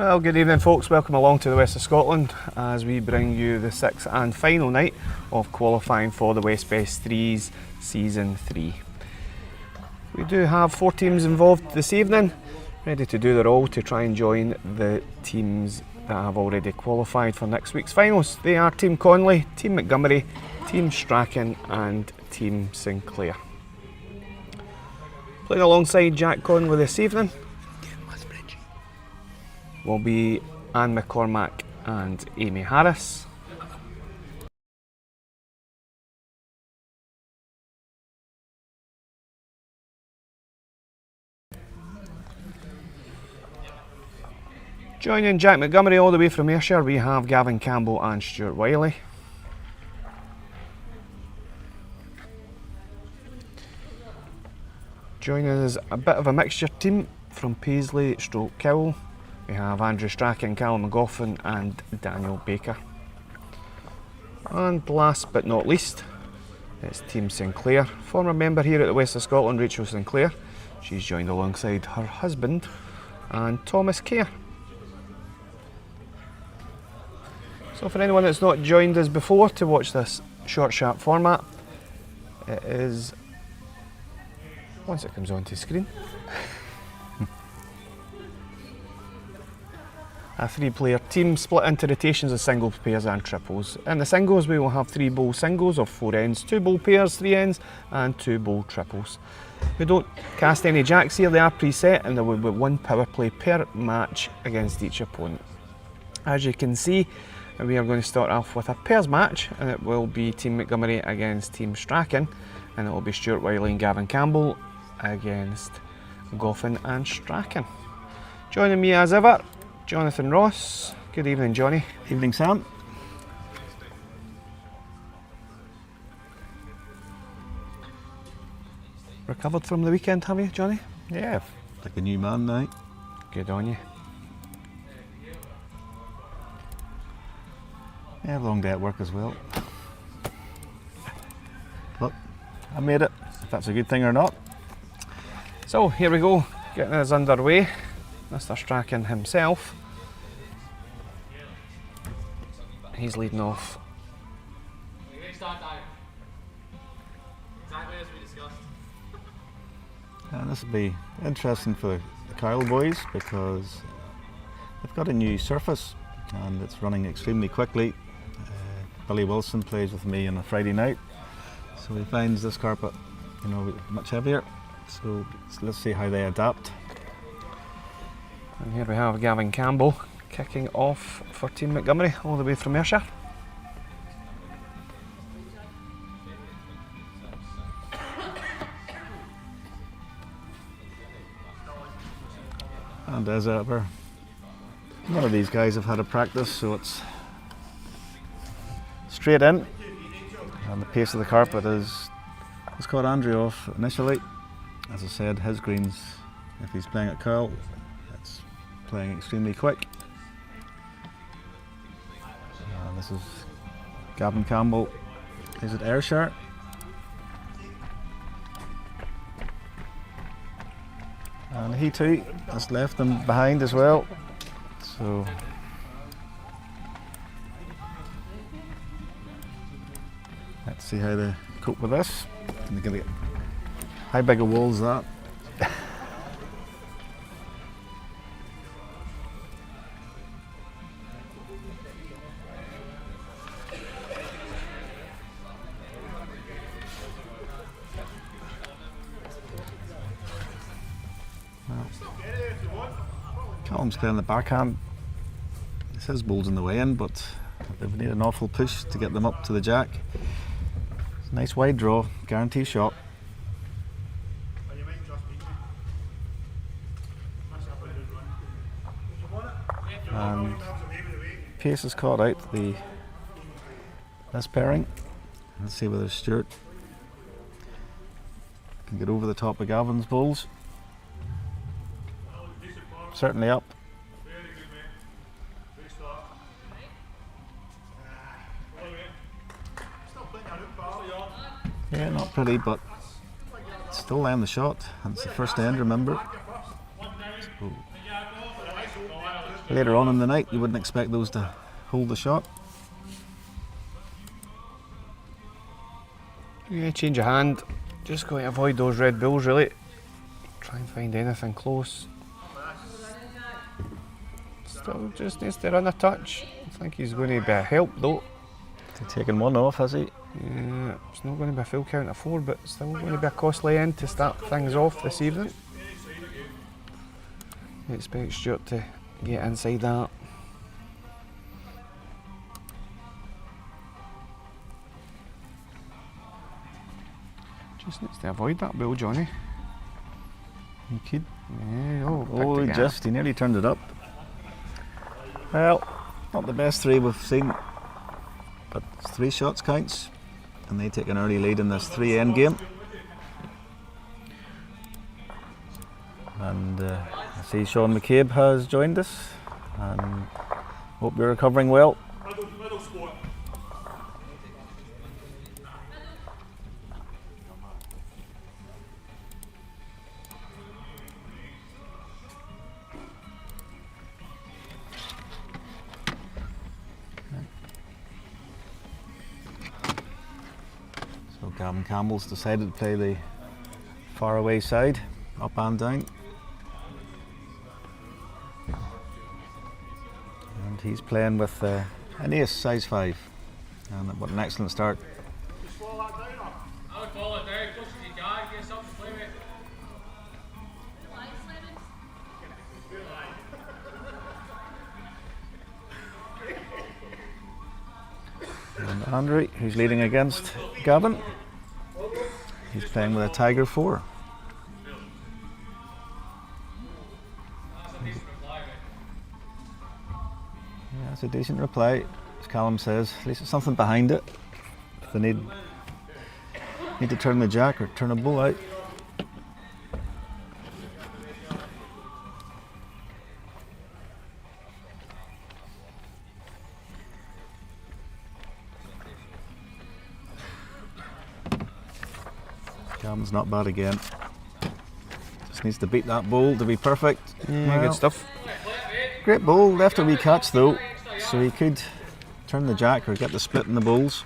Well, good evening folks, welcome along to the West of Scotland as we bring you the sixth and final night of qualifying for the West Best Threes Season 3. We do have 4 teams involved this evening, ready to do their all to try and join the teams that have already qualified for next week's finals. They are Team Conley, Team Montgomery, Team Strachan and Team Sinclair. Playing alongside Jack Conley this evening will be Anne McCormack and Amy Harris. Joining Jack Montgomery all the way from Ayrshire, we have Gavin Campbell and Stuart Wiley. Joining us a bit of a mixture team from Paisley / Cowell. We have Andrew Strachan, Callum McGoffin and Daniel Baker. And last but not least, it's Team Sinclair. Former member here at the West of Scotland, Rachel Sinclair. She's joined alongside her husband and Thomas Kerr. So for anyone that's not joined us before to watch this short sharp format, it is, once it comes onto screen, a 3-player team split into rotations of singles, pairs and triples. In the singles we will have 3 bowl singles of 4 ends, 2 bowl pairs, 3 ends and 2 bowl triples. We don't cast any jacks here, they are preset and there will be 1 power play per match against each opponent. As you can see, we are going to start off with a pairs match and it will be Team Montgomery against Team Strachan, and it will be Stuart Wiley and Gavin Campbell against Goffin and Strachan. Joining me as ever, Jonathan Ross. Good evening, Johnny. Evening, Sam. Recovered from the weekend, have you, Johnny? Yeah, like a new man now. Good on you. Yeah, long day at work as well. But I made it, if that's a good thing or not. So here we go, getting us underway. Mr. Strachan himself. He's leading off. And this will be interesting for the Kyle boys because they've got a new surface and it's running extremely quickly. Billy Wilson plays with me on a Friday night, so he finds this carpet, much heavier. So let's see how they adapt. And here we have Gavin Campbell kicking off for Team Montgomery all the way from Ayrshire. And as ever, none of these guys have had a practice, so it's straight in. And the pace of the carpet has caught Andrew off initially. As I said, his greens, if he's playing at curl, it's playing extremely quick. And this is Gavin Campbell. He's at Ayrshire. And he too has left them behind as well. So let's see how they cope with this. How big a wall is that? Callum's playing the backhand. It's his ball's in the way in, but they've needed an awful push to get them up to the jack. It's a nice wide draw, guarantee shot. And pace has caught out this pairing. Let's see whether Stuart can get over the top of Gavin's balls. Certainly up. Yeah, not pretty, but still land the shot. And it's the first end, remember. So later on in the night, you wouldn't expect those to hold the shot. Yeah, change of hand. Just going to avoid those red bulls really. Try and find anything close. Still just needs to run a touch. I think he's going to be a help though. He's taken one off, has he? Yeah, it's not going to be a full count of 4, but still going to be a costly end to start things off this evening. I expect Stuart to get inside that. Just needs to avoid that bull, Johnny. He could. Yeah, Oh, he nearly turned it up. Well, not the best 3 we've seen, but 3 shots counts, and they take an early lead in this 3 end game. And I see Sean McCabe has joined us, and hope you're recovering well. So Gavin Campbell's decided to play the far away side, up and down. And he's playing with an ace, size 5. And what an excellent start. I would follow it down, close as you can, get something to play with. And Andrew, who's leading against Gavin, he's playing with a Tiger 4. Yeah, that's a decent reply, as Callum says. At least there's something behind it. If they need to turn the jack or turn a bull out. Gavin's not bad again. Just needs to beat that bull to be perfect. Yeah, good stuff. Great bull, left a wee catch though, so he could turn the jack or get the split in the bulls.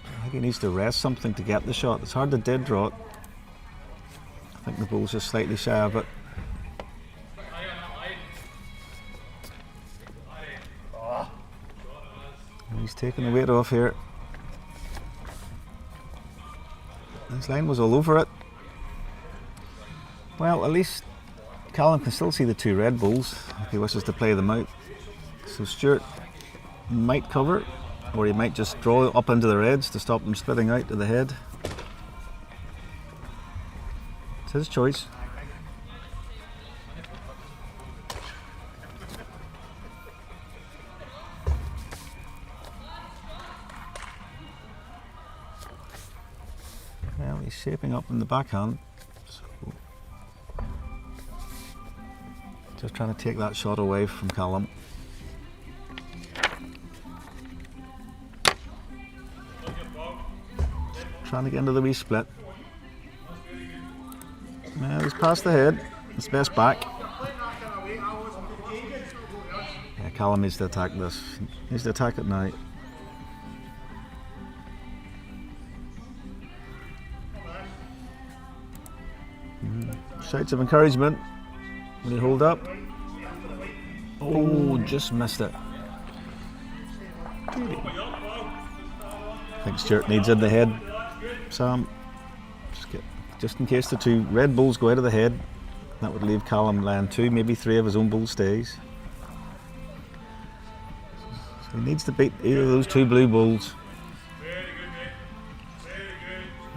I think he needs to rest something to get the shot. It's hard to dead draw it. I think the bull's just slightly shy of it. And he's taking the weight off here. His line was all over it. Well, at least Callum can still see the 2 red bulls if he wishes to play them out. So Stuart might cover, or he might just draw up into the reds to stop them splitting out to the head. It's his choice. Well, he's shaping up in the backhand. So just trying to take that shot away from Callum. Trying to get into the wee split. Well, he's past the head. It's best back. Yeah, Callum needs to attack this. He needs to attack it now. Shouts of encouragement. Will he hold up? Oh, just missed it. I think Stuart needs in the head, Sam. Just in case the 2 red bulls go out of the head, that would leave Callum laying 2, maybe 3 of his own bull stays. So he needs to beat either of those 2 blue bulls.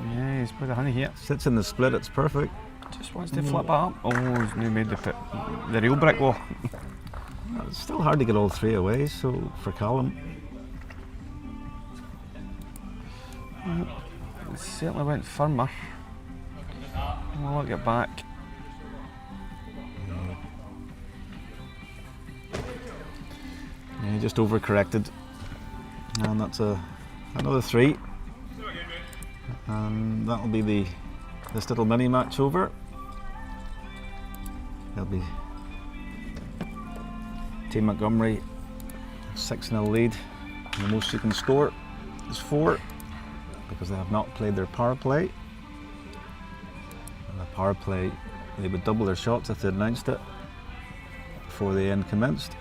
Yeah, he's put a honey here. Sits in the split, it's perfect. Just wants to flip it up. Oh, he's now made the real brick wall. It's still hard to get all 3 away, so for Callum. It certainly went firmer. We'll look it back. Yeah, he just overcorrected. And that's another 3. And that'll be this little mini match over. They'll be Team Montgomery 6-0 lead. And the most you can score is 4 because they have not played their power play. And the power play, they would double their shots if they announced it before the end commenced.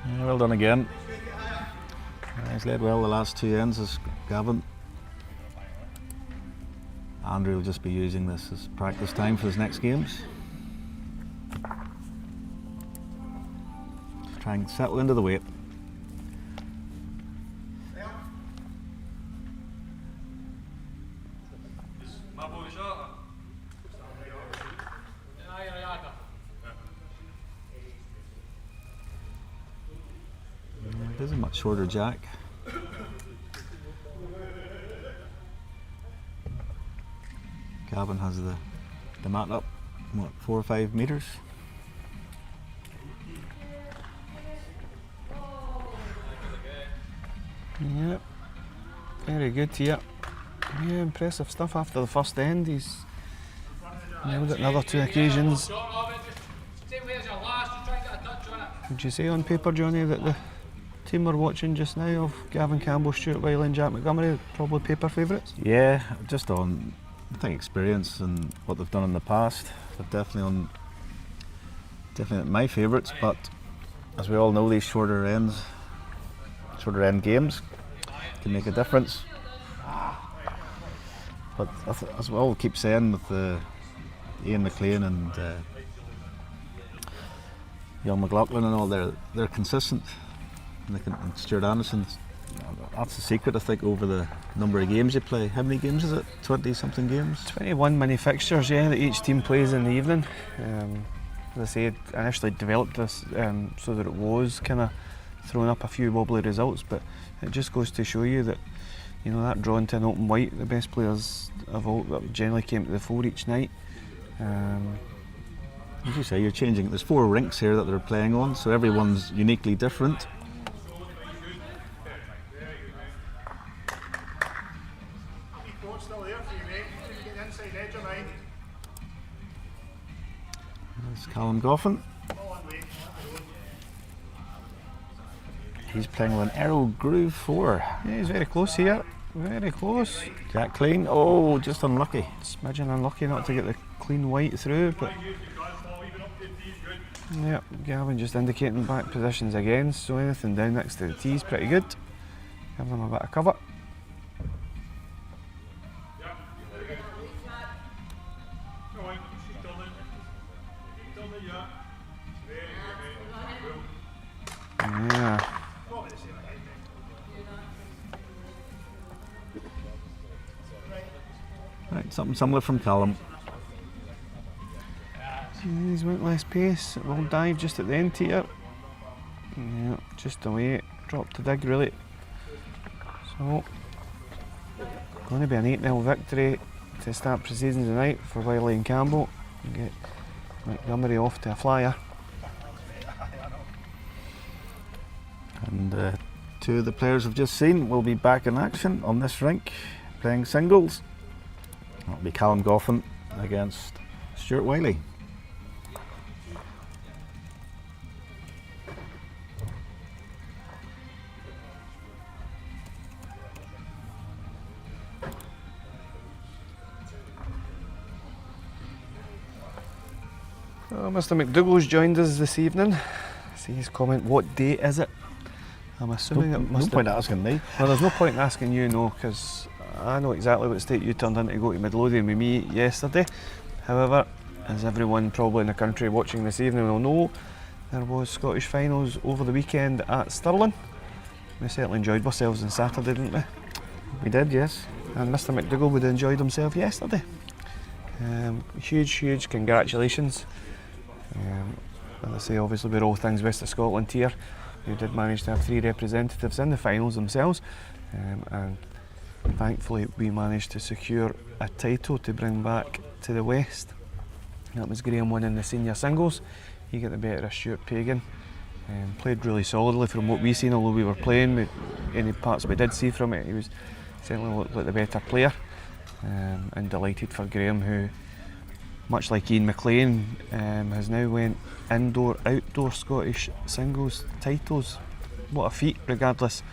Yeah, well done again. He's led well the last 2 ends as Gavin. Andrew will just be using this as practice time for his next games. Try and settle into the weight. It is a much shorter jack. Gavin has the mat up, what, 4 or 5 metres? Yep, very good, yeah. Yeah, impressive stuff after the first end. He's nailed it on other 2 occasions. Would you say on paper, Johnny, that the team we're watching just now of Gavin Campbell, Stuart Wiley and Jack Montgomery are probably paper favourites? Yeah, just on, I think, experience and what they've done in the past. They're definitely my favourites, but as we all know, these shorter end games can make a difference. But as we all keep saying with Ian McLean and Young McLaughlin and all, they're consistent. And Stuart Anderson, that's the secret, I think, over the number of games you play. How many games is it? 20-something games? 21 mini fixtures, yeah, that each team plays in the evening. As I said, I initially developed this so that it was kind of throwing up a few wobbly results, but it just goes to show you that, you know, that drawn to an open white, the best players of all generally came to the fore each night. As you say, you're changing. There's 4 rinks here that they're playing on, so everyone's uniquely different. There's Callum Goffin. He's playing with an Arrow Groove 4. Yeah, he's very close here, very close. Jack clean. Oh, just unlucky. Smidgen unlucky not to get the clean white through, but yeah, Gavin just indicating back positions again, so anything down next to the tee is pretty good. Give them a bit of cover. Yeah. Right, something similar from Callum. He's went less pace. Will dive just at the end here. Yeah, just away. Drop to dig really. So, going to be an 8-0 victory to start pre-season tonight for Wiley and Campbell. Get Montgomery off to a flyer. And 2 of the players we've just seen will be back in action on this rink, playing singles. That'll be Callum Goffin against Stuart Wiley. Mr. McDougall's joined us this evening. See his comment, what day is it? I'm assuming it must No point asking me. Well, there's no point in asking you, no, because I know exactly what state you turned in to go to Midlothian with me yesterday. However, as everyone probably in the country watching this evening will know, there was Scottish finals over the weekend at Stirling. We certainly enjoyed ourselves on Saturday, didn't we? We did, yes. And Mr. McDougall would have enjoyed himself yesterday. Huge congratulations. As I say, obviously we're all things West of Scotland here. We did manage to have 3 representatives in the finals themselves, and thankfully we managed to secure a title to bring back to the West. That was Graham winning the senior singles. He got the better of Stuart Pagan. Played really solidly from what we seen, although we were playing. Any parts we did see from it, he was certainly looked like the better player. And delighted for Graham, who, much like Ian McLean, has now went indoor-outdoor Scottish singles titles. What a feat, regardless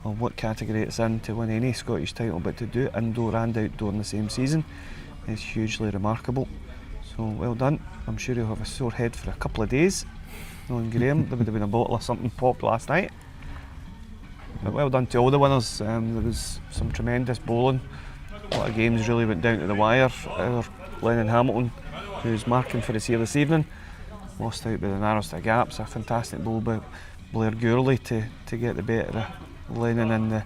of what category it's in, to win any Scottish title, but to do it indoor and outdoor in the same season is hugely remarkable. So well done. I'm sure he'll have a sore head for a couple of days. Knowing Graham, there would have been a bottle of something popped last night. But well done to all the winners. There was some tremendous bowling. A lot of games really went down to the wire. Lennon Hamilton, who's marking for us here this evening, lost out by the narrowest of gaps. A fantastic bowl by Blair Gourley to get the better of Lennon in the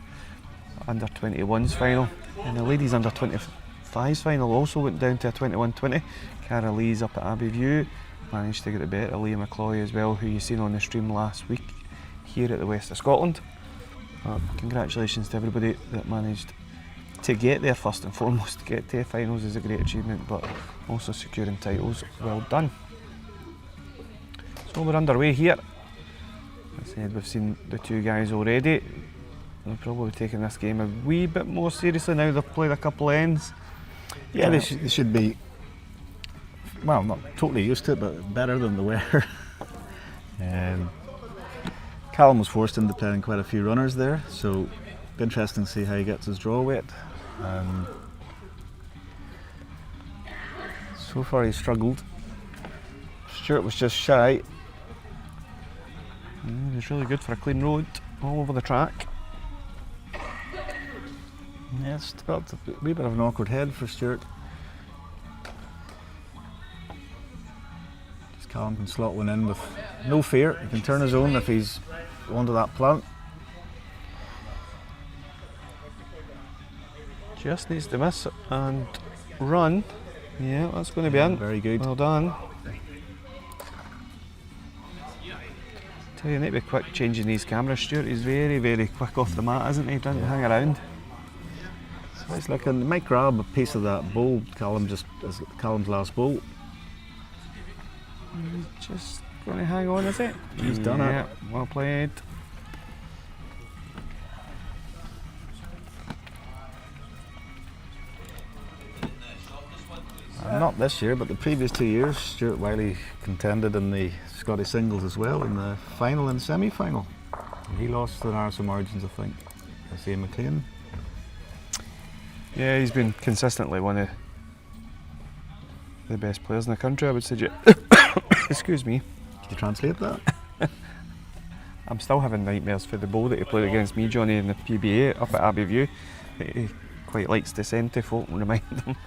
under-21s final. And the ladies under-25s final also went down to a 21-20. Cara Lee's up at Abbeyview managed to get the better of Leah McCloy as well, who you seen on the stream last week here at the West of Scotland. Congratulations to everybody that managed to get there first and foremost. To get to finals is a great achievement, but also securing titles, well done. So we're underway here. As I said, we've seen the two guys already. They're probably taking this game a wee bit more seriously now they've played a couple of ends. Yeah, they should be, well, not totally used to it, but better than they were. Callum was forced into playing quite a few runners there, so it'll be interesting to see how he gets his draw weight. So far he's struggled. Stuart was just shy. It was really good for a clean road all over the track. Yeah, it's developed a wee bit of an awkward head for Stuart. Just Callum can slot one in with no fear. He can turn his own if he's onto that plant. Just needs to miss and run. Yeah, that's going to be in. Very good. Well done. Tell you, need to be quick changing these cameras, Stuart. He's very, very quick off the mat, isn't he? Doesn't hang around. So it's like he might grab a piece of that bowl, Callum's last bowl. He's just going to hang on, is it? He's done it. Well played. Not this year, but the previous 2 years, Stuart Wiley contended in the Scottish singles as well, in the final and semi-final. He lost the narrowest margins, I think, as Ian McLean. Yeah, he's been consistently one of the best players in the country, I would suggest. Excuse me. Did you translate that? I'm still having nightmares for the bowl that he played against me, Johnny, in the PBA up at Abbeyview. He quite likes to send to folk and remind them.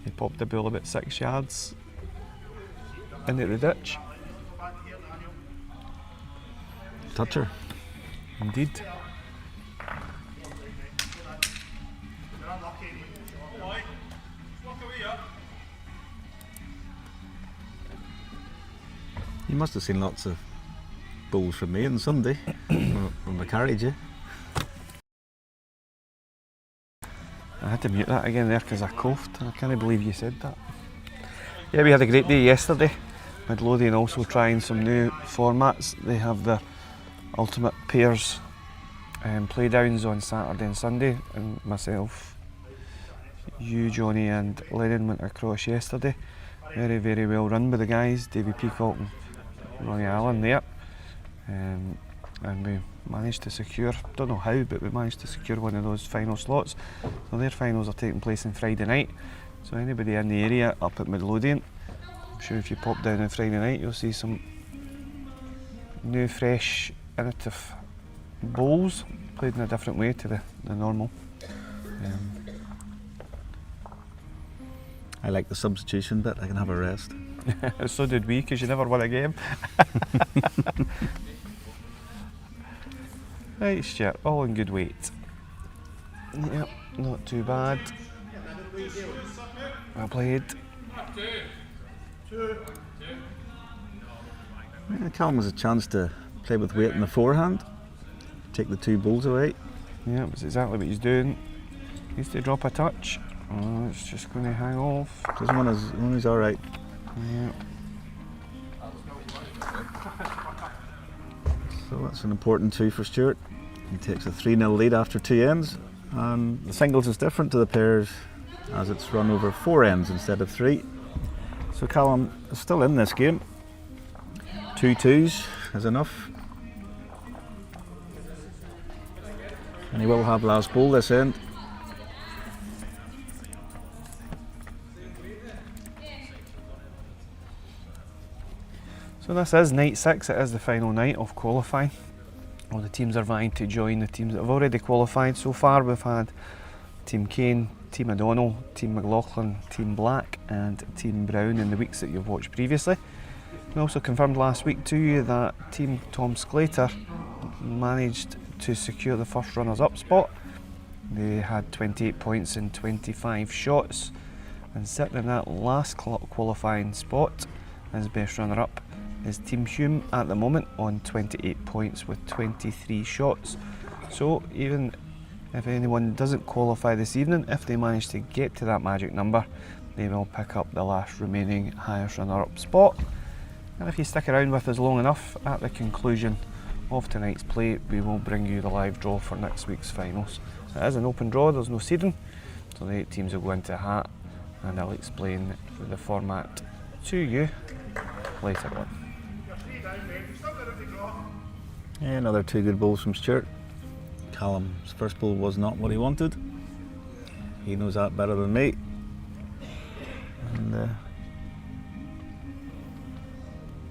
He popped the ball about 6 yards into the ditch. Toucher. Indeed. You must have seen lots of bowls from me on Sunday when I carried you. I had to mute that again there because I coughed. I can't believe you said that. Yeah, we had a great day yesterday. Midlothian also trying some new formats. They have the Ultimate Pairs playdowns on Saturday and Sunday, and myself, you, Johnny and Lennon went across yesterday. Very, very well run by the guys, Davy Peacock and Ronnie Allen there. And we managed to secure, don't know how, but we managed to secure one of those final slots. So their finals are taking place on Friday night. So anybody in the area up at Midlothian, I'm sure if you pop down on Friday night you'll see some new, fresh, innovative bowls played in a different way to the normal. I like the substitution bit, I can have a rest. So did we, because you never won a game. Right, Stuart, all in good weight. Yep, not too bad. Well played. Yeah, Callum has a chance to play with weight in the forehand, take the 2 bowls away. Yeah, that's exactly what he's doing. He needs to drop a touch. Oh, it's just going to hang off. Doesn't want his, he's alright. Yeah. So that's an important 2 for Stuart. He takes a 3-0 lead after 2 ends, and the singles is different to the pairs as it's run over 4 ends instead of 3. So Callum is still in this game. 2 2s is enough. And he will have last ball this end. So this is night 6, it is the final night of qualifying. All the teams are vying to join the teams that have already qualified. So far we've had Team Kane, Team O'Donnell, Team McLaughlin, Team Black and Team Brown in the weeks that you've watched previously. We also confirmed last week to you that Team Tom Sclater managed to secure the first runners-up spot. They had 28 points in 25 shots, and sitting in that last qualifying spot as best runner-up is Team Hume at the moment on 28 points with 23 shots. So even if anyone doesn't qualify this evening, if they manage to get to that magic number, they will pick up the last remaining highest runner-up spot. And if you stick around with us long enough, at the conclusion of tonight's play, we will bring you the live draw for next week's finals. It is an open draw, there's no seeding, so the 8 teams will go into a hat, and I'll explain the format to you later on. Yeah, another 2 good bowls from Stuart. Callum's first bowl was not what he wanted. He knows that better than me. And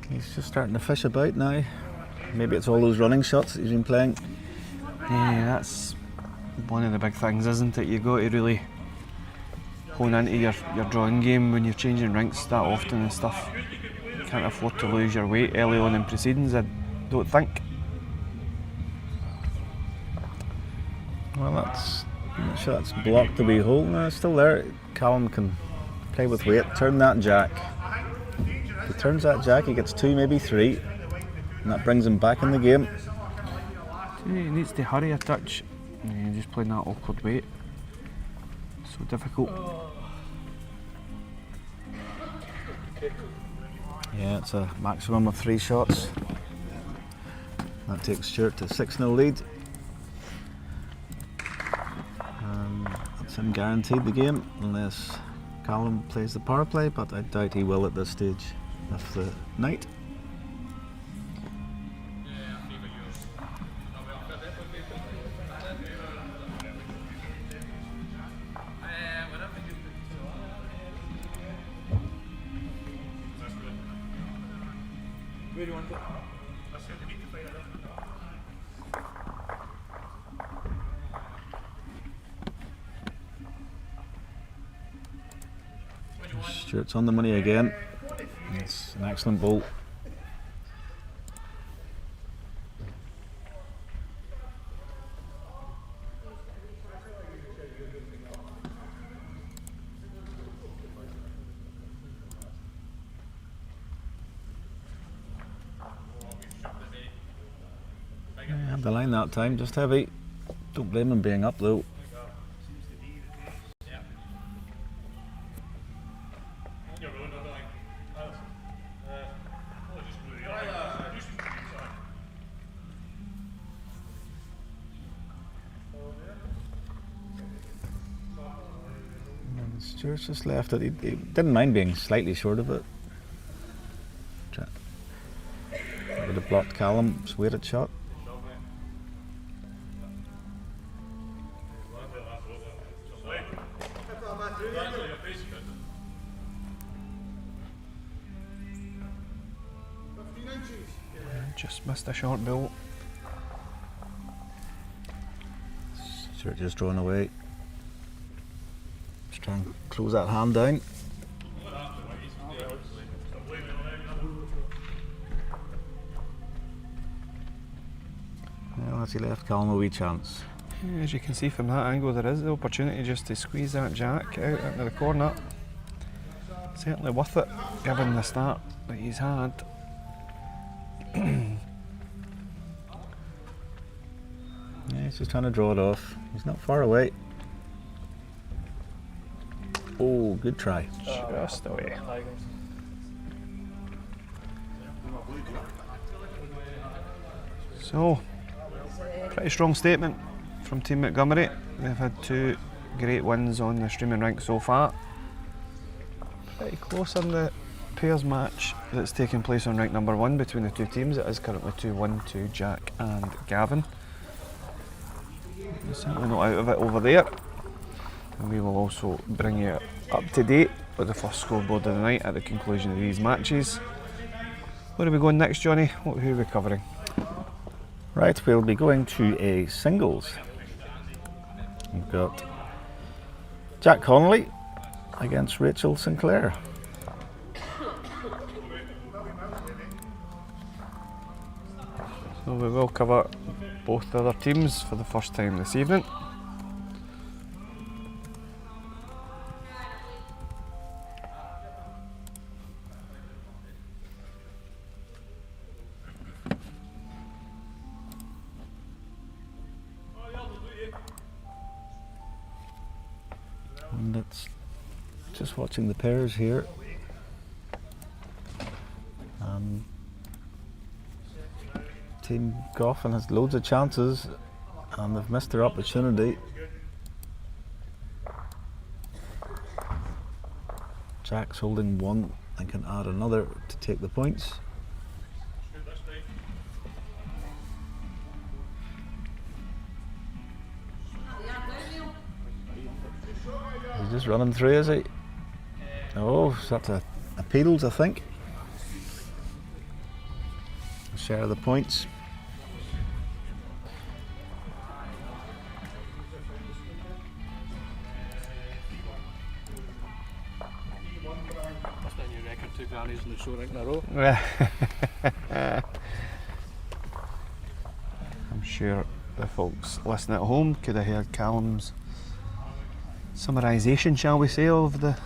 he's just starting to fish about now. Maybe it's all those running shots that he's been playing. Yeah, that's one of the big things, isn't it? You've got to really hone into your drawing game when you're changing rinks that often and stuff. You can't afford to lose your weight early on in proceedings, I don't think. Well, I'm not sure that's blocked the wee hole. No, it's still there. Callum can play with weight, turn that jack. If he turns that jack, he gets 2, maybe 3, and that brings him back in the game. He needs to hurry a touch. Yeah, just playing that awkward weight. So difficult. Yeah, it's a maximum of 3 shots. That takes Stuart to 6-0 lead. That's him guaranteed the game, unless Callum plays the power play, but I doubt he will at this stage of the night. Where do you want it? Stuart's on the money again. It's an excellent bowl. Had the line that time, just heavy. Don't blame him being up though. And Stuart's just left it. He didn't mind being slightly short of it. Would have blocked Callum's weighted shot. Just missed a short ball. Stuart just drawn away. Just try and close that hand down. Well, as he left Callum a wee chance. Yeah, as you can see from that angle, there is the opportunity just to squeeze that jack out into the corner. Certainly worth it, given the start that he's had. Yeah, he's just trying to draw it off. He's not far away. Oh, good try. Just away. So, pretty strong statement from Team Montgomery. They've had 2 great wins on the streaming rank so far. Pretty close in the pairs match that's taking place on rank number 1 between the 2 teams. It is currently 2-1 to Jack and Gavin. They're certainly not out of it over there. And we will also bring you up to date with the first scoreboard of the night at the conclusion of these matches. Where are we going next, Johnny? Who are we covering? Right, we'll be going to a singles. We've got Jack Connolly against Rachel Sinclair. So we will cover both the other teams for the first time this evening. And it's just watching the pairs here. Team Goffin has loads of chances and they've missed their opportunity. Jack's holding 1 and can add another to take the points. He's just running through, is he? Oh, that's a Peedles, I think. Share the points. That's my new record, 2 grannies in the show right in a row. I'm sure the folks listening at home could have heard Callum's summarisation, shall we say, of the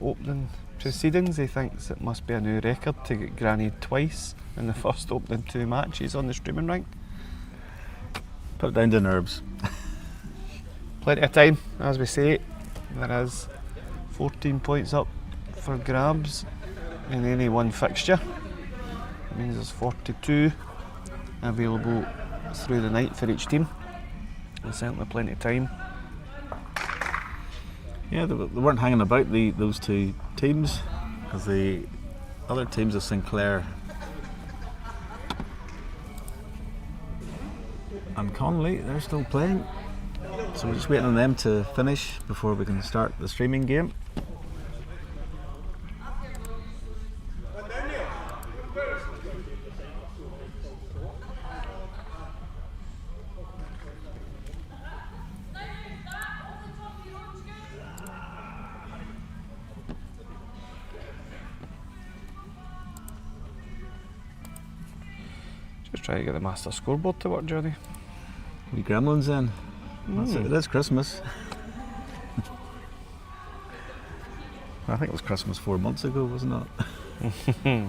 opening proceedings. He thinks it must be a new record to get grannied twice in the first opening 2 matches on the streaming rank. Put it down to nerves. Plenty of time, as we say. There is 14 points up for grabs in any one fixture. It means there's 42 available through the night for each team. There's certainly plenty of time. Yeah, they weren't hanging about those 2 teams, because the other teams of Sinclair and Connolly, they're still playing. So we're just waiting on them to finish before we can start the streaming game. Just try to get the master scoreboard to work, Johnny. We gremlins in. That's it. It is Christmas. I think it was Christmas 4 months ago, wasn't it?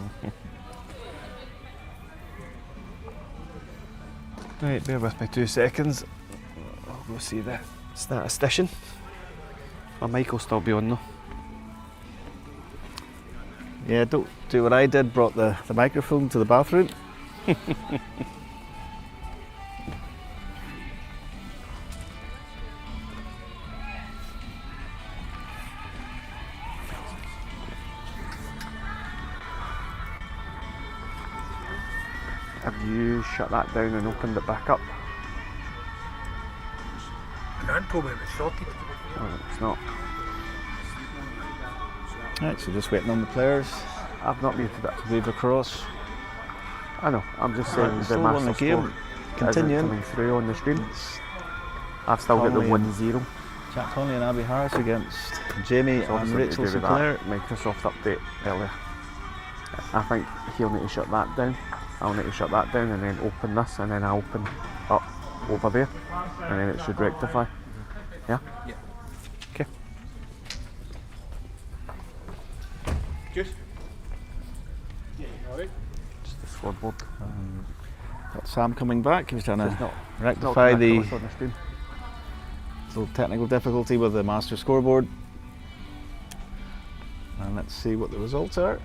Right, bear with me 2 seconds. I'll go see the statistician. My mic will still be on though. Yeah, don't do what I did, brought the microphone to the bathroom. Have you shut that down and opened it back up? Can't told me it was sorted. Oh, it's not. Right, so just waiting on the players I've not muted it. to move across. I know, I'm just saying the Still won master the game. score isn't Continuing. coming through on the stream. I've still got the Connolly and 1-0. Jack Connolly and Abby Harris against Jamie It's and obviously Rachel to do with Sinclair. that Microsoft update earlier. I think he'll need to shut that down. I'll need to shut that down and then open this, and then I'll open up over there, and then it should rectify. Yeah? Yeah. Okay. Juice? Yeah, alright. Just the scoreboard. Got Sam coming back. He was trying It's to not rectify not the on the stream. little technical difficulty with the master scoreboard. And let's see what the results are.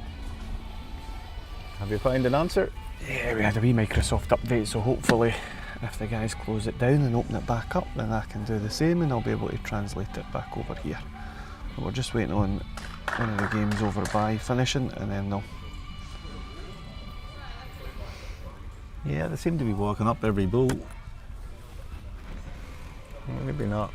Have you found an answer? Yeah, we had a wee Microsoft update, so hopefully if the guys close it down and open it back up, then I can do the same and I'll be able to translate it back over here. But we're just waiting on one of the games over by finishing, and then they'll... Yeah, they seem to be walking up every bowl. Well, maybe not.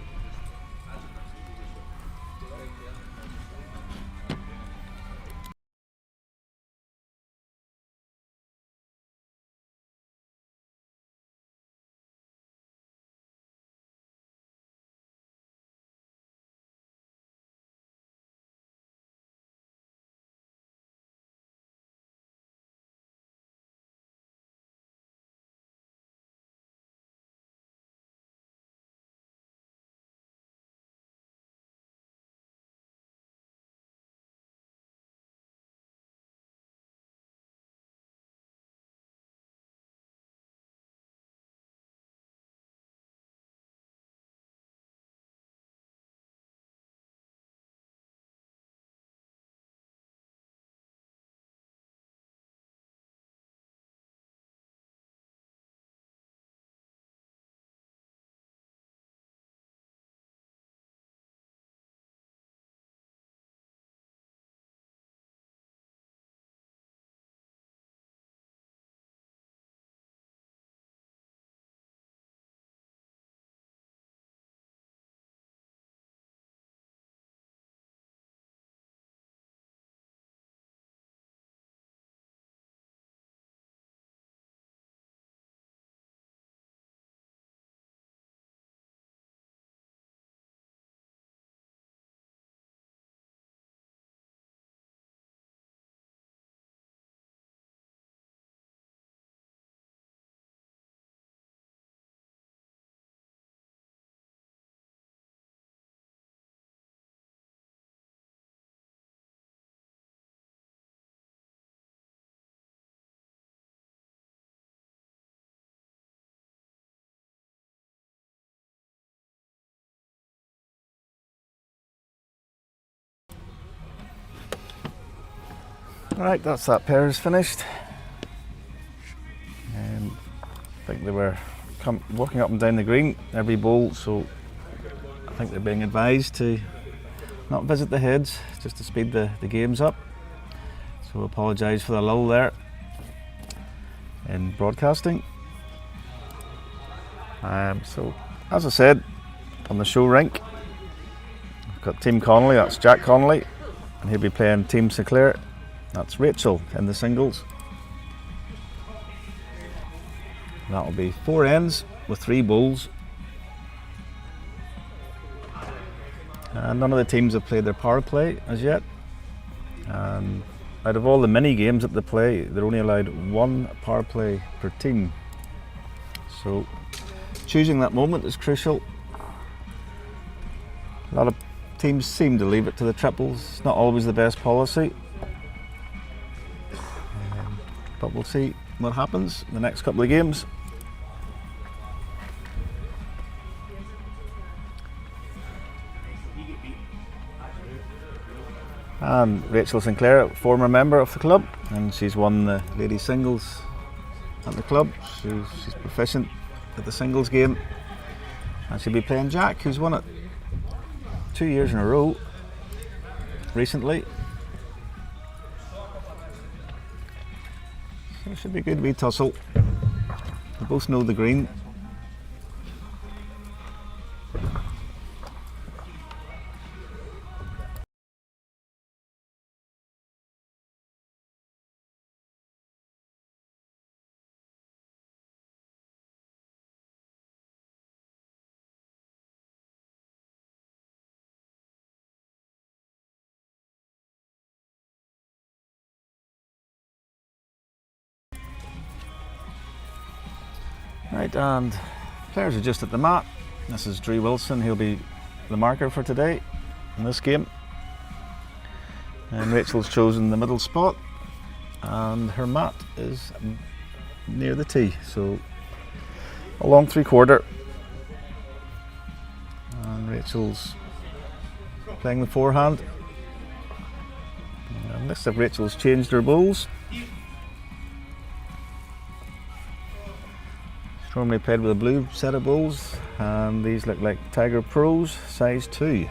Right, that's that pairs finished. I think they were walking up and down the green every bowl, so I think they're being advised to not visit the heads, just to speed the games up. So apologise for the lull there in broadcasting. So as I said, on the show rink, we've got Team Connolly, that's Jack Connolly, and he'll be playing Team Sinclair. That's Rachel in the singles. That'll be 4 ends with 3 bowls. And none of the teams have played their power play as yet. And out of all the mini games that they play, they're only allowed 1 power play per team. So choosing that moment is crucial. A lot of teams seem to leave it to the triples. It's not always the best policy. But we'll see what happens in the next couple of games. And Rachel Sinclair, a former member of the club, and she's won the ladies singles at the club. She's proficient at the singles game, and she'll be playing Jack, who's won it 2 years in a row recently. So it should be a good wee tussle. They both know the green. Right, and players are just at the mat. This is Drew Wilson, he'll be the marker for today in this game. And Rachel's chosen the middle spot, and her mat is near the tee, so a long 3/4. And Rachel's playing the forehand. And this if Rachel's changed her bowls. Normally played with a blue set of bulls, and these look like Tiger Pros, size 2.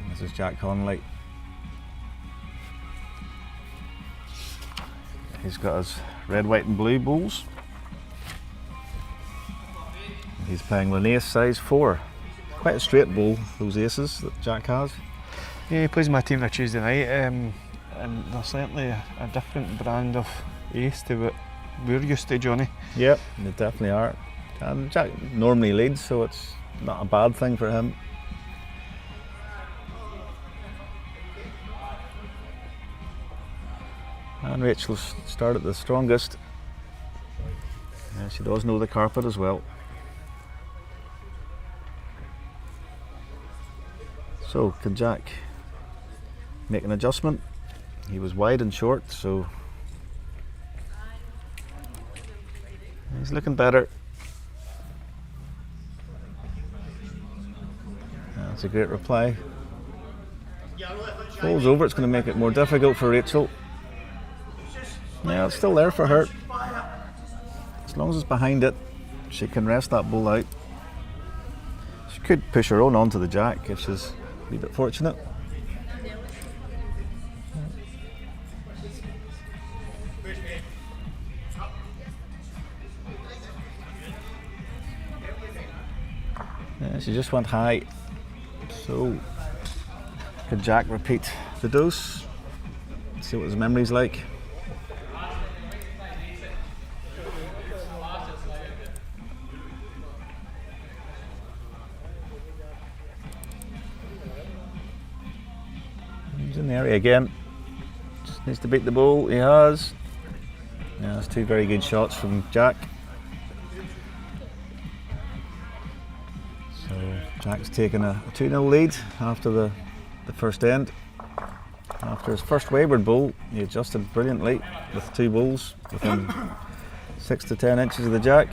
This is Jack Connolly. He's got his red, white and blue bulls. He's playing with an ace size 4. Quite a straight bull, those aces that Jack has. Yeah, he plays my team on Tuesday night, and they're certainly a different brand of ace to what we're used to, Johnny. Yep, they definitely are. And Jack normally leads, so it's not a bad thing for him. And Rachel started the strongest. Yeah, she does know the carpet as well. So, can Jack make an adjustment? He was wide and short, so he's looking better. That's a great reply. Folds over, it's going to make it more difficult for Rachel. Yeah, it's still there for her. As long as it's behind it, she can rest that bull out. She could push her own onto the jack if she's a wee bit fortunate. Yeah, she just went high. So, could Jack repeat the dose? See what his memory's like. He's in the area again. Just needs to beat the bull. He has. Yeah, that's 2 very good shots from Jack. So Jack's taken a 2-0 lead after the first end. After his first wayward bull, he adjusted brilliantly with 2 bulls within 6 to 10 inches of the jack.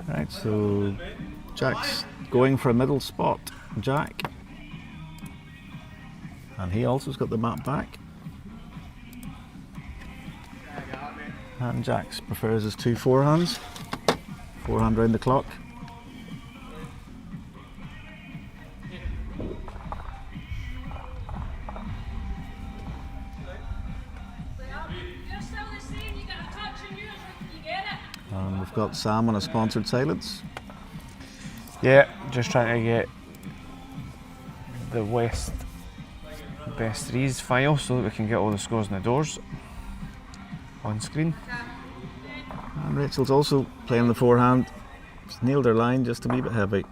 Right, so Jack's going for a middle spot, Jack. And he also's got the map back. And Jack's prefers his 2 forehands. Forehand round the clock. And we've got Sam on a sponsored silence. Yeah, just trying to get the West best threes file so that we can get all the scores in the doors on screen. And Rachel's also playing the forehand. She's nailed her line, just a wee bit heavy.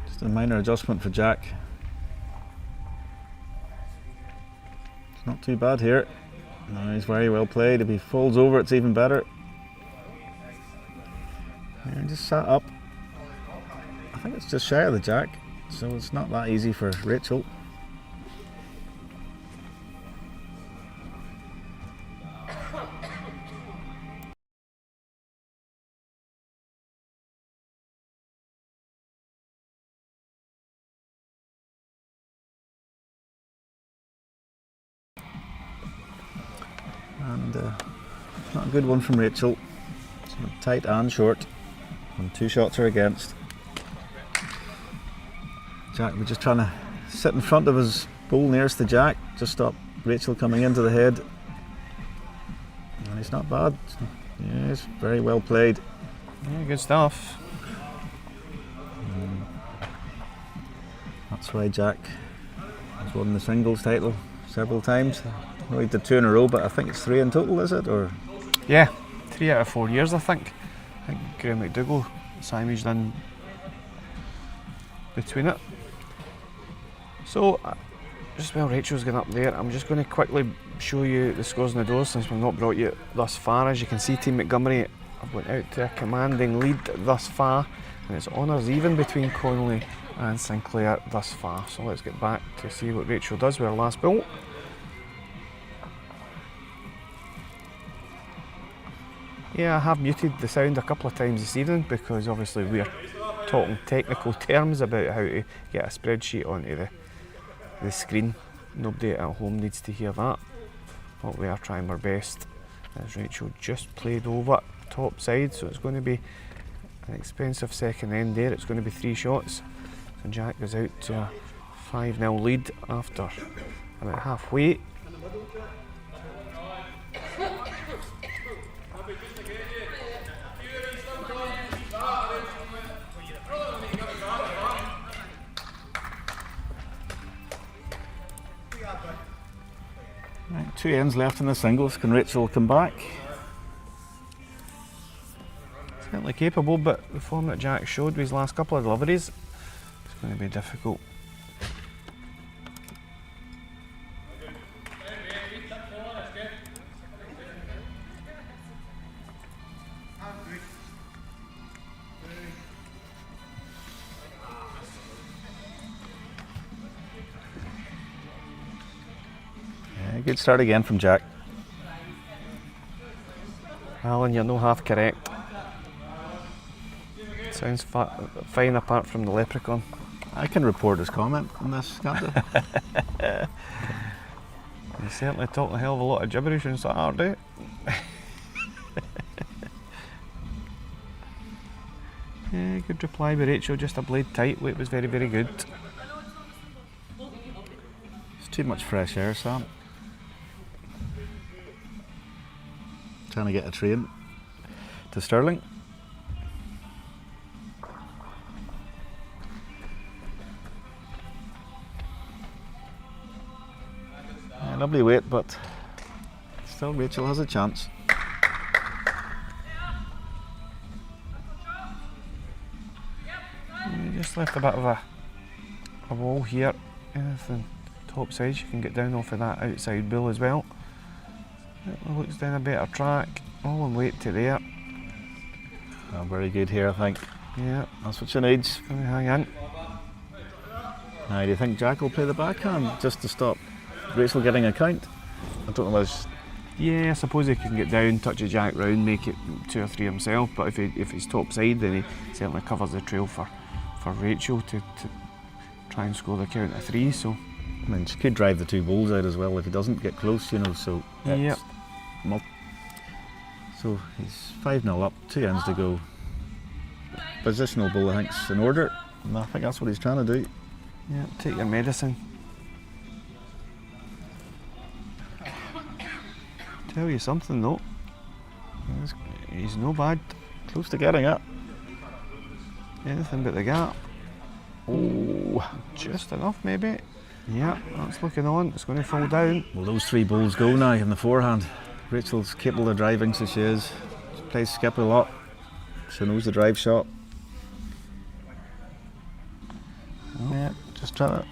Just a minor adjustment for Jack. It's not too bad here. No, he's very well played. If he folds over, it's even better. And just sat up. I think it's just shy of the jack, so it's not that easy for Rachel. And not a good one from Rachel. So tight and short, and 2 shots are against. Jack was just trying to sit in front of his bull nearest the jack, just stop Rachel coming into the head. And he's not bad. Yes, very well played. Yeah, good stuff. That's why Jack has won the singles title several times. Well, he did 2 in a row, but I think it's 3 in total, is it? Or Yeah, 3 out of 4 years, I think. I think Graham McDougall, Siamese done between it. So just while Rachel's going up there, I'm just going to quickly show you the scores and the doors since we've not brought you thus far. As you can see, Team Montgomery have went out to a commanding lead thus far, and it's honours even between Connolly and Sinclair thus far. So let's get back to see what Rachel does with her last bull. Yeah, I have muted the sound a couple of times this evening because obviously we're talking technical terms about how to get a spreadsheet onto the screen. Nobody at home needs to hear that, but we are trying our best. As Rachel just played over top side, so it's going to be an expensive second end there. It's going to be 3 shots. So Jack goes out to a 5-0 lead after about halfway. Right, 2 ends left in the singles. Can Rachel come back? Certainly capable, but the form that Jack showed with his last couple of deliveries, it's going to be difficult. Yeah, good start again from Jack. Alan, you're no half correct. Sounds fine apart from the leprechaun. I can report his comment on this, can't I? You certainly talked a hell of a lot of gibberish on Saturday. Yeah, good reply by Rachel, just a blade tight. Weight was very, very good. It's too much fresh air, Sam. Trying to get a train to Stirling. Yeah, lovely weight, but still Rachel has a chance. You just left a bit of a wall here. Anything top side, you can get down off of that outside bull as well. It looks down a better track. All in weight to there. Oh, very good here, I think. Yeah, That's what she needs. gonna hang in. Now, do you think Jack will play the backhand just to stop Rachel getting a count? I don't know whether it's... Yeah, I suppose he can get down, touch a Jack round, make it 2 or 3 himself. But if he's top side, then he certainly covers the trail for Rachel to try and score the count of 3. So I mean, she could drive the 2 bulls out as well if he doesn't get close, you know, so... Yep. So he's 5-0 up, 2 ends to go. Positional bull, I think's in order, and I think that's what he's trying to do. yeah, take your medicine. Tell you something though, he's no bad. Close to getting it. Anything but the gap. Oh, just enough maybe. Yeah, that's looking on. It's going to fall down. Well, those 3 bulls go now in the forehand. Rachel's capable of driving, so she is. She plays skip a lot. She knows the drive shot. Yeah, just trying to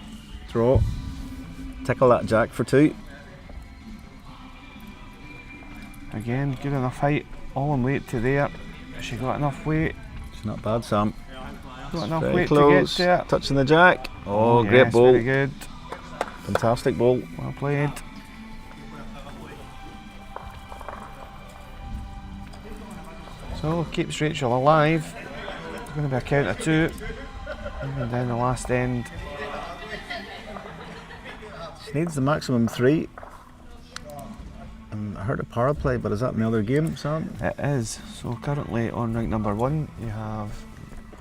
throw. Tickle that Jack for 2. Again, good enough height. All in weight to there. She got enough weight. It's not bad, Sam. Got enough Very weight close. to get to it. Touching the Jack. Oh, great yes, ball. very good. Fantastic ball. Well played. So keeps Rachel alive. It's going to be a count of 2. Even down the last end. She needs the maximum 3. And I heard a power play, but is that in the other game, Sam? It is. So currently on rank number 1 you have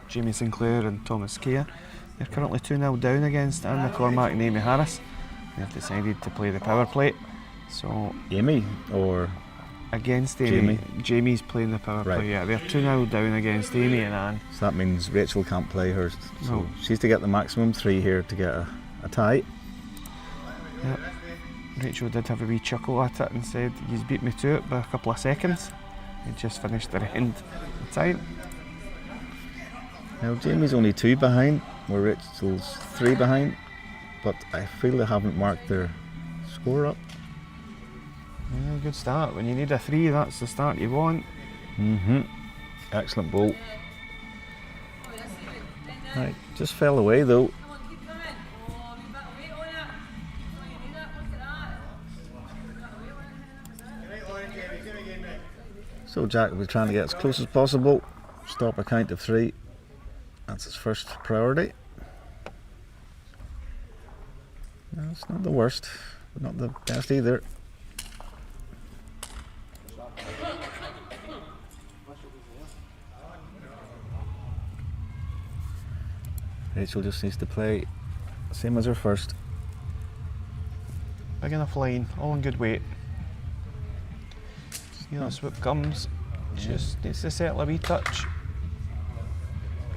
Jamie Sinclair and Thomas Kea. They're currently 2-0 down against Anne McCormack and Amy Harris. They've decided to play the power play. So Amy or against Amy. Jamie? Jamie's playing the power Right. play, yeah. They're 2-0 down against Amy and Anne. so that means Rachel can't play hers. So No. she's to get the maximum 3 here to get a tie. Yep. Rachel did have a wee chuckle at it and said, "You've beat me to it by a couple of seconds." He just finished their end of the time. Now Jamie's only 2 behind, where Rachel's 3 behind. but I feel they haven't marked their score up. Yeah, good start. When you need a 3, that's the start you want. Excellent ball. Right, just fell away though. So Jack will be trying to get as close as possible. Stop a count of 3. That's his first priority. No, it's not the worst, but not the best either. Rachel just needs to play same as her first. Big enough line, all in good weight. See that swoop comes, just needs to settle a wee touch.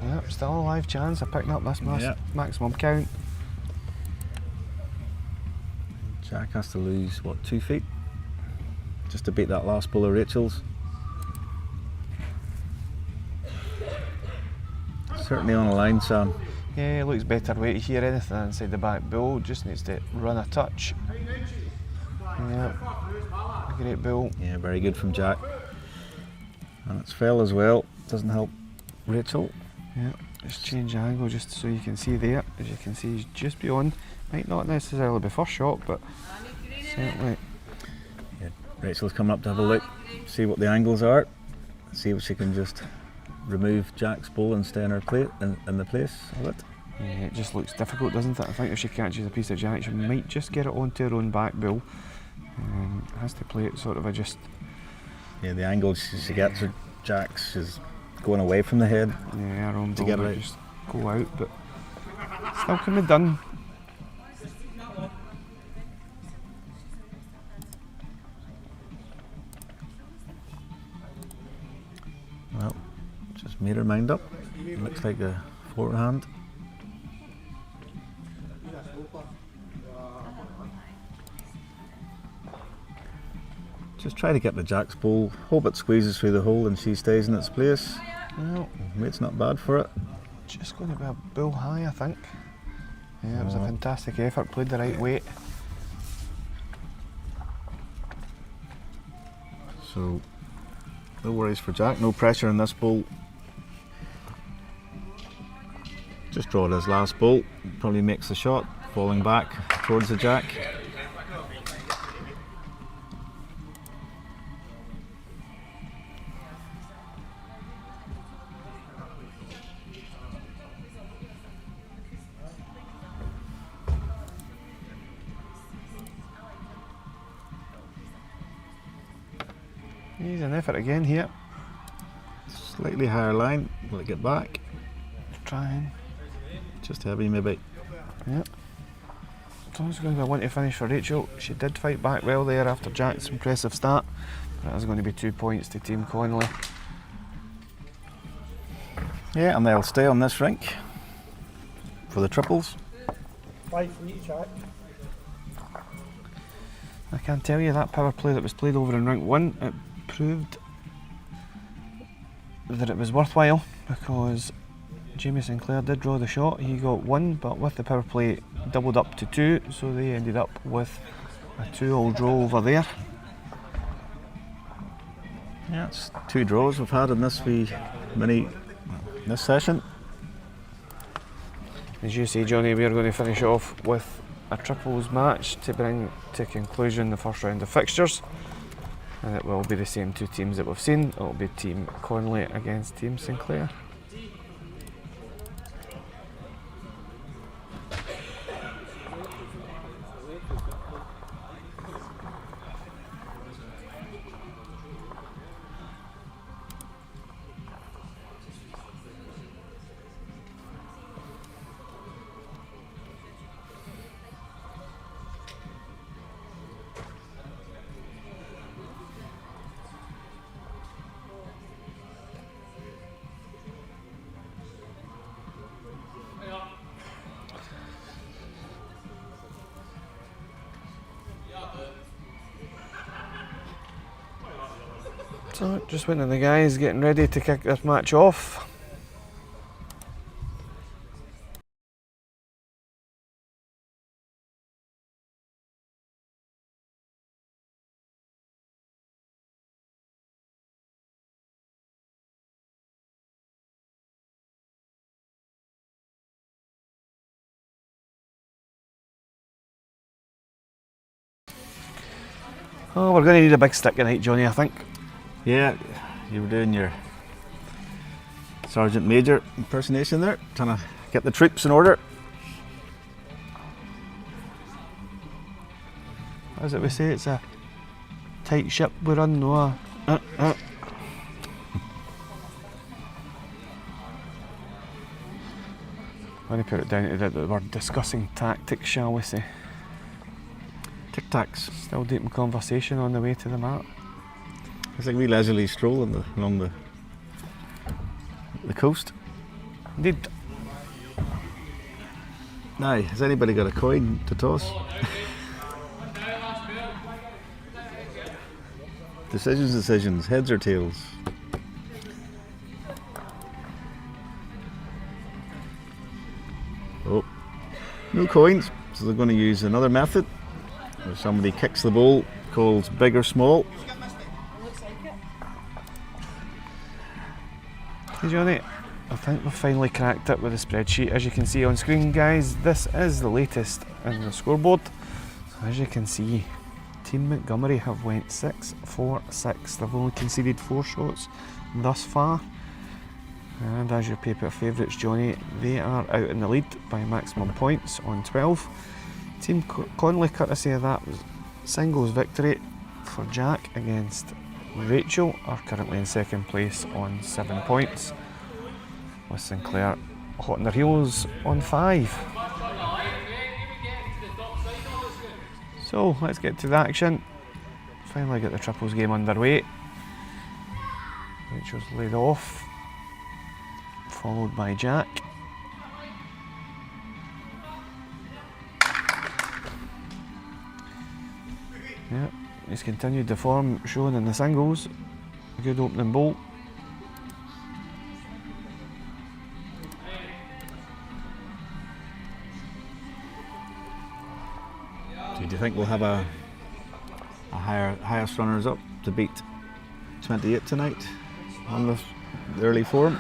Yep, still a live chance of picking up this maximum count. Jack has to lose, what, 2 feet? Just to beat that last ball of Rachel's. Certainly on a line, Sam. Yeah, looks better weight here, anything inside the back bull, just needs to run a touch. Yeah, great bull. Yeah, very good from Jack. And it's fell as well, doesn't help Rachel. Yeah, just change the angle just so you can see there. As you can see, he's just beyond. Might not necessarily be first shot, but certainly. Yeah, Rachel's coming up to have a look, see what the angles are, see if she can just remove Jack's ball and stay in her plate in the place of it. Yeah, it just looks difficult, doesn't it? I think if she catches a piece of Jack, she might just get it onto her own back bull. Has to play it sort of just. Yeah, the angle she gets with Jack's is going away from the head. Yeah, her own to bull get might it out. just go out, but still can be done. Well, just made her mind up. Looks like a forehand. Just try to get the Jack's ball. Hope it squeezes through the hole and she stays in its place. Well, Weight's not bad for it. just going to be a bull high, I think. Yeah, it was a fantastic effort, played the right weight. So, no worries for Jack, no pressure on this ball. Just drawed his last ball, probably makes the shot, falling back towards the Jack. He's an effort again here. Slightly higher line, will it get back? Trying. Just heavy maybe. Yep. So it's going to be a one to finish for Rachel. She did fight back well there after Jack's impressive start. That is going to be 2 points to Team Connolly. Yeah, and they'll stay on this rink for the triples. 5 for each, Jack. I can tell you that power play that was played over in rink 1, it proved that it was worthwhile because Jamie Sinclair did draw the shot. He got 1, but with the power play doubled up to 2, so they ended up with a 2-all draw over there. Yeah, it's 2 draws we've had in this this session. As you say, Johnny, we are going to finish off with a triples match to bring to conclusion the first round of fixtures, and it will be the same 2 teams that we've seen. It will be Team Connolly against Team Sinclair. So just waiting on the guys getting ready to kick this match off. Oh, we're going to need a big stick tonight, Johnny, I think. Yeah, you were doing your Sergeant Major impersonation there, trying to get the troops in order. As it we say, it's a tight ship we run, no? I'm going to put it down to that we're discussing tactics, shall we say. Tic-tacs. Still deep in conversation on the way to the mat. It's like a wee leisurely stroll along the coast. Indeed. Now, has anybody got a coin to toss? Decisions, heads or tails? Oh, no coins, so they're going to use another method where somebody kicks the ball, calls big or small. Hey Johnny, I think we've finally cracked it with the spreadsheet. As you can see on screen, guys, this is the latest in the scoreboard. So as you can see, Team Montgomery have went 6-4-6. They've only conceded 4 shots thus far. And as your paper favourites, Johnny, they are out in the lead by maximum points on 12. Team Conley, courtesy of that singles victory for Jack against Rachel, are currently in second place on 7 points, with Sinclair hot on their heels on 5. So let's get to the action. Finally get the triples game underway. Rachel's laid off, followed by Jack. Yep, he's continued the form shown in the singles. Good opening bolt. Do you think we'll have a highest runners up to beat 28 tonight on the early form?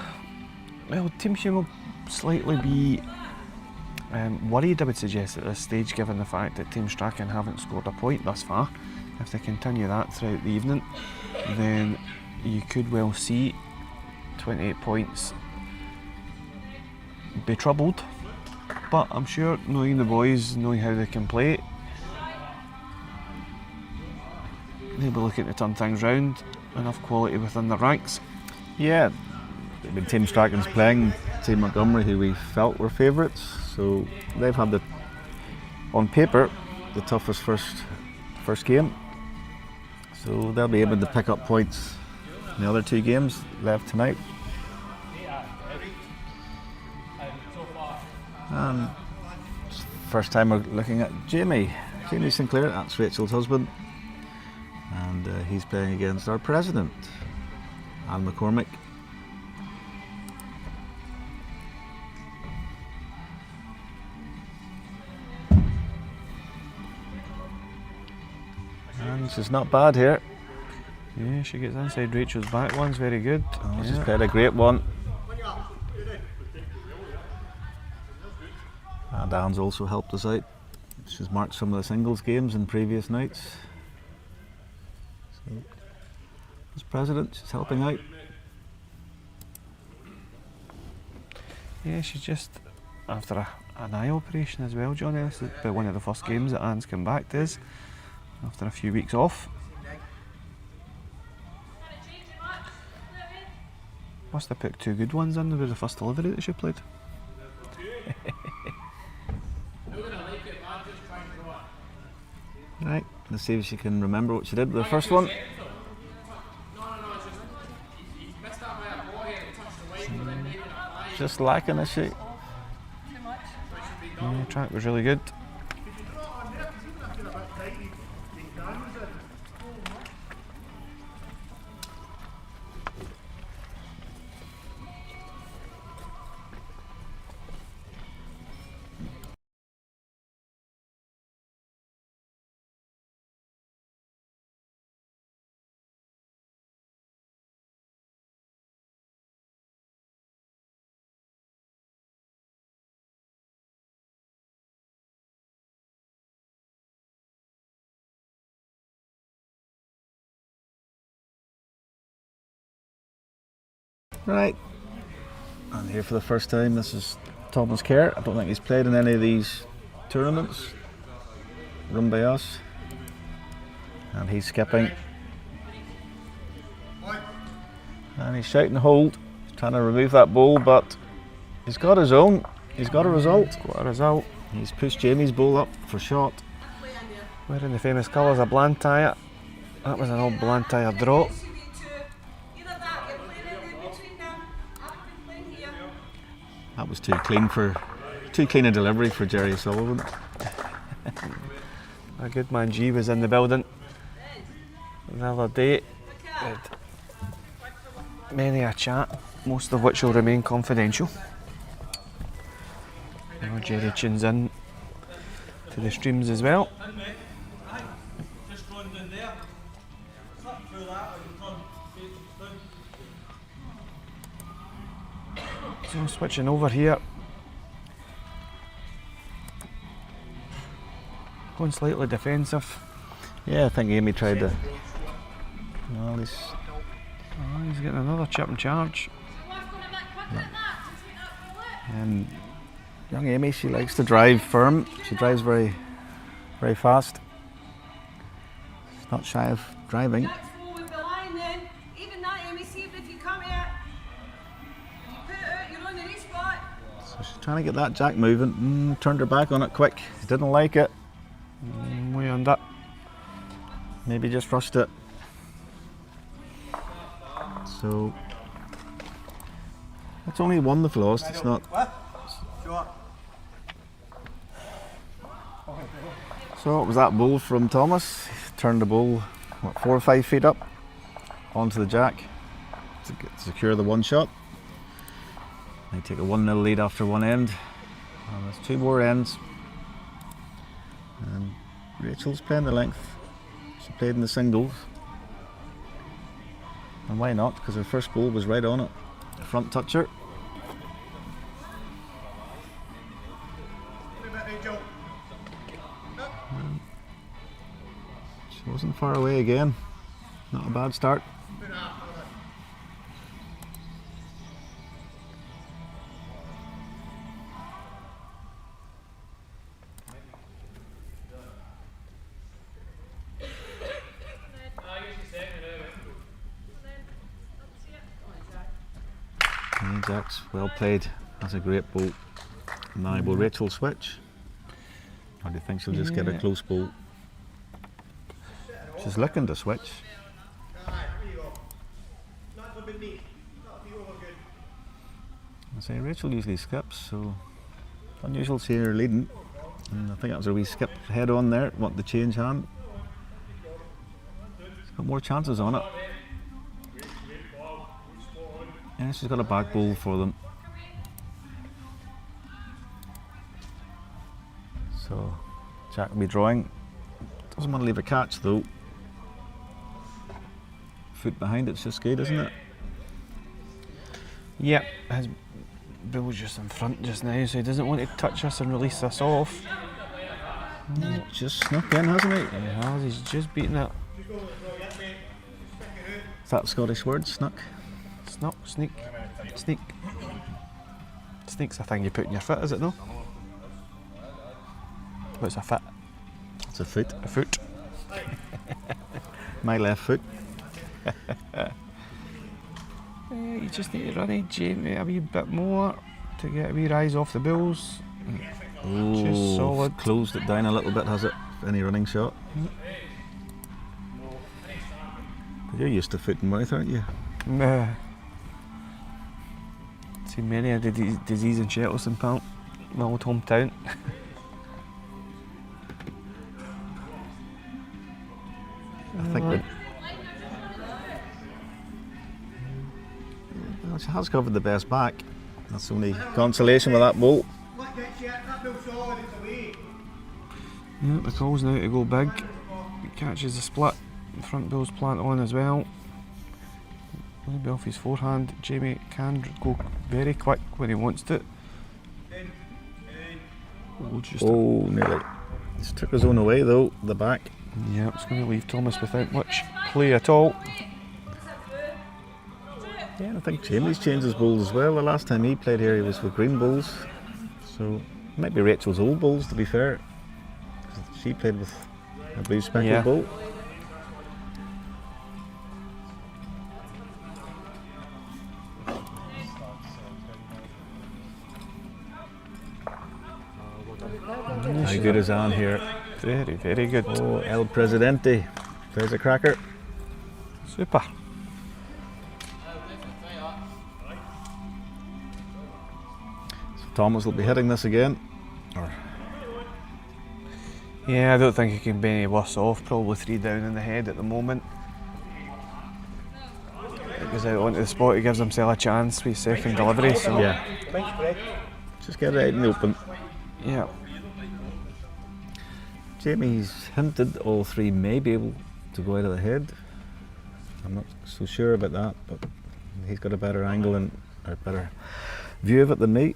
Well, Team Hume will slightly be worried, I would suggest, at this stage, given the fact that Team Strachan haven't scored a point thus far. If they continue that throughout the evening, then you could well see 28 points be troubled. But I'm sure, knowing the boys, knowing how they can play, they'll be looking to turn things round. Enough quality within the ranks. Yeah, when Team Strachan's playing Team Montgomery, who we felt were favourites, so they've had on paper, the toughest first game. So they'll be able to pick up points in the other 2 games left tonight. And first time we're looking at Jamie Sinclair, that's Rachel's husband, and he's playing against our president, Al McCormick. And she's not bad here. Yeah, she gets inside Rachel's back one's very good. Oh, she's played a great one. And Anne's also helped us out. She's marked some of the singles games in previous nights. So, as president, she's helping out. Yeah, she's just after an eye operation as well, Johnny. This is about one of the first games that Anne's come back to us after a few weeks off. Must have picked 2 good ones in with the first delivery that she played. Right, let's see if she can remember what she did with the first one. Just lacking, is she? Yeah, track was really good. Right. And here for the first time, this is Thomas Kerr. I don't think he's played in any of these tournaments run by us. And he's skipping. And he's shouting hold. He's trying to remove that ball, but he's got his own. He's got a result. Got a result. He's pushed Jamie's ball up for shot. Wearing the famous colours of Blantyre. That was an old Blantyre draw. That was too clean a delivery for Jerry Sullivan. A good man G was in the building the other day. Had many a chat, most of which will remain confidential. Now Jerry tunes in to the streams as well. So switching over here. Going slightly defensive. Yeah, I think Amy tried to. Well, he's getting another chip and charge. Young Amy, she likes to drive firm. She drives very, very fast. She's not shy of driving. So she's trying to get that jack moving. Turned her back on it quick. Didn't like it. We earned it. Maybe just rushed it. So it's only one they've lost. It's not. So it was that ball from Thomas. He turned the ball 4 or 5 feet up onto the jack to secure the one shot. They take a 1-0 lead after one end. And there's 2 more ends. And Rachel's playing the length. She played in the singles. And why not? Because her first ball was right on it. Front toucher. She wasn't far away again. Not a bad start. Jack's well played. That's a great ball. Now will Rachel switch? Or do you think she'll just get a close ball? She's looking to switch. I say Rachel usually skips, so unusual seeing her leading. And I think that was a wee skip head on there. Want to change hand. She's got more chances on it. Yeah, she's got a back ball for them. So Jack will be drawing. Doesn't want to leave a catch though. Foot behind it's just good, isn't it? Yep, his bill's just in front just now, so he doesn't want to touch us and release us off. Just snuck in, hasn't he? He has, he's just beaten it. Is that the Scottish word, snuck? Snuck, sneak, sneak. Sneak's a thing you put in your foot, is it no? What's a foot? It's a foot. A foot. My left foot. You just need to run it, Jamie, a wee bit more to get a wee rise off the bills. Oh, just solid. Closed it down a little bit, has it? Any running shot? But you're used to foot and mouth, aren't you? Seen many a disease in Shettleston, pal. My old hometown. I think she has covered the best back. That's the only consolation with that ball. Yeah, the call's now to go big. He catches the split. The front bill's plant on as well. Maybe off his forehand. Jamie can go very quick when he wants to. Nearly. He's took his own away though, the back. Yeah, it's going to leave Thomas without much play at all. Yeah, and I think Jamie's changed his bowls as well. The last time he played here, he was with green bowls. So it might be Rachel's old bowls, to be fair. 'Cause she played with a blue speckled Yeah. bowl. How good is on here? Very, very good. Oh, El Presidente plays a cracker. Super. So Thomas will be hitting this again. Or Yeah, I don't think he can be any worse off. Probably 3 down in the head at the moment. He goes out onto the spot, he gives himself a chance with his second delivery. So yeah, Mike's break. just get it out in the open. yeah. Jamie's hinted all 3 may be able to go out of the head. I'm not so sure about that, but he's got a better angle and a better view of it than me.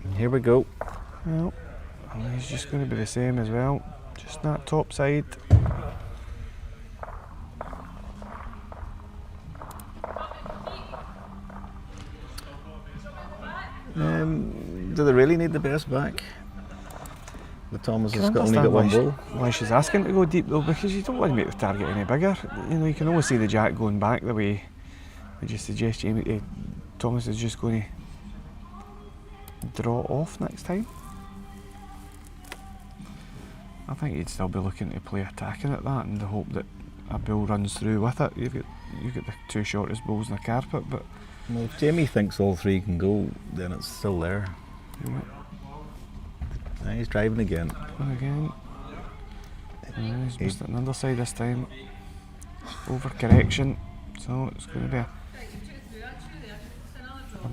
And here we go. Well, he's just going to be the same as well. Just that top side. Do they really need the best back? The Thomas has Can only got one understand ball. why she's asking to go deep though, because you don't want to make the target any bigger. You know, you can always see the jack going back the way. Would you suggest Jamie Thomas is just going to draw off next time? I think he'd still be looking to play attacking at that in the hope that a bull runs through with it. You've got the 2 shortest bulls in the carpet, but Well, if Jamie thinks all 3 can go, then it's still there. Now he's driving again. and again, he's missed it on the underside this time. Overcorrection, so it's going to be a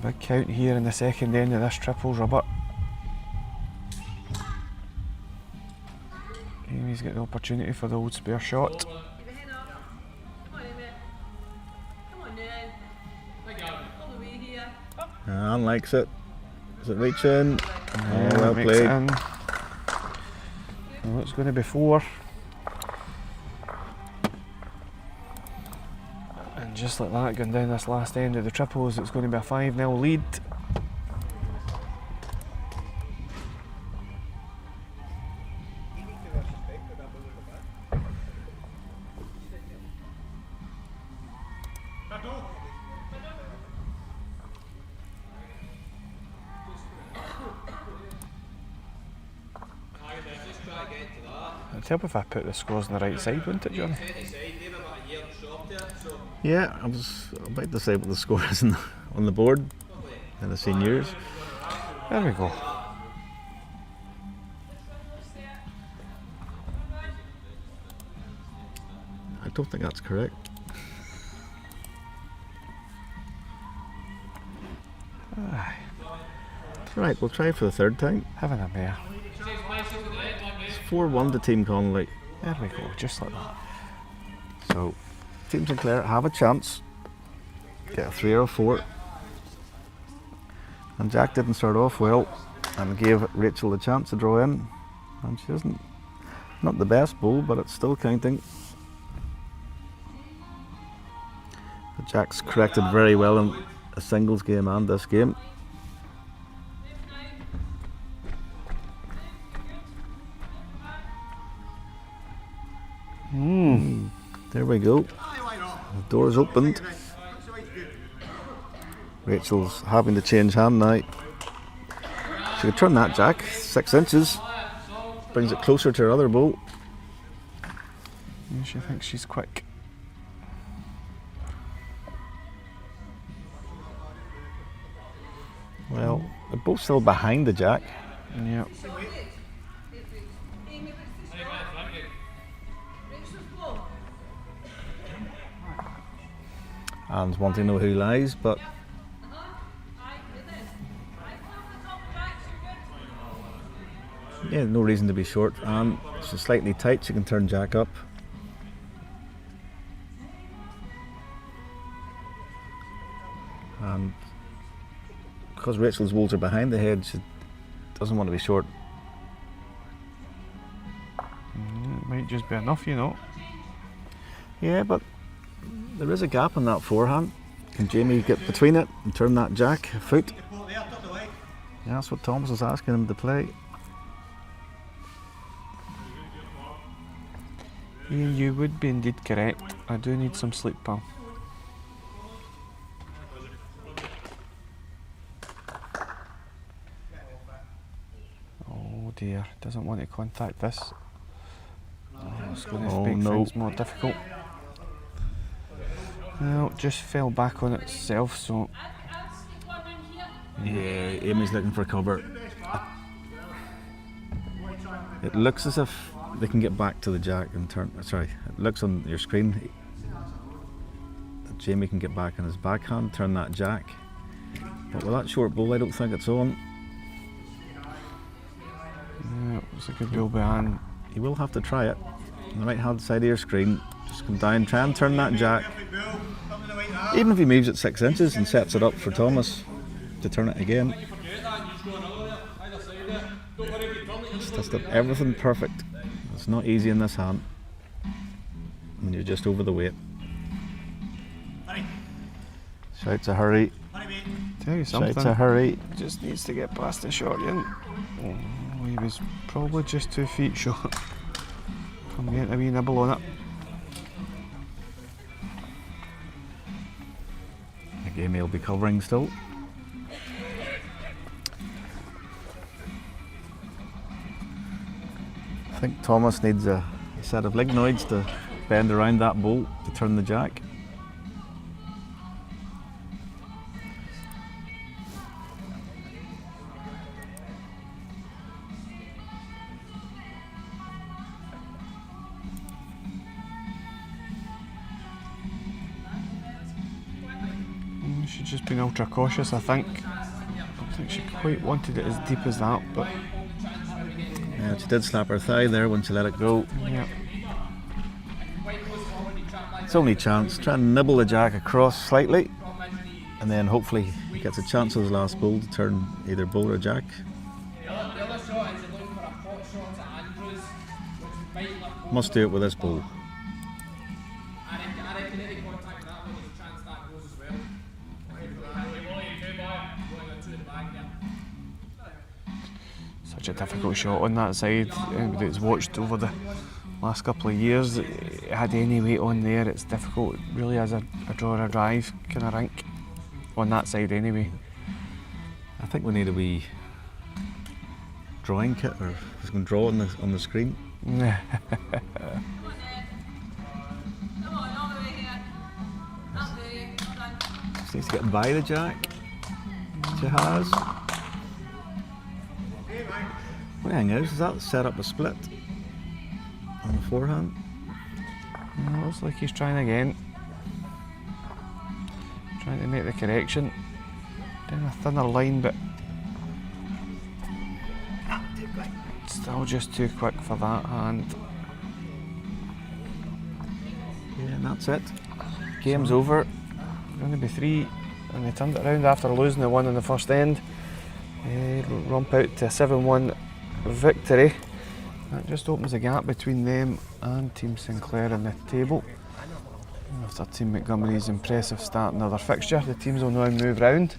big count here in the second end of this triple rubber. Amy's got the opportunity for the old spare shot. Anne likes it. Does it reach in? Yeah, well makes played. it in. Well, it's going to be 4. And just like that, going down this last end of the triples, it's going to be a 5-0 lead. It'd help if I put the scores on the right side, wouldn't it, Johnny? Yeah, I was about to say what the score is on the board in the seniors. There we go. I don't think that's correct. Aye, Right, we'll try for the 3rd time. having a mare. It's 4-1 to Team Connolly. There we go, just like that. So, Team Sinclair have a chance. Get a 3 or a 4. And Jack didn't start off well and gave Rachel the chance to draw in. And she isn't not the best bowl, but it's still counting. But Jack's corrected very well in a singles game and this game. There we go. The door's opened. Rachel's having to change hand now. She could turn that Jack 6 inches. Brings it closer to her other bowl. Yeah, she thinks she's quick. Well, they're both still behind the Jack. Yeah. And wanting to know who lies, but yeah, no reason to be short. And she's slightly tight, she can turn Jack up. And because Rachel's wolves are behind the head, she doesn't want to be short. It might just be enough, you know. Yeah, but There is a gap in that forehand. Can Jamie get between it and turn that jack a foot? Yeah, that's what Thomas is asking him to play. Ian, you would be indeed correct. I do need some sleep, pal. Oh dear, doesn't want to contact this. Oh, it's going to make things more difficult. Well, just fell back on itself, so... Yeah, Amy's looking for cover. It looks as if they can get back to the jack and turn... Sorry, it looks on your screen that Jamie can get back on his backhand, turn that jack. But with that short ball, I don't think it's on. Yeah, it's a good ball behind. You will have to try it. On the right hand side of your screen, just come down, try and turn that jack. Even if he moves it 6 inches and sets it up for Thomas to turn it again. It's tested everything perfect. It's not easy in this hand when you're just over the weight. Shouts a hurry. Tell you something. Shouts a hurry. Just needs to get past the short end. Oh, he was probably just 2 feet short from getting a wee nibble on it. Again, he'll be covering still. I think Thomas needs a set of lignoids to bend around that bolt to turn the jack. She's just been ultra cautious, I think. I don't think she quite wanted it as deep as that, but... Yeah, she did slap her thigh there when she let it go. Yeah. It's only chance. Try and nibble the jack across slightly, and then hopefully he gets a chance of his last ball to turn either bull or jack. Must do it with this ball. Such a difficult shot on that side. Anybody that's watched over the last couple of years, it had any weight on there, it's difficult. It really has a draw or a drive kind of rank on that side anyway. I think we need a wee drawing kit, or it's going to draw on the screen. Just needs to get by the jack. She has. The thing is that set up a split on the forehand? No, looks like he's trying again. Trying to make the correction. Down a thinner line, but still just too quick for that hand. Yeah, and that's it. Game's over. Going to be 3, and they turned it around after losing the one in the first end. Romp out to a 7-1 victory. That just opens a gap between them and Team Sinclair in the table. After Team Montgomery's impressive start in another fixture, the teams will now move round.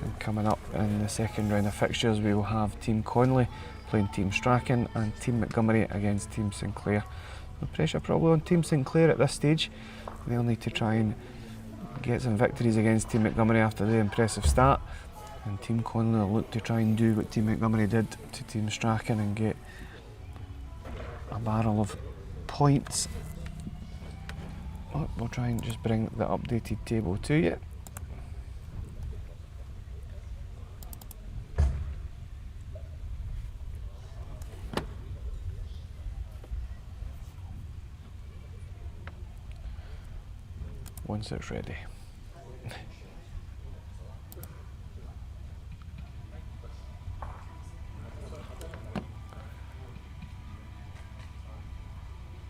And coming up in the second round of fixtures, we will have Team Connolly playing Team Strachan and Team Montgomery against Team Sinclair. The pressure probably on Team Sinclair at this stage. They'll need to try and get some victories against Team Montgomery after the impressive start. And Team Connolly will look to try and do what Team Montgomery did to Team Strachan and get a barrel of points. We'll try and just bring the updated table to you. Once it's ready.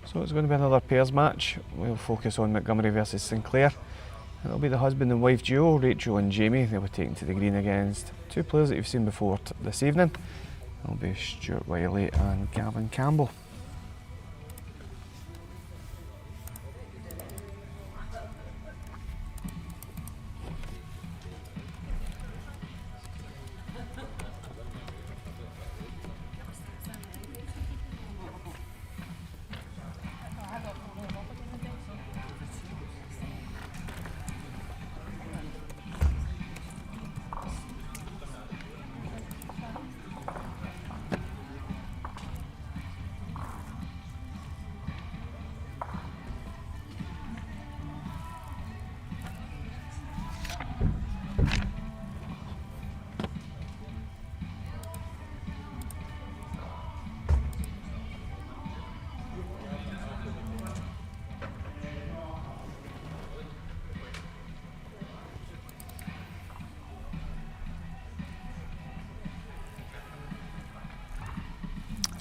So it's going to be another pairs match. We'll focus on Montgomery versus Sinclair. It'll be the husband and wife duo, Rachel and Jamie. They'll be taken to the green against 2 players that you've seen before this evening. It'll be Stuart Wiley and Gavin Campbell.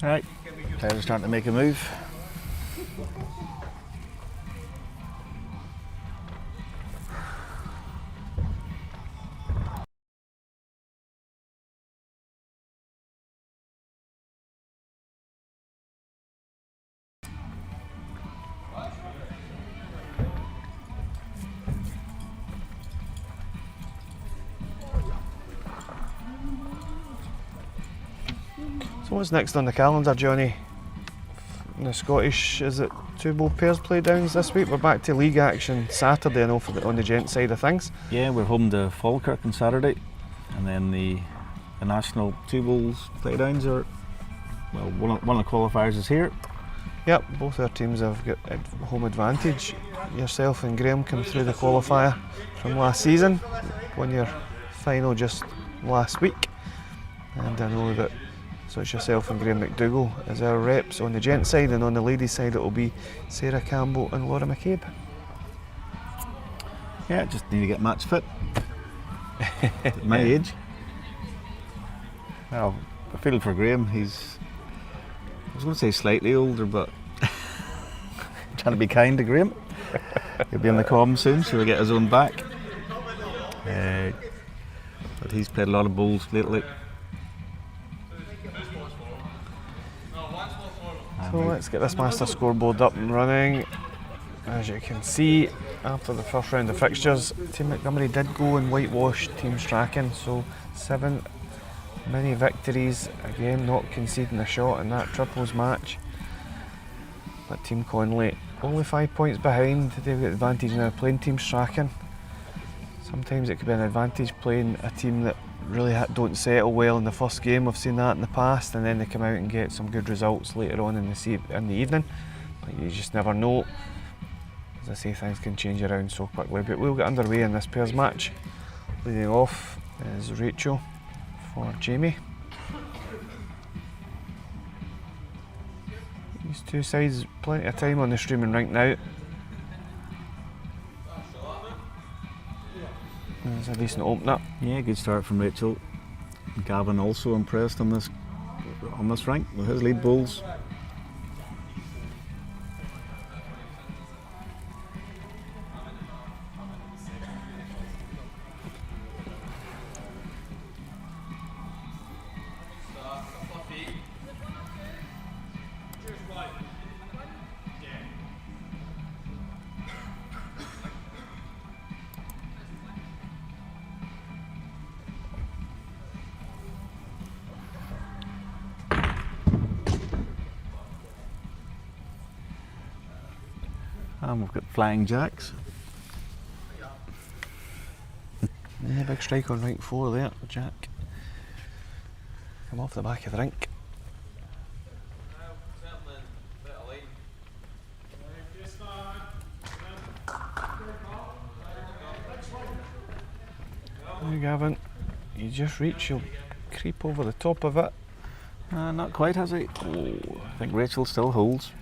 Right, players are starting to make a move. So what's next on the calendar, Johnny? In the Scottish, is it 2 bowl pairs play downs this week? We're back to league action Saturday, I know, on the gent side of things. Yeah, we're home to Falkirk on Saturday, and then the national 2 bowls playdowns are, well, one of the qualifiers is here. Yep, both our teams have got home advantage. Yourself and Graham came through the qualifier from last season, won your final just last week, and I know that. So it's yourself and Graham McDougall as our reps on the gent side, and on the ladies side it will be Sarah Campbell and Laura McCabe. Yeah, just need to get match fit at my age. Well, I feel for Graham, he's, I was going to say slightly older, but I'm trying to be kind to Graham. He'll be in the comm soon, so he'll get his own back. But he's played a lot of bowls lately. So let's get this master scoreboard up and running. As you can see, after the first round of fixtures, Team Montgomery did go and whitewash Team Strachan, so 7 mini victories, again not conceding a shot in that triples match. But Team Conley only 5 points behind, they've got advantage now playing Team Strachan. Sometimes it could be an advantage playing a team that really don't settle well in the first game. We've seen that in the past, and then they come out and get some good results later on in the evening. But you just never know. As I say, things can change around so quickly. But we'll get underway in this pairs match. Leading off is Rachel for Jamie. These two sides, plenty of time on the streaming rink now. It's a decent opener. Yeah, good start from Rachel. Gavin also impressed on this rank with his lead bowls. And we've got flying jacks. Yeah, big strike on right 4 there, Jack. Come off the back of the rink. Now Gavin, you just reach, you'll creep over the top of it. Not quite, has he? Oh, I think Rachel still holds.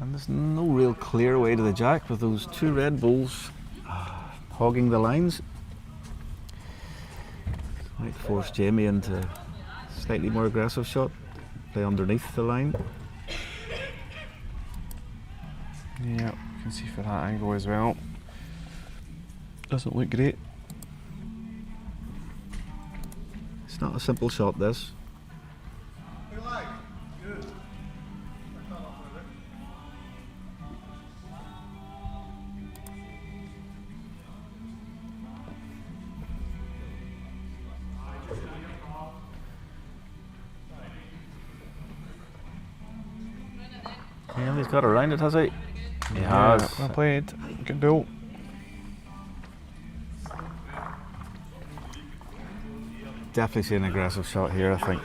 And there's no real clear way to the jack with those 2 red bowls hogging the lines. Might force Jamie into a slightly more aggressive shot, play underneath the line. Yeah, you can see for that angle as well. Doesn't look great. It's not a simple shot, this. Yeah, he's got around it, has he? He has. Well played. Good ball. Definitely see an aggressive shot here, I think.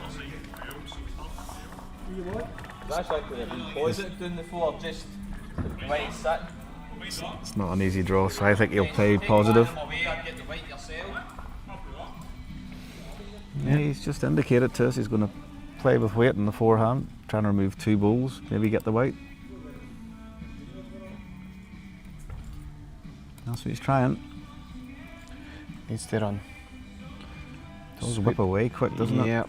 That's likely to be positive doing the floor, just the right sit. It's not an easy draw, so I think he'll play positive. Yeah, he's just indicated to us he's going to play with weight in the forehand, trying to remove 2 bowls, maybe get the white. That's what he's trying. Needs to run. Does whip away quick, doesn't it? Yeah.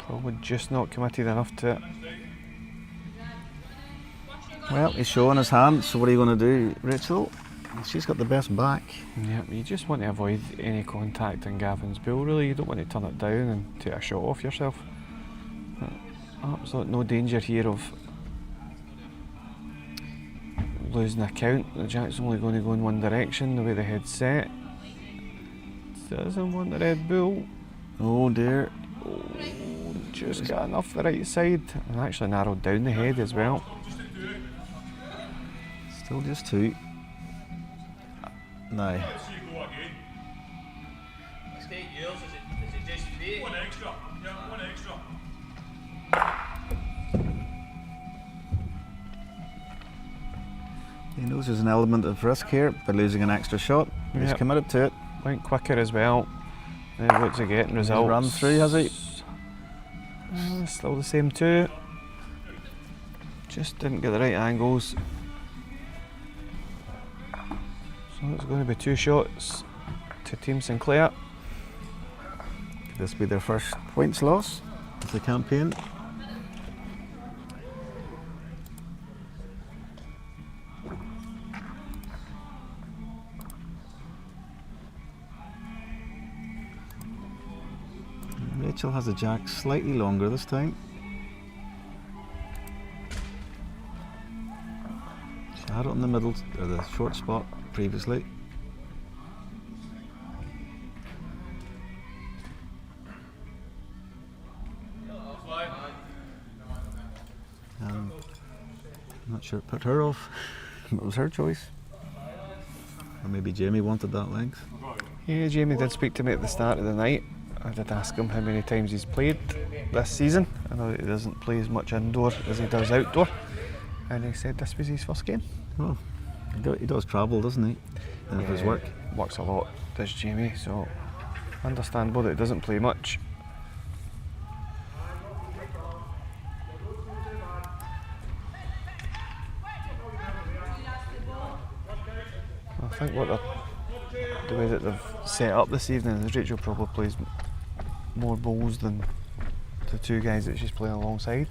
Probably just not committed enough to it. Well, he's showing his hand, so what are you going to do, Rachel? She's got the best back. Yeah, you just want to avoid any contact in Gavin's ball, really. You don't want to turn it down and take a shot off yourself. Absolute no danger here of losing a count. The jack's only going to go in one direction, the way the head's set. Doesn't want the red bull. Oh dear. Oh, just got enough the right side and actually narrowed down the head as well. Still just 2. No. Let's see you go again. Let's take yours. Is it just 3? One extra. Yeah, one extra. He knows there's an element of risk here by losing an extra shot. He's Yep. committed to it. Went quicker as well. What's he getting? Results. He's run through, has he? Still the same 2. Just didn't get the right angles. So it's going to be 2 shots to Team Sinclair. Could this be their first points loss of the campaign? Rachel has the jack slightly longer this time. She had it in the middle, or the short spot previously. I'm not sure it put her off. It was her choice. Or maybe Jamie wanted that length. Yeah, Jamie did speak to me at the start of the night. I did ask him how many times he's played this season. I know that he doesn't play as much indoor as he does outdoor. And he said this was his first game. Oh, he does travel, doesn't he? And for his work. Works a lot, does Jamie, so understandable that he doesn't play much. I think the way that they've set up this evening is Rachel probably plays more bowls than the 2 guys that she's playing alongside.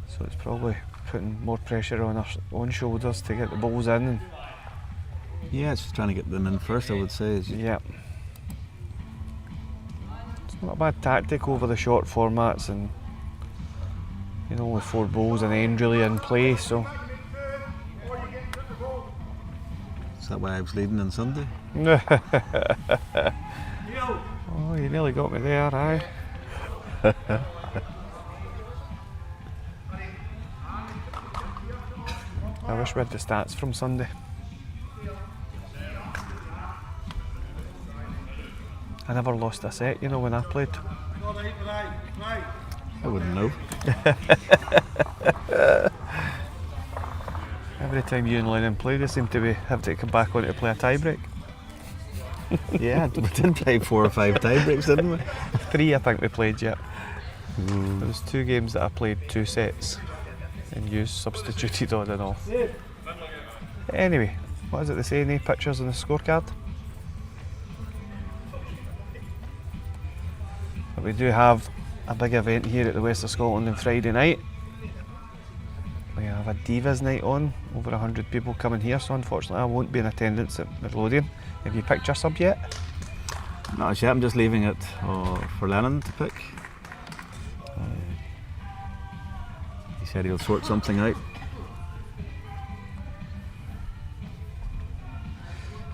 So it's probably putting more pressure on her own shoulders to get the balls in. And Yeah, it's just trying to get them in first, I would say. yeah. It's not a bad tactic over the short formats, and only 4 balls and end really in play, so Is that why I was leading on Sunday? oh, you nearly got me there, aye. I wish we had the stats from Sunday. I never lost a set, when I played. I wouldn't know. Every time you and Lennon play, they seem to have to come back on to play a tie-break. Yeah, we did play 4 or 5 tie breaks, didn't we? 3 I think we played yet. There was 2 games that I played 2 sets and you substituted on and off. Anyway, what is it they say? Any pictures on the scorecard? But we do have a big event here at the West of Scotland on Friday night. We have a Divas night on, over 100 people coming here, so unfortunately I won't be in attendance at Midlothian. Have you picked your sub yet? Not as yet, I'm just leaving it for Lennon to pick. He said he'll sort something out.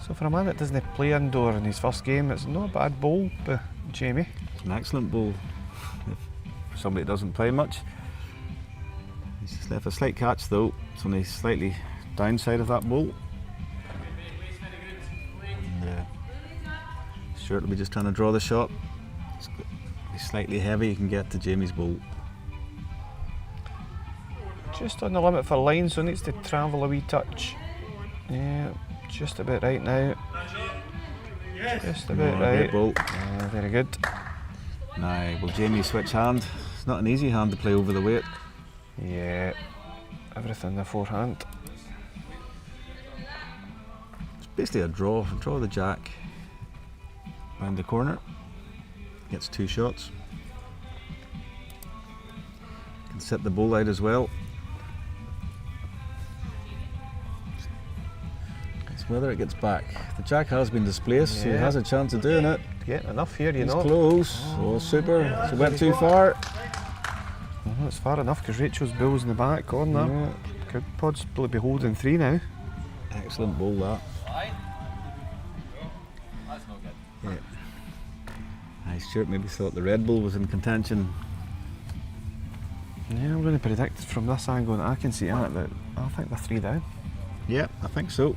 So for a man that doesn't play indoor in his first game, it's not a bad bowl by Jamie. It's an excellent bowl for somebody that doesn't play much. He's just left a slight catch though. It's on the slightly downside of that bowl. And, sure, it'll be just trying to draw the shot. He's slightly heavy, you can get to Jamie's bowl. Just on the limit for line, so needs to travel a wee touch. Yeah, just about right now. Just about Great right. bowl. Very good. Now, will Jamie switch hand? It's not an easy hand to play over the weight. Yeah, everything in the forehand. It's basically a draw. Draw the jack round the corner. Gets 2 shots. and set the bull out as well. It's whether it gets back. The jack has been displaced, so he Yeah. has a chance of doing it. Getting enough here, you He's know. close. Oh, super. Has it went too far? Oh, it's far enough because Rachel's bull's in the back corner. Yeah. Could possibly be holding 3 now. Excellent bull, that. That's no good. Yeah. Aye, Stuart maybe thought the Red Bull was in contention. Yeah, I'm going to predict from this angle that I can see at that I think they're 3 down. Yeah, I think so.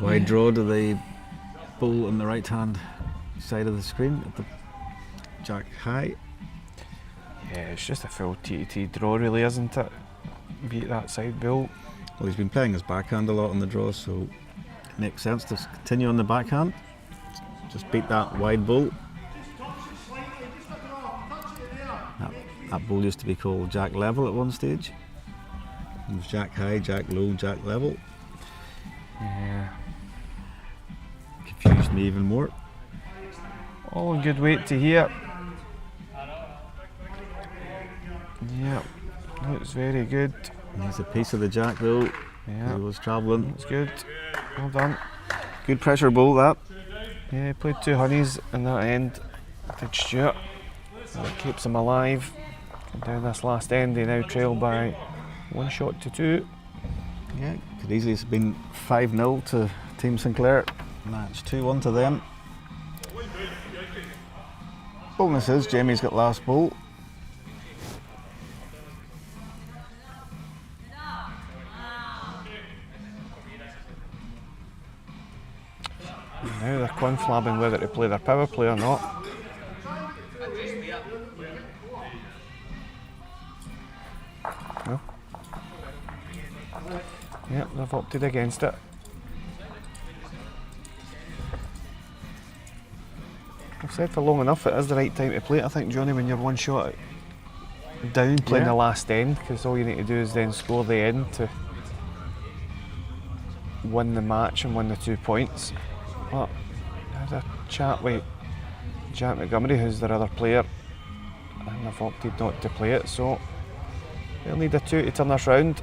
Wide draw to the bull on the right hand side of the screen at the jack high. Yeah, it's just a full TT draw really, isn't it? Beat that side bull. Well, he's been playing his backhand a lot on the draw, so it makes sense to continue on the backhand. Just beat that wide bull. That bull used to be called jack level at one stage. It was jack high, jack low, jack level. Yeah. Confused me even more. All in good weight to here. Yeah, looks very good. There's a piece of the jack though. Yeah, He was travelling. that's good. Well done. Good pressure bull that. Yeah, he played 2 honeys in that end. Did Stuart. And it keeps him alive. And down this last end, they now trail by 1 shot to 2. Yeah, could easily have been 5-0 to Team Sinclair. That's 2-1 to them. Bonus is Jamie's got last bull. Now they're conflabbing whether to play their power play or not. No. Yep, they've opted against it. I've said for long enough it is the right time to play it, I think, Johnny, when you're 1 shot down playing Yeah. the last end, because all you need to do is then score the end to win the match and win the 2 points. But I had a chat with Jack Montgomery, who's their other player, and they've opted not to play it, so they'll need a 2 to turn this round.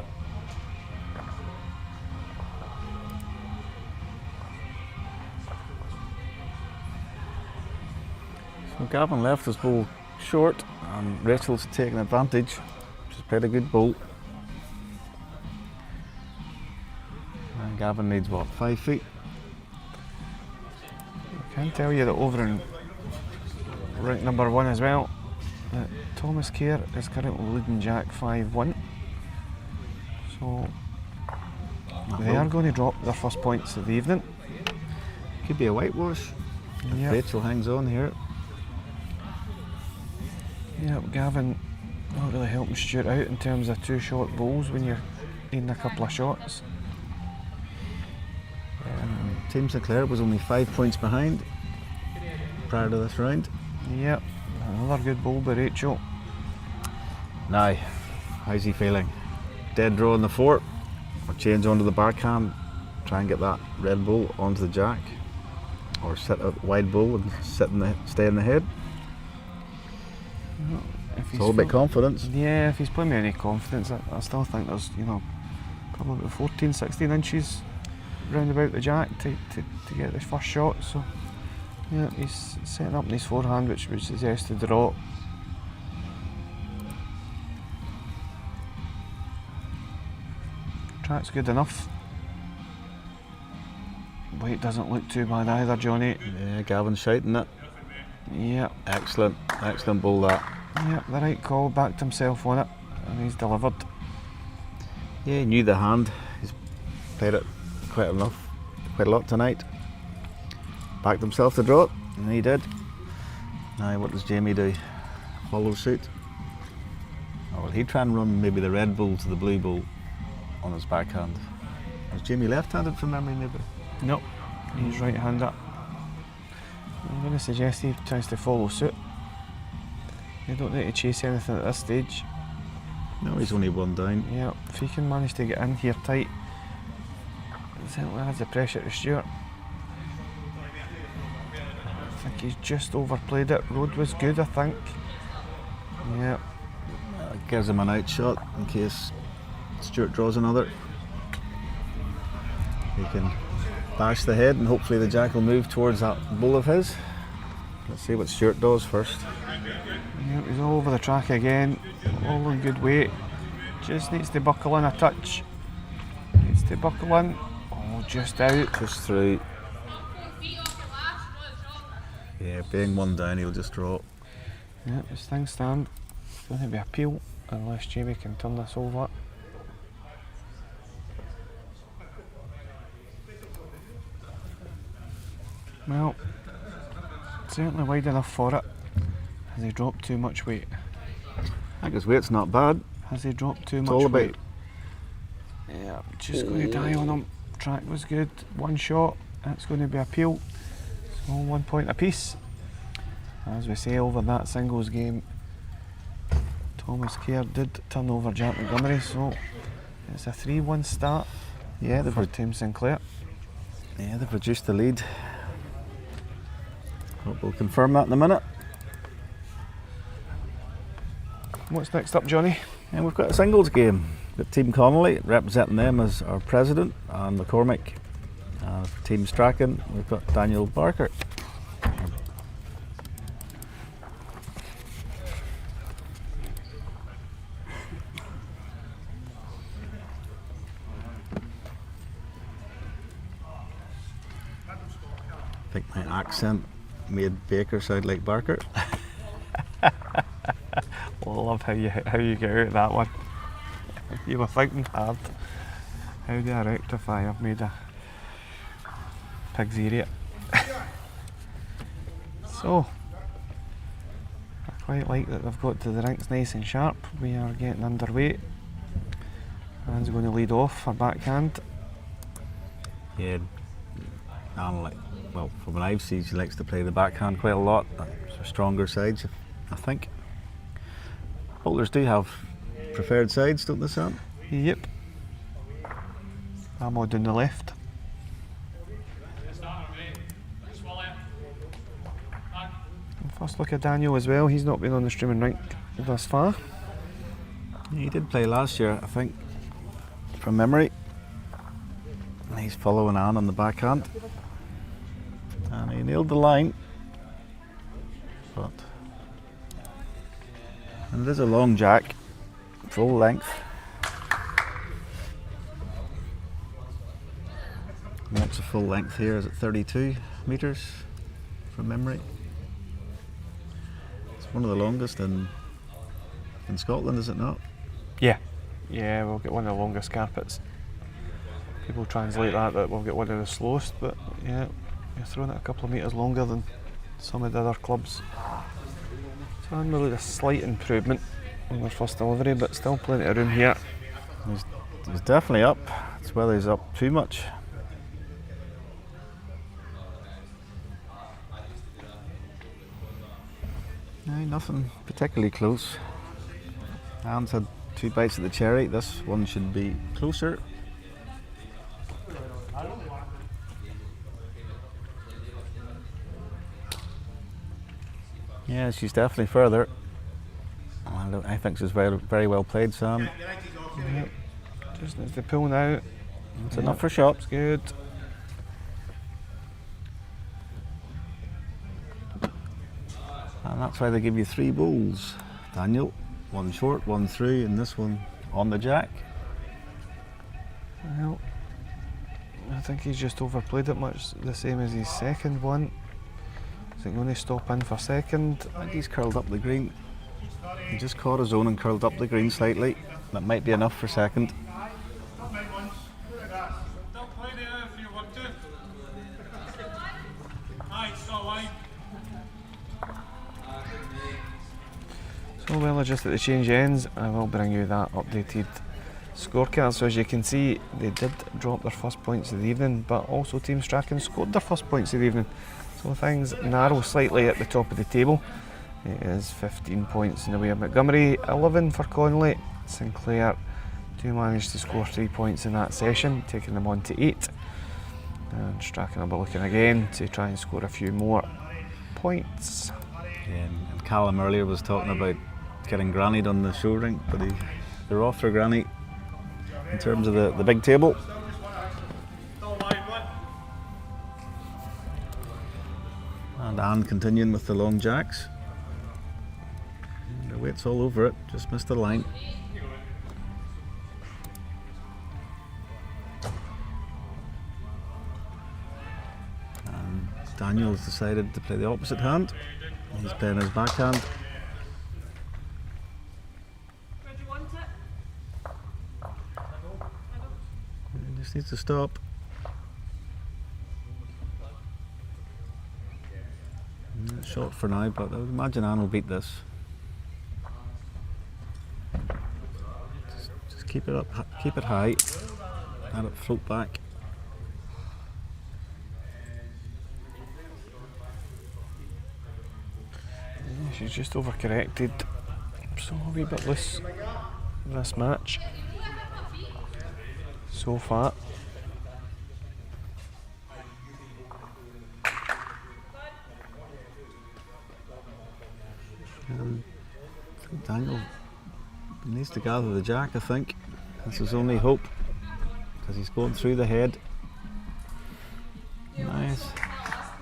So Gavin left his bull short and Rachel's taking advantage. She's played a good bull. And Gavin needs what, 5 feet? I can tell you that over in rank number 1 as well, that Thomas Kerr is currently leading Jack 5-1. So they are going to drop their first points of the evening. Could be a whitewash. Yep. Rachel hangs on here. Yep, Gavin not really helping Stuart out in terms of 2 short bowls when you're needing a couple of shots. Team Sinclair was only 5 points behind prior to this round. Yep, another good bowl by Rachel. Now, how's he feeling? Dead draw in the fort, or change onto the backhand, try and get that red bull onto the jack, or set a wide bull and stay in the head. If It's all about confidence. Yeah, if he's playing with any confidence, I still think there's, probably about 14, 16 inches round about the jack to get the first shot. So, yeah, he's setting up in his forehand, which would suggest a draw. Track's good enough. Weight doesn't look too bad either, Johnny. Yeah, Gavin's shouting it. Yep, Excellent bull that. yep, the right call, backed himself on it, and he's delivered. Yeah, he knew the hand. He's played it quite a lot tonight. Backed himself to draw it, and he did. Now, what does Jamie do? Follow suit. Or will he try and run maybe the red bull to the blue bull on his backhand? Was Jamie left-handed from memory, maybe? Nope, he's right-hander. I'm going to suggest he tries to follow suit. You don't need to chase anything at this stage. No, he's only 1 down. Yeah, if he can manage to get in here tight, Certainly has the pressure to Stewart. I think he's just overplayed it. Road was good, I think. Yeah. Gives him an out shot in case Stewart draws another. He can bash the head and hopefully the jack will move towards that bull of his. Let's see what Stewart does first. Yeah, he's all over the track again. All in good weight. Just needs to buckle in a touch. Needs to buckle in. Oh, just out. Just through. Yeah, being one down, he'll just draw. Yeah, this thing stand. It's going to be appeal unless Jamie can turn this over. Well, certainly wide enough for it. Has he dropped too much weight? I think his weight's not bad. Has he dropped too It's much all about weight? Yeah, just going to die on him. Track was good. One shot. That's going to be appeal. So 1 point apiece. As we say, over that singles game, Thomas Kerr did turn over Jack Montgomery, so it's a 3-1 start. Yeah, for Team Sinclair. Yeah, they've reduced the lead. Hope we'll confirm that in a minute. What's next up, Johnny? And we've got a singles game. We've got Team Connolly representing them as our president, and McCormick. For Team Strachan, we've got Daniel Barker. I think my accent made Baker sound like Barker. I love how you get out of that one. You were thinking hard. How do I rectify? I've made a pig's ear. So, I quite like that they've got to the rinks nice and sharp. We are getting underway. Anne's going to lead off her backhand. Yeah, Anne, well, from what I've seen, she likes to play the backhand quite a lot. That's her stronger sides, I think. Bowlers do have preferred sides, don't they, Sam? Yep. I'm on the left. And first look at Daniel as well. He's not been on the streaming rink thus far. Yeah, he did play last year, I think, from memory. And he's following Anne on the backhand. And he nailed the line. But and it is a long jack, full length. And what's the full length here? Is it 32 metres from memory? It's one of the longest in Scotland, is it not? Yeah. Yeah, we'll get one of the longest carpets. People translate that we'll get one of the slowest, but yeah, you're throwing it a couple of metres longer than some of the other clubs. So I'm really a slight improvement on their first delivery, but still plenty of room here. He's definitely up. It's whether he's up too much. No, nothing particularly close. Anne's had 2 bites of the cherry. This one should be closer. Yeah, she's definitely further. I think she's very, very well played, Sam. Yep. Just needs to pull now. It's enough for shots. Good. And that's why they give you 3 bowls, Daniel. 1 short, 1 through, and this one on the jack. Well, I think he's just overplayed it much the same as his second one. Is he going to stop in for second? I think he's curled up the green. He just caught his own and curled up the green slightly. That might be enough for second. So well, just at the change ends, I will bring you that updated scorecard. So as you can see, they did drop their first points of the evening, but also Team Strachan scored their first points of the evening. So things narrow slightly at the top of the table. It is 15 points in the way of Montgomery, 11 for Connolly. Sinclair do manage to score 3 points in that session, taking them on to 8. And Strachan will be looking again to try and score a few more points. Yeah, and Callum earlier was talking about getting grannied on the show rink, but they're off their granny in terms of the big table. And Anne continuing with the long jacks. The weight's all over it, just missed the line. And Daniel's decided to play the opposite hand. He's playing his backhand. He just needs to stop. Short for now, but I would imagine Anne will beat this. Just keep it up, keep it high, let it float back. Yeah, she's just overcorrected, so a wee bit loose this match so far. Daniel needs to gather the jack, I think. That's his only hope, because he's going through the head. Nice.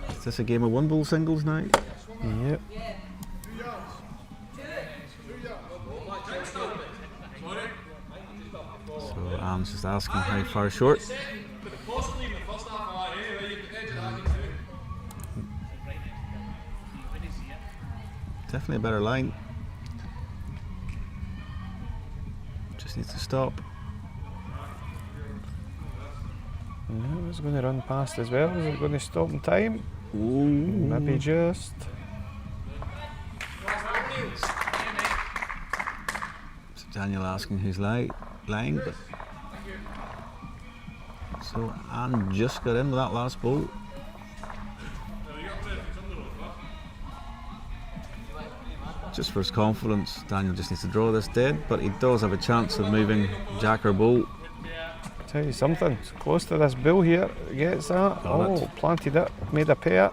Is this a game of one ball singles now? Yep. So Anne's just asking how far short. Definitely a better line. Just needs to stop. Yeah, it's going to run past as well. Is it going to stop in time? Ooh. Maybe just. So Daniel asking who's lying, but so Anne just got in with that last ball. Just for his confidence, Daniel just needs to draw this dead, but he does have a chance of moving jack or bull. Tell you something, it's close to this bull here. Gets that. Got it. Planted it, made a pair.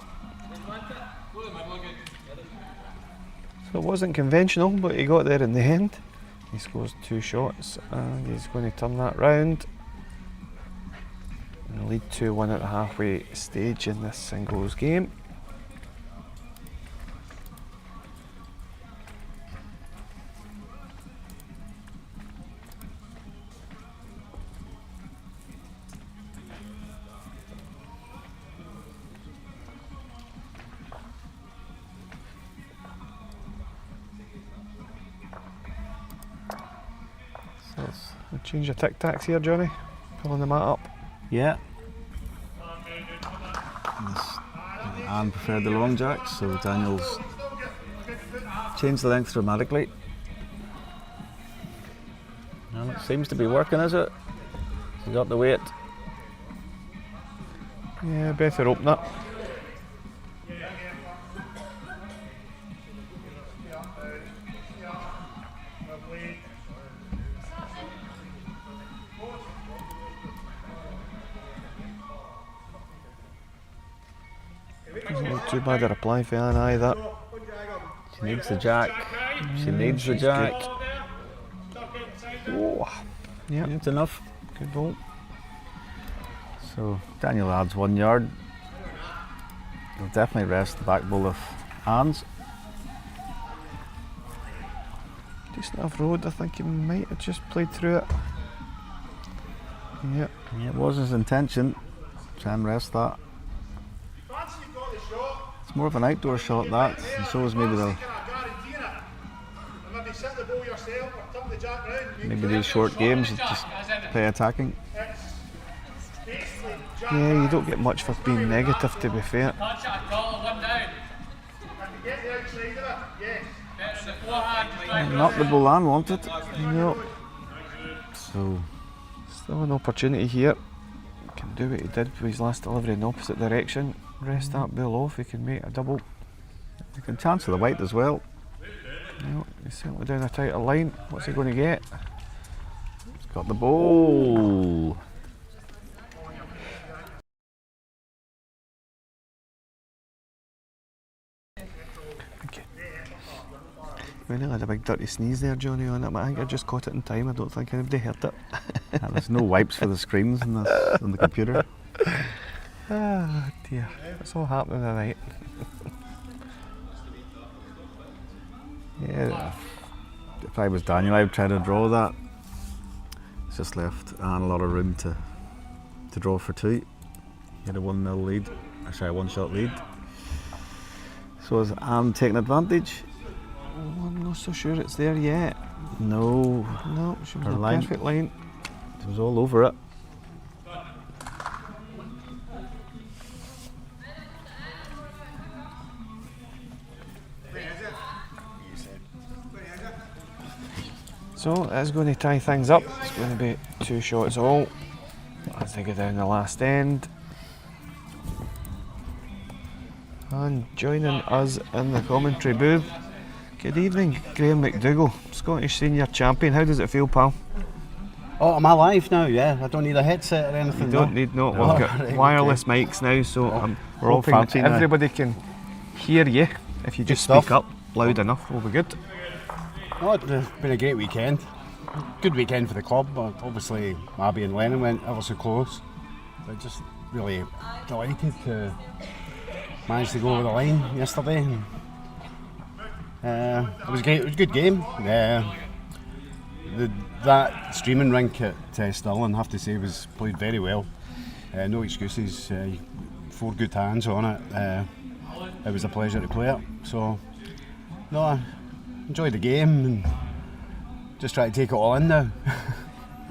So it wasn't conventional, but he got there in the end. He scores 2 shots, and he's going to turn that round and lead 2-1 at the halfway stage in this singles game. So we'll change the tic-tacs here, Johnny. Pulling the mat up. Yeah. Anne preferred the long jacks, so Daniel's changed the length dramatically. And it seems to be working, is it? He got the weight. Yeah, better open it. Doesn't look too bad a reply for Anne either. She needs the jack. She needs the jack. Oh, yeah, It's enough. good ball. So Daniel adds 1 yard. He'll definitely rest the back ball of Anne's. Decent enough road, I think he might have just played through it. Yeah. Yeah, it was his intention. Try and rest that. It's more of an outdoor shot, that, and shows maybe these short games you just play attacking. Yeah, you don't get much for being negative, to be fair. Not the ball Anne wanted. No. So Still an opportunity here. Can do what he did with his last delivery in the opposite direction. Rest that bull off, he can make a double. you can chance of the white as well. No, he's certainly down a tighter line. What's he going to get? He's got the ball. We nearly had a big dirty sneeze there, Johnny, on it, but I think I just caught it in time. I don't think anybody heard it. There's no wipes for the screens on the computer. Ah, dear. It's all happening tonight. Yeah. If I was Daniel, I would try to draw that. It's just left Anne a lot of room to draw for 2. He had a 1-0 lead, or sorry, 1-shot lead. So is Anne taking advantage? Oh, I'm not so sure it's there yet. No. No, she was Her in a line. perfect line. It was all over it. So it's going to tie things up. It's going to be 2 shots all as they go down the last end. And joining us in the commentary booth, good evening, Graham McDougall, Scottish Senior Champion. How does it feel, pal? Oh, am I live now? Yeah, I don't need a headset or anything. You don't no? need no. No, We've got right, wireless mics now, so we're all hoping fancy now. everybody can hear you. If you just stuff. speak up loud enough, we'll be good. Oh, it's been a great weekend. Good weekend for the club. Obviously, Abby and Lennon went ever so close. But just really delighted to manage to go over the line yesterday. It was great. It was a good game. That streaming rink at Stirling, I have to say, was played very well. No excuses. 4 good hands on it. It was a pleasure to play it. So, no, I enjoyed the game and just try to take it all in now.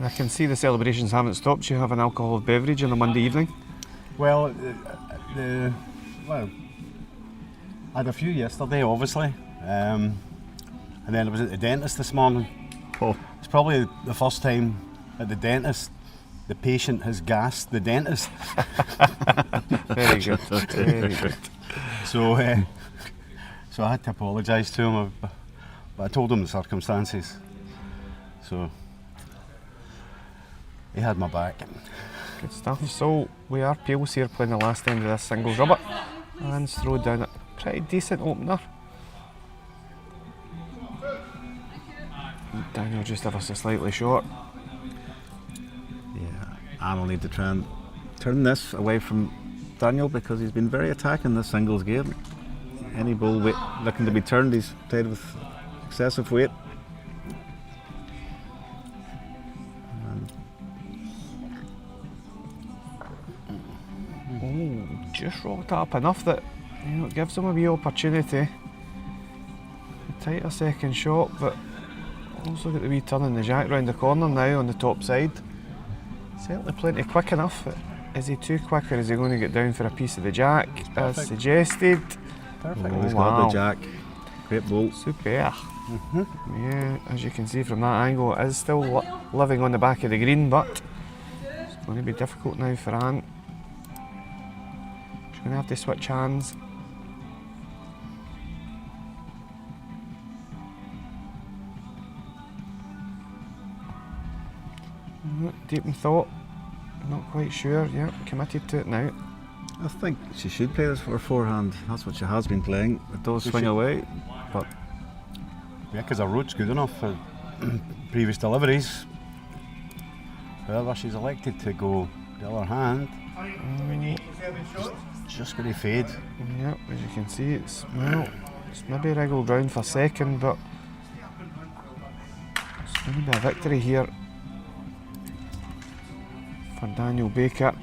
I can see the celebrations haven't stopped. You have an alcoholic beverage on a Monday evening. Well, well, I had a few yesterday, obviously, and then I was at the dentist this morning. Oh. It's probably the first time at the dentist the patient has gassed the dentist. Very good. Very good. So I had to apologise to him, but I told him the circumstances. So he had my back. Good stuff. So we are Peels here playing the last end of this singles rubber, and throw down a pretty decent opener. Daniel just ever so slightly short. Yeah, Anne will need to try and turn this away from Daniel because he's been very attacking this singles game. Any ball looking to be turned, he's played with excessive weight. Oh, just rocked up enough that it gives him a wee opportunity. A tighter second shot, but also got the wee turn in the jack round the corner now on the top side. Certainly plenty quick enough. Is he too quick or is he going to get down for a piece of the jack as suggested? Perfect. He's wow. got the jack. Great ball. Super. Yeah, as you can see from that angle, it is still living on the back of the green, but it's going to be difficult now for Anne. She's going to have to switch hands. Deep in thought, not quite sure. Yeah, committed to it now. I think she should play this for her forehand. That's what she has been playing. It does swing away, but Yeah, because her road's good enough for previous deliveries. However, she's elected to go the other hand. Just going to fade. Yeah, as you can see, it's maybe wriggled round for second, but it's going to be a victory here for Daniel Baker.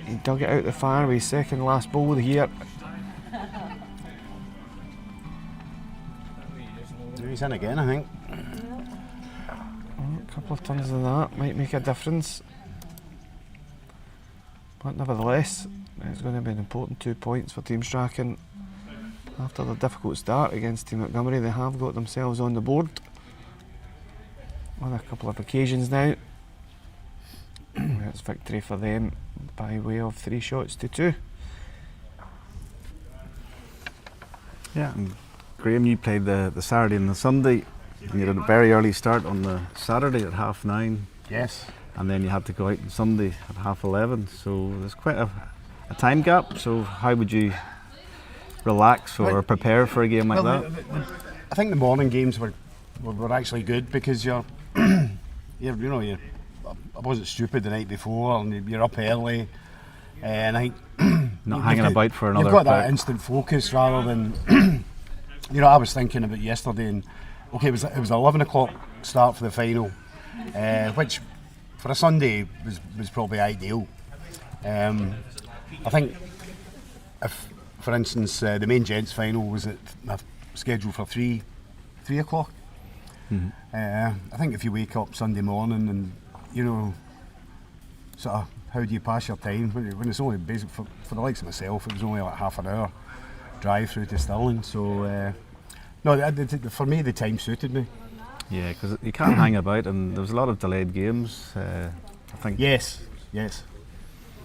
He dug it out the fire with his second last bowl here. He's in again, I think. A couple of turns of that might make a difference. But nevertheless, it's going to be an important 2 points for Team Strachan. After the difficult start against Team Montgomery, they have got themselves on the board on a couple of occasions now. It's victory for them by way of 3 shots to 2. yeah. And Graham, you played the Saturday and the Sunday. You had a very early start on the Saturday at 9:30. Yes. And then you had to go out on Sunday at 11:30. So there's quite a time gap. So how would you relax or prepare for a game like that? I think the morning games were actually good because you're, I wasn't stupid the night before and you're up early, and I think Not hanging about for another You've got that bout. instant focus rather than, I was thinking about yesterday, and okay, it was 11 o'clock start for the final, which for a Sunday was probably ideal. I think if, for instance, the main gents final was scheduled for 3 o'clock. I think if you wake up Sunday morning and sort of how do you pass your time when it's only basic for the likes of myself, it was only like half an hour drive through to Stirling. So for me the time suited me. Yeah, because you can't hang about, and there was a lot of delayed games. I think. Yes. Yeah,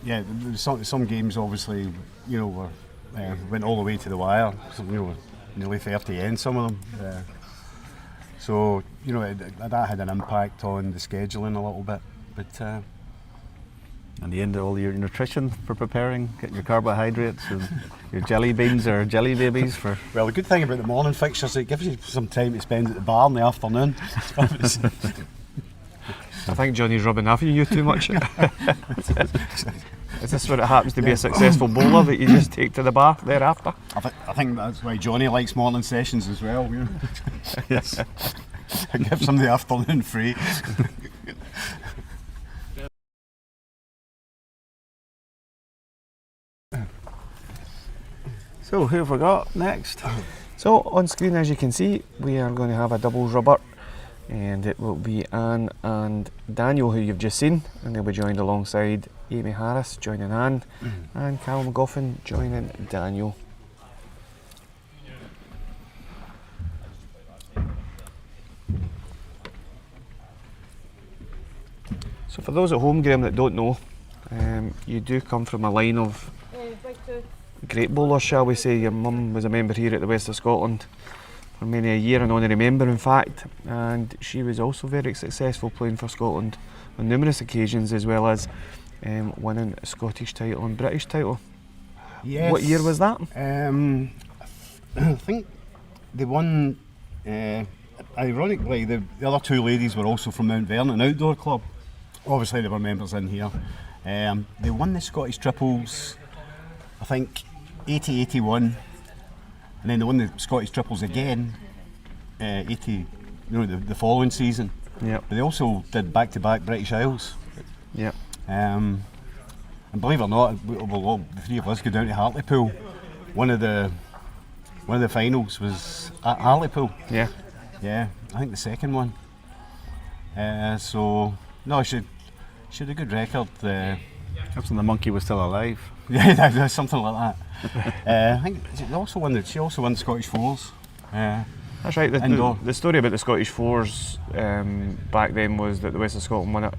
there was some games obviously, went all the way to the wire. Some, nearly 30 ends, some of them. So that had an impact on the scheduling a little bit. But And you end all your nutrition for preparing, getting your carbohydrates and your jelly beans or jelly babies for. well, the good thing about the morning fixtures, it gives you some time to spend at the bar in the afternoon. I think Johnny's rubbing off you too much. Is this what it happens to be a successful bowler, that you just take to the bar thereafter? I think that's why Johnny likes morning sessions as well. Yes. It gives him the afternoon free. So who have we got next? So on screen, as you can see, we are going to have a doubles rubber, and it will be Anne and Daniel, who you've just seen, and they'll be joined alongside Amy Harris joining Anne and Callum Goffin joining Daniel. So for those at home, Graham, that don't know, you do come from a line of great bowlers, shall we say. Your mum was a member here at the West of Scotland for many a year, and only remember in fact, and she was also very successful playing for Scotland on numerous occasions, as well as winning a Scottish title and British title. Yes. What year was that? I think they won. Ironically, the other two ladies were also from Mount Vernon Outdoor Club. Obviously, they were members in here. They won the Scottish triples, I think, 80-81, and then they won the Scottish triples again, 80. The following season. Yep. But they also did back-to-back British Isles. Yep. And believe it or not, the three of us go down to Hartlepool. One of the finals was at Hartlepool. Yeah. Yeah, I think the second one. So no, she had a good record. Perhaps when the monkey was still alive. Yeah, something like that. I think she also won the Scottish Fours. That's right. Indoor. The story about the Scottish Fours back then was that the West of Scotland won it,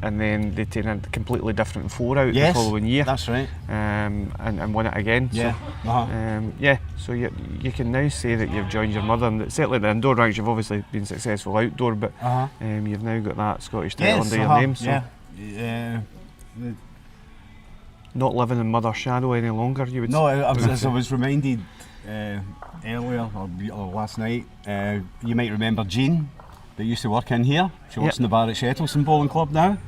and then they taken a completely different four out Yes, the following year. that's right. And won it again. Yeah. So, Uh-huh. so you can now say that you've joined your mother, and that certainly the indoor ranks you've obviously been successful outdoor, but Uh-huh. you've now got that Scottish title Yes, under your uh-huh, name. So yeah. not living in mother's shadow any longer, you would No, say. as I was reminded earlier or last night, you might remember Jean that used to work in here. She works Yep. in the bar at Shettleston Bowling Club now.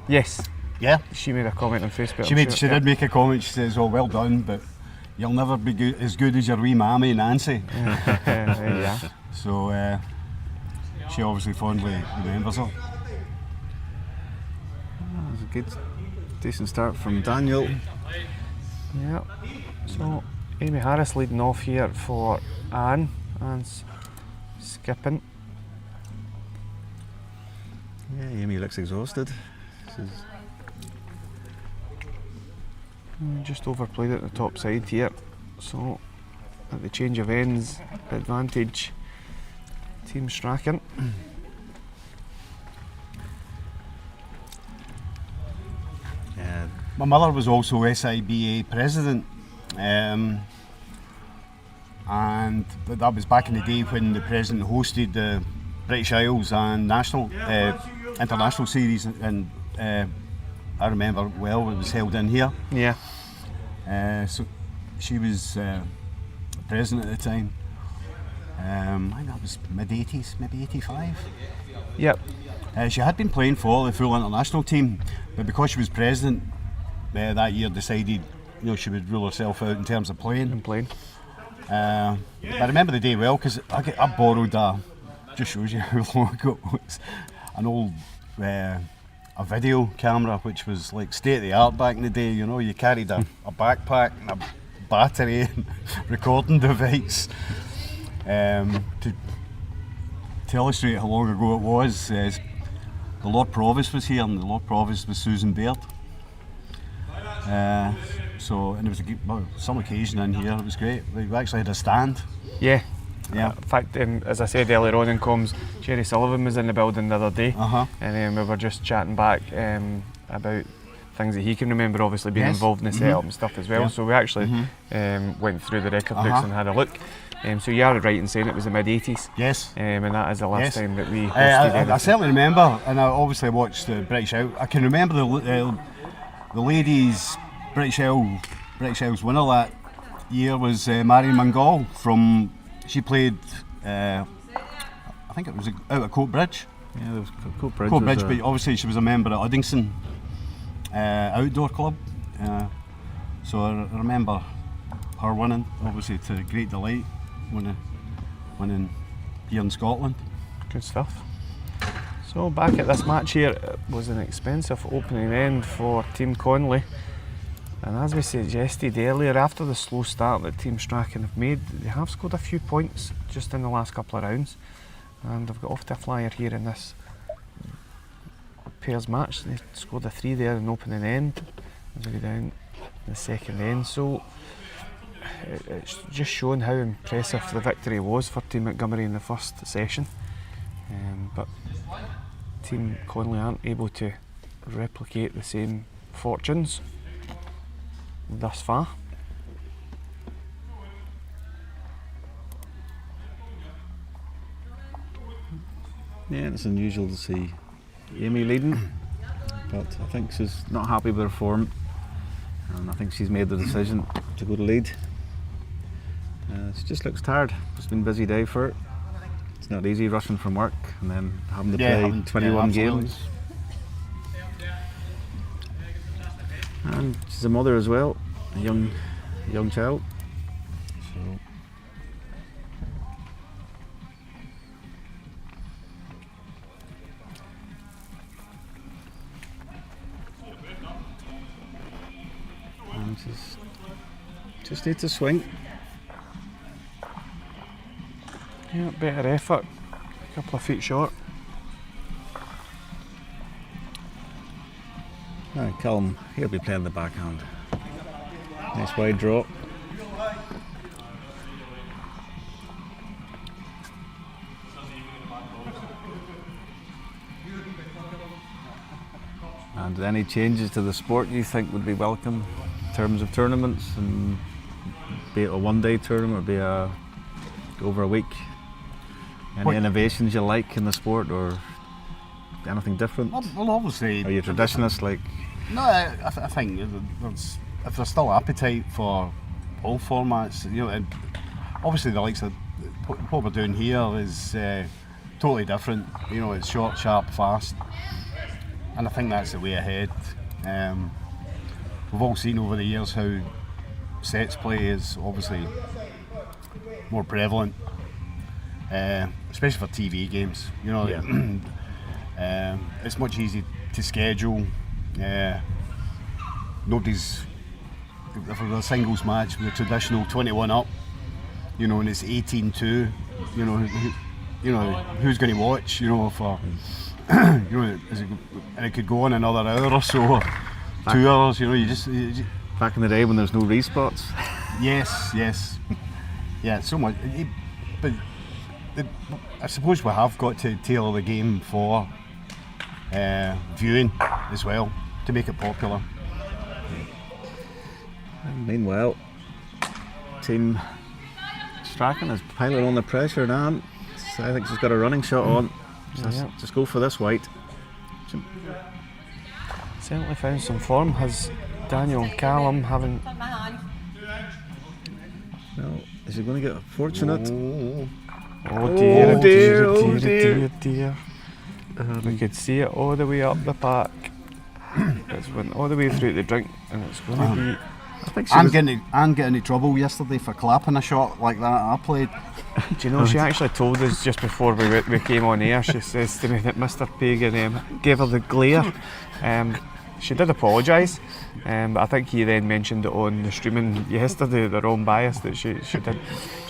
Yes. Yeah. She made a comment on Facebook. She did make a comment. She says, "Oh, well done, but you'll never be as good as your wee mammy Nancy." Yeah. So she obviously fondly remembers her. That was a good, decent start from Daniel. Yeah. So Amy Harris leading off here for Anne. Anne's skipping. Yeah, Amy looks exhausted. Just overplayed at the top side here. So at the change of ends, advantage Team Strachan. Yeah, My mother was also SIBA president, and that was back in the day when the president hosted the British Isles and national international series, and I remember well it was held in here. Yeah. So she was president at the time. I think that was mid-80s, maybe 85. Yep. She had been playing for the full international team, but because she was president that year, decided she would rule herself out in terms of playing. And playing. I remember the day well because I borrowed just shows you how long ago it was, an old a video camera which was like state of the art back in the day. You carried a backpack and a battery and recording device. To illustrate how long ago it was, the Lord Provost was here, and the Lord Provost was Susan Baird. And it was some occasion in here. It was great. We actually had a stand. Yeah. Yeah. In fact, as I said earlier on in comms, Jerry Sullivan was in the building the other day, and we were just chatting back about things that he can remember, obviously being involved in the setup and stuff as well. Yeah. So we actually went through the record books and had a look. So you are right in saying it was the mid-80s. Yes. And that is the last time that we hosted I anything. certainly remember, and I obviously watched the British Isles. I can remember the ladies' British Isles winner that year was Marion Mangall from. She played, I think it was out at Coatbridge. Yeah, there was Coatbridge. Coatbridge, but obviously she was a member at Uddingston Outdoor Club. So I remember her winning, obviously to great delight, winning here in Scotland. Good stuff. So back at this match here, it was an expensive opening end for Team Connolly. And as we suggested earlier, after the slow start that Team Strachan have made, they have scored a few points just in the last couple of rounds. And they've got off to a flyer here in this pairs match. They scored a 3 there in opening end as we go down the second end. So it's just showing how impressive the victory was for Team Montgomery in the first session. But Team Connolly aren't able to replicate the same fortunes thus far. Yeah, it's unusual to see Amy leading, but I think she's not happy with her form, and I think she's made the decision to go to lead. She just looks tired. It's been a busy day for her. It's not easy rushing from work and then having to play 21 games. And she's a mother as well, a young child. So and just needs to swing. Yeah, better effort. A couple of feet short. Callum, he'll be playing the backhand. Nice wide draw. And any changes to the sport you think would be welcome in terms of tournaments, and be it a one-day tournament or be a over a week? Any innovations you like in the sport, or anything different? Well, obviously. Are you a traditionalist like? No, I think if there's still appetite for all formats, and obviously the likes of what we're doing here is totally different. It's short, sharp, fast, and I think that's the way ahead. We've all seen over the years how sets play is obviously more prevalent, especially for TV games. It's much easier to schedule. Nobody's, if it's a singles match with a traditional 21 up, and it's 18-2, who's going to watch, for, and it could go on another hour or so, 2 hours, you just Back in the day when there's no respots. Yes, yeah, so much. But I suppose we have got to tailor the game for viewing as well to make it popular. And meanwhile, Team Strachan is piling on the pressure now. I think she's got a running shot on. Just go for this white. Certainly found some form. Has Daniel and Callum having... Well, is he going to get fortunate? Oh dear, Oh dear, dear, dear, dear. We could see it all the way up the park. It's went all the way through the drink, and it's going to be. I think she I'm was, getting into trouble yesterday for clapping a shot like that I played. Do you know, she actually told us just before we came on air, she says to me that Mr. Pagan gave her the glare. She did apologise, but I think he then mentioned it on the streaming yesterday, the wrong bias, that she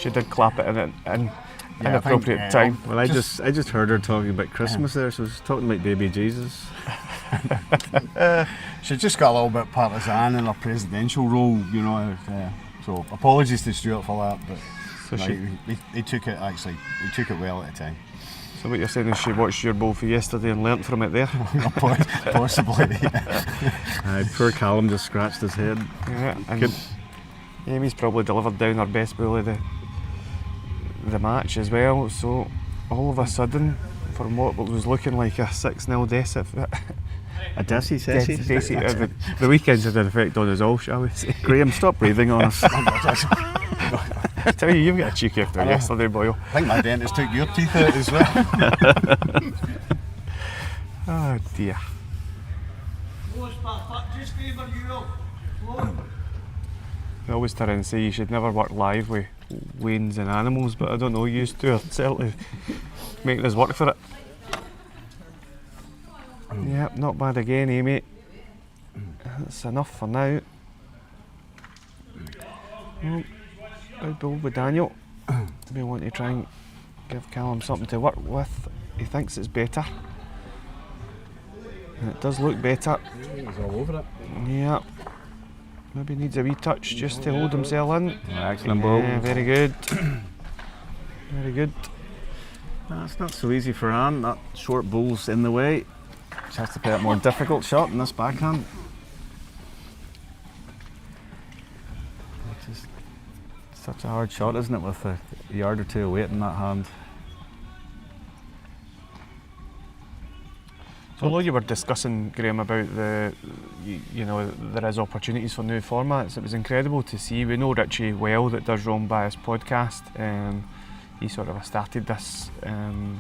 did clap it in an inappropriate time. well, I just heard her talking about Christmas there, so she's talking about baby Jesus. She just got a little bit partisan in her presidential role, you know. So apologies to Stuart for that, but So right, he took it well at the time. So what you're saying is she watched your bowl for yesterday and learnt from it there? Possibly. Poor Callum just scratched his head. Yeah, and Good. Amy's probably delivered down her best bowl of the match as well. So all of a sudden, from what was looking like a 6-0 deficit, the weekends had an effect on us all, shall we say? Graham, stop breathing on us. I tell you, you've got a cheeky after yesterday, Boyle. I think my dentist took your teeth out as well. Oh dear. I always try and say you should never work live with wains and animals, but I don't know, you two are certainly making us work for it. Yep, not bad again, Amy. That's enough for now. Well, good ball with Daniel. We want to try and give Callum something to work with. He thinks it's better. And it does look better. He's all over it. Yeah. Maybe needs a wee touch just to hold himself in. Excellent ball. Yeah, very good. Very good. That's not so easy for Anne. That short bowl's in the way. She has to play a more difficult shot in this backhand. It's just such a hard shot, isn't it, with a yard or two of weight in that hand. So although you were discussing, Graham, about you know, there is opportunities for new formats, it was incredible to see. We know Richie well that does Wrong Bias podcast. He sort of started this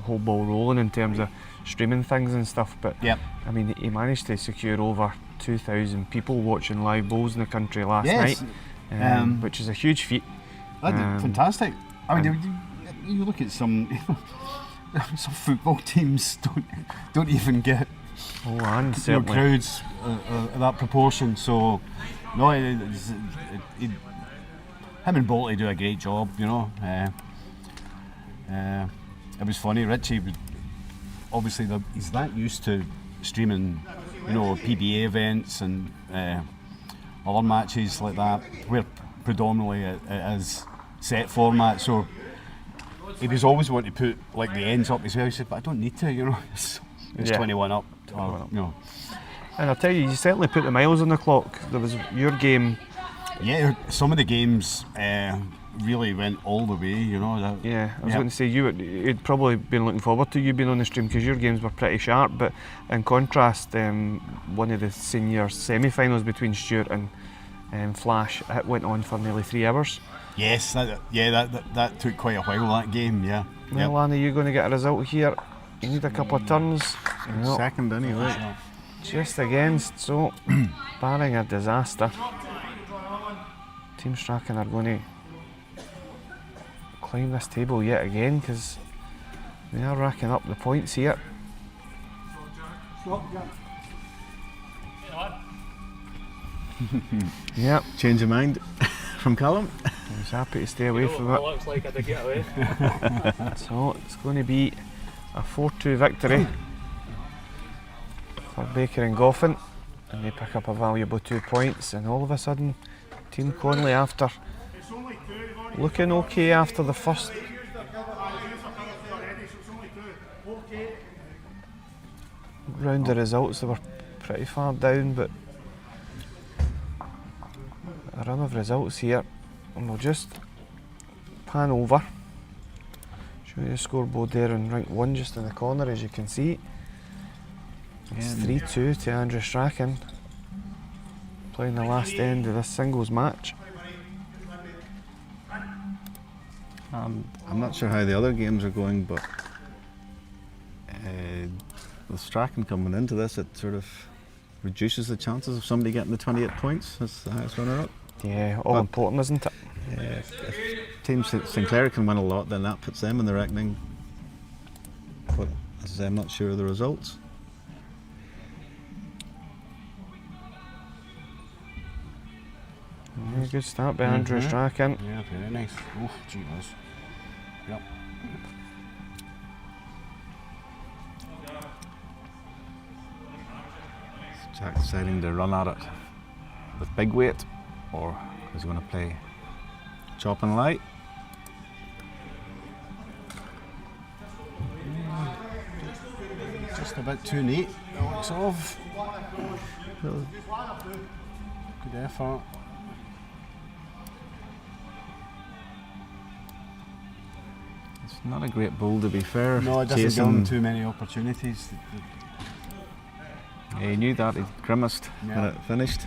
whole ball rolling in terms of streaming things and stuff, but Yep. I mean, he managed to secure over 2,000 people watching live bowls in the country last Yes. night, which is a huge feat. Fantastic. I mean, you look at some football teams don't even get Oh, and you know, certainly. crowds of that proportion. So, no, him and Bolty do a great job. You know, it was funny. Richie, obviously, he's that used to streaming, you know, PBA events and other matches like that, where predominantly it is set format. So he was always wanting to put like the ends up as well. He said, "But I don't need to, you know. It's Yeah. 21 up, 21 up. you know." And I'll tell you, you certainly put the miles on the clock. There was your game. Yeah, some of the games really went all the way, you know. Yeah, I was Yeah. going to say you'd probably been looking forward to you being on the stream because your games were pretty sharp. But in contrast, one of the senior semi-finals between Stuart and Flash, it went on for nearly 3 hours. Yes, that took quite a while, that game, yeah. Well, Yep. Annie, you're going to get a result here. You need a couple of turns. No, Second anyway. just against, so barring a disaster, Team Strachan are going to climb this table yet again because they are racking up the points here. Yep, Change of mind from Callum. I was happy to stay away from it. Looks like I did get away. So it's going to be a 4-2 victory for Baker and Goffin, and they pick up a valuable 2 points. And all of a sudden, Team Conley, after looking okay after the first round of results, they were pretty far down, but a run of results here, and we'll just pan over. Show you the scoreboard there in rank 1 just in the corner, as you can see. It's 3-2 to Andrew Strachan, playing the last end of this singles match. I'm not sure how the other games are going, but with Strachan coming into this, it sort of reduces the chances of somebody getting the 28 points as the highest runner-up. Yeah, all important, isn't it? Yeah, if Team Sinclair can win a lot, then that puts them in the reckoning. But as I say, I'm not sure of the results. Yeah, good start by Andrew Strachan. Yeah, very nice. Oh, gee whiz. Yep. Jack deciding to run at it with big weight, or is he going to play chop and light? Just a bit too neat. Looks off. Good effort. It's not a great bull, to be fair. No, it doesn't give him too many opportunities. Yeah, he knew that. He grimaced when Yeah. it finished.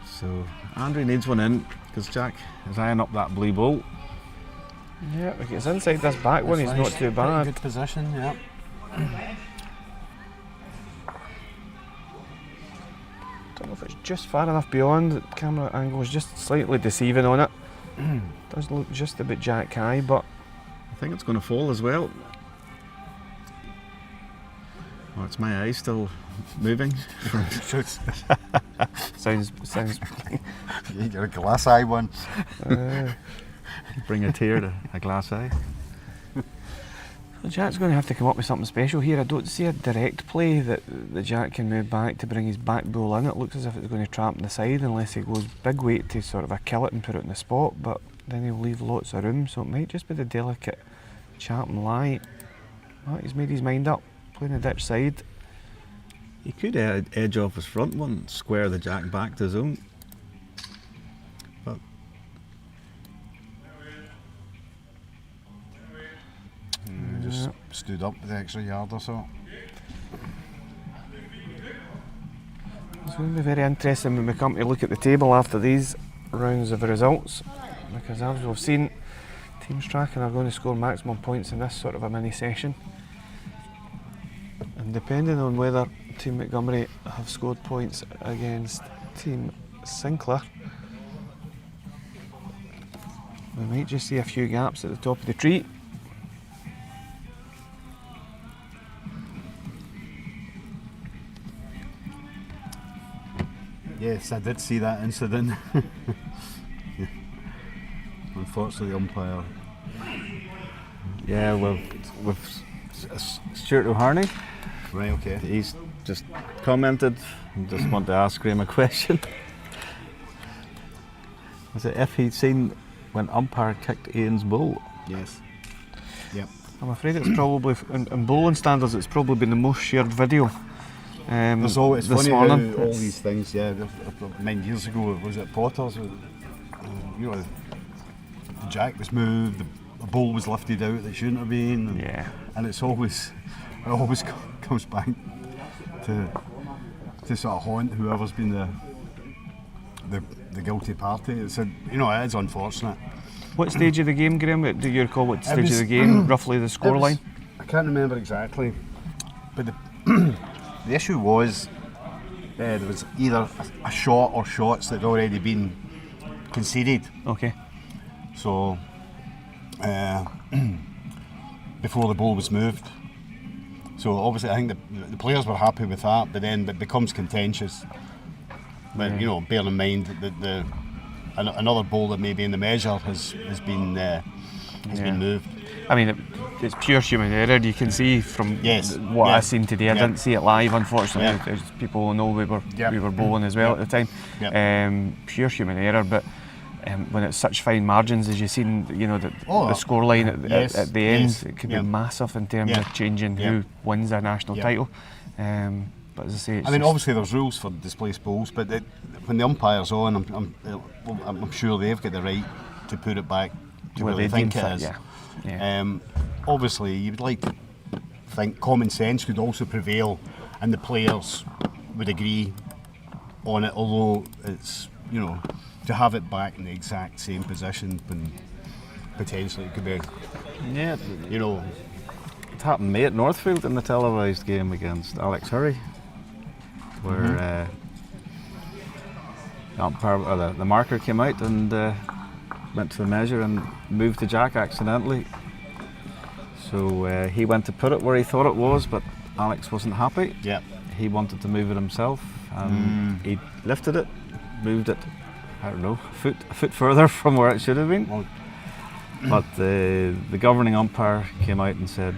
So Andrew needs one in because Jack is eyeing up that blue bull. Yeah, if he gets inside this back one, he's not too bad. Good position, yeah. Don't know if it's just far enough beyond. The camera angle is just slightly deceiving on it. Does look just a bit Jack high, but I think it's going to fall as well. Oh, it's my eye still moving. sounds. You're a glass eye one. Bring a tear to a glass eye. So Jack's going to have to come up with something special here. I don't see a direct play that Jack can move back to bring his back bull in. It looks as if it's going to trap on the side unless he goes big weight to sort of a kill it and put it in the spot, but then he'll leave lots of room, so it might just be the delicate chap and lie. Oh, he's made his mind up, playing the ditch side. He could edge off his front one, square the Jack back to his own. But Just stood up the extra yard or so. It's going to be very interesting when we come to look at the table after these rounds of results, because as we've seen, Team Strachan are going to score maximum points in this sort of a mini session, and depending on whether Team Montgomery have scored points against Team Sinclair, we might just see a few gaps at the top of the tree. Yes, I did see that incident. Unfortunately, the umpire. yeah, with Stuart O'Harney, Right, okay. he's just commented and just want to ask Graham a question. Was it if he'd seen when umpire kicked Ian's bull? Yes. Yep. I'm afraid it's probably, in bowling standards, it's probably been the most shared video. There's always this funny morning. how all these things. Yeah, many years ago was it Potters? You know, the jack was moved, the ball was lifted out that shouldn't have been. Yeah. And it always comes back to sort of haunt whoever's been the guilty party. It's it is unfortunate. What stage of the game, Graham? Do you recall what stage was- of the game, roughly the scoreline? I can't remember exactly, but the issue was there was either a shot or shots that had already been conceded. Okay. So before the ball was moved. So obviously I think the players were happy with that, but then it becomes contentious. But bear in mind that another ball that may be in the measure has been moved. I mean, it's pure human error. You can see from what I've seen today. I didn't see it live, unfortunately. As people know, we were bowling as well at the time. Pure human error, but when it's such fine margins as you've seen, the scoreline at the end, it could be massive in terms of changing who wins a national title. But as I say, it's obviously there's rules for displaced bowls, but when the umpire's on, I'm sure they've got the right to put it back to where they think it is. Obviously, you would like to think common sense could also prevail, and the players would agree on it. Although it's to have it back in the exact same position when potentially it could be, Yeah, you know, it happened to me at Northfield in the televised game against Alex Hurry, where the umpire, or the marker came out and went to the measure and moved the jack accidentally. So he went to put it where he thought it was, but Alex wasn't happy. yeah. He wanted to move it himself, and he lifted it, moved it, I don't know, a foot further from where it should have been. Well, But the governing umpire came out and said,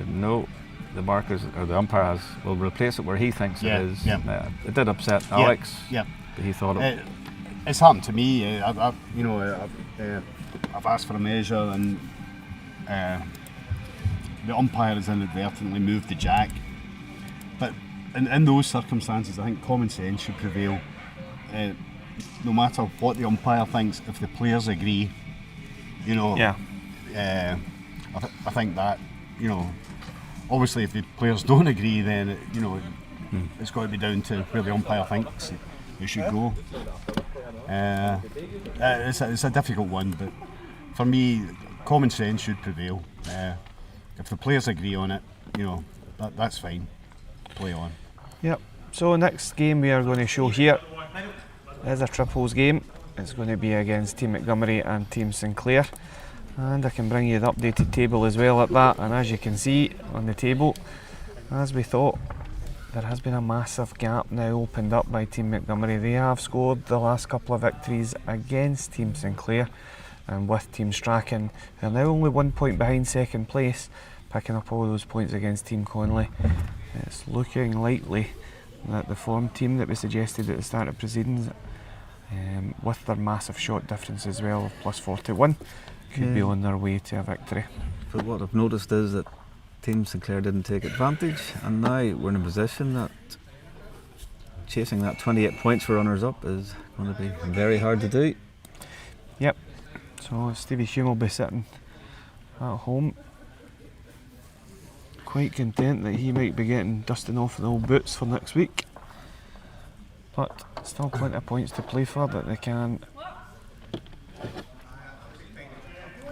no, the markers, or the umpire will replace it where he thinks Yeah, it is. yeah. It did upset Alex. Yeah. He thought it. It's happened to me. I've asked for a measure, and the umpire has inadvertently moved the jack. But in those circumstances, I think common sense should prevail. No matter what the umpire thinks, if the players agree, you know. Yeah. I think that, you know, obviously if the players don't agree, then it's got to be down to where the umpire thinks they should go. It's a difficult one, but for me, common sense should prevail. If the players agree on it, you know, that's fine. Play on. Yep. So next game we are going to show here is a triples game. It's going to be against Team Montgomery and Team Sinclair, and I can bring you the updated table as well at that. And as you can see on the table, as we thought, there has been a massive gap now opened up by Team Montgomery. They have scored the last couple of victories against Team Sinclair, and with Team Strachan, they're now only 1 point behind second place, picking up all those points against Team Conley. It's looking likely that the form team that we suggested at the start of proceedings, with their massive shot difference as well of plus 41, could be on their way to a victory. But what I've noticed is that Team Sinclair didn't take advantage, and now we're in a position that chasing that 28 points for runners up is going to be very hard to do. Yep. So Stevie Hume will be sitting at home, quite content that he might be getting dusting off the old boots for next week. But still plenty of points to play for that they can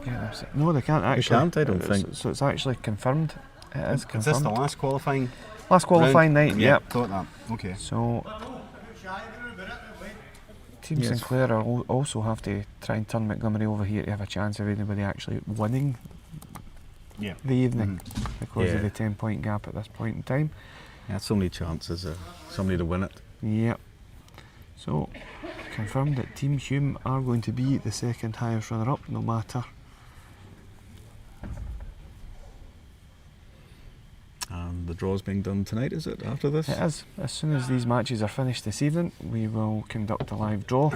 get them. No, they can't actually. can't, I don't think. So it's actually confirmed. It is Is this confirmed. the last qualifying? Last qualifying round? night, yep. Thought that. Okay. So Team Yes. Sinclair will also have to try and turn Montgomery over here to have a chance of anybody actually winning Yeah. the evening, because of Yeah. the 10-point gap at this point in time. That's only chances of somebody to win it. Yep. So confirmed that Team Hume are going to be the second highest runner up, no matter. And the draw's being done tonight, is it, after this? It is. As soon as these matches are finished this evening, we will conduct a live draw,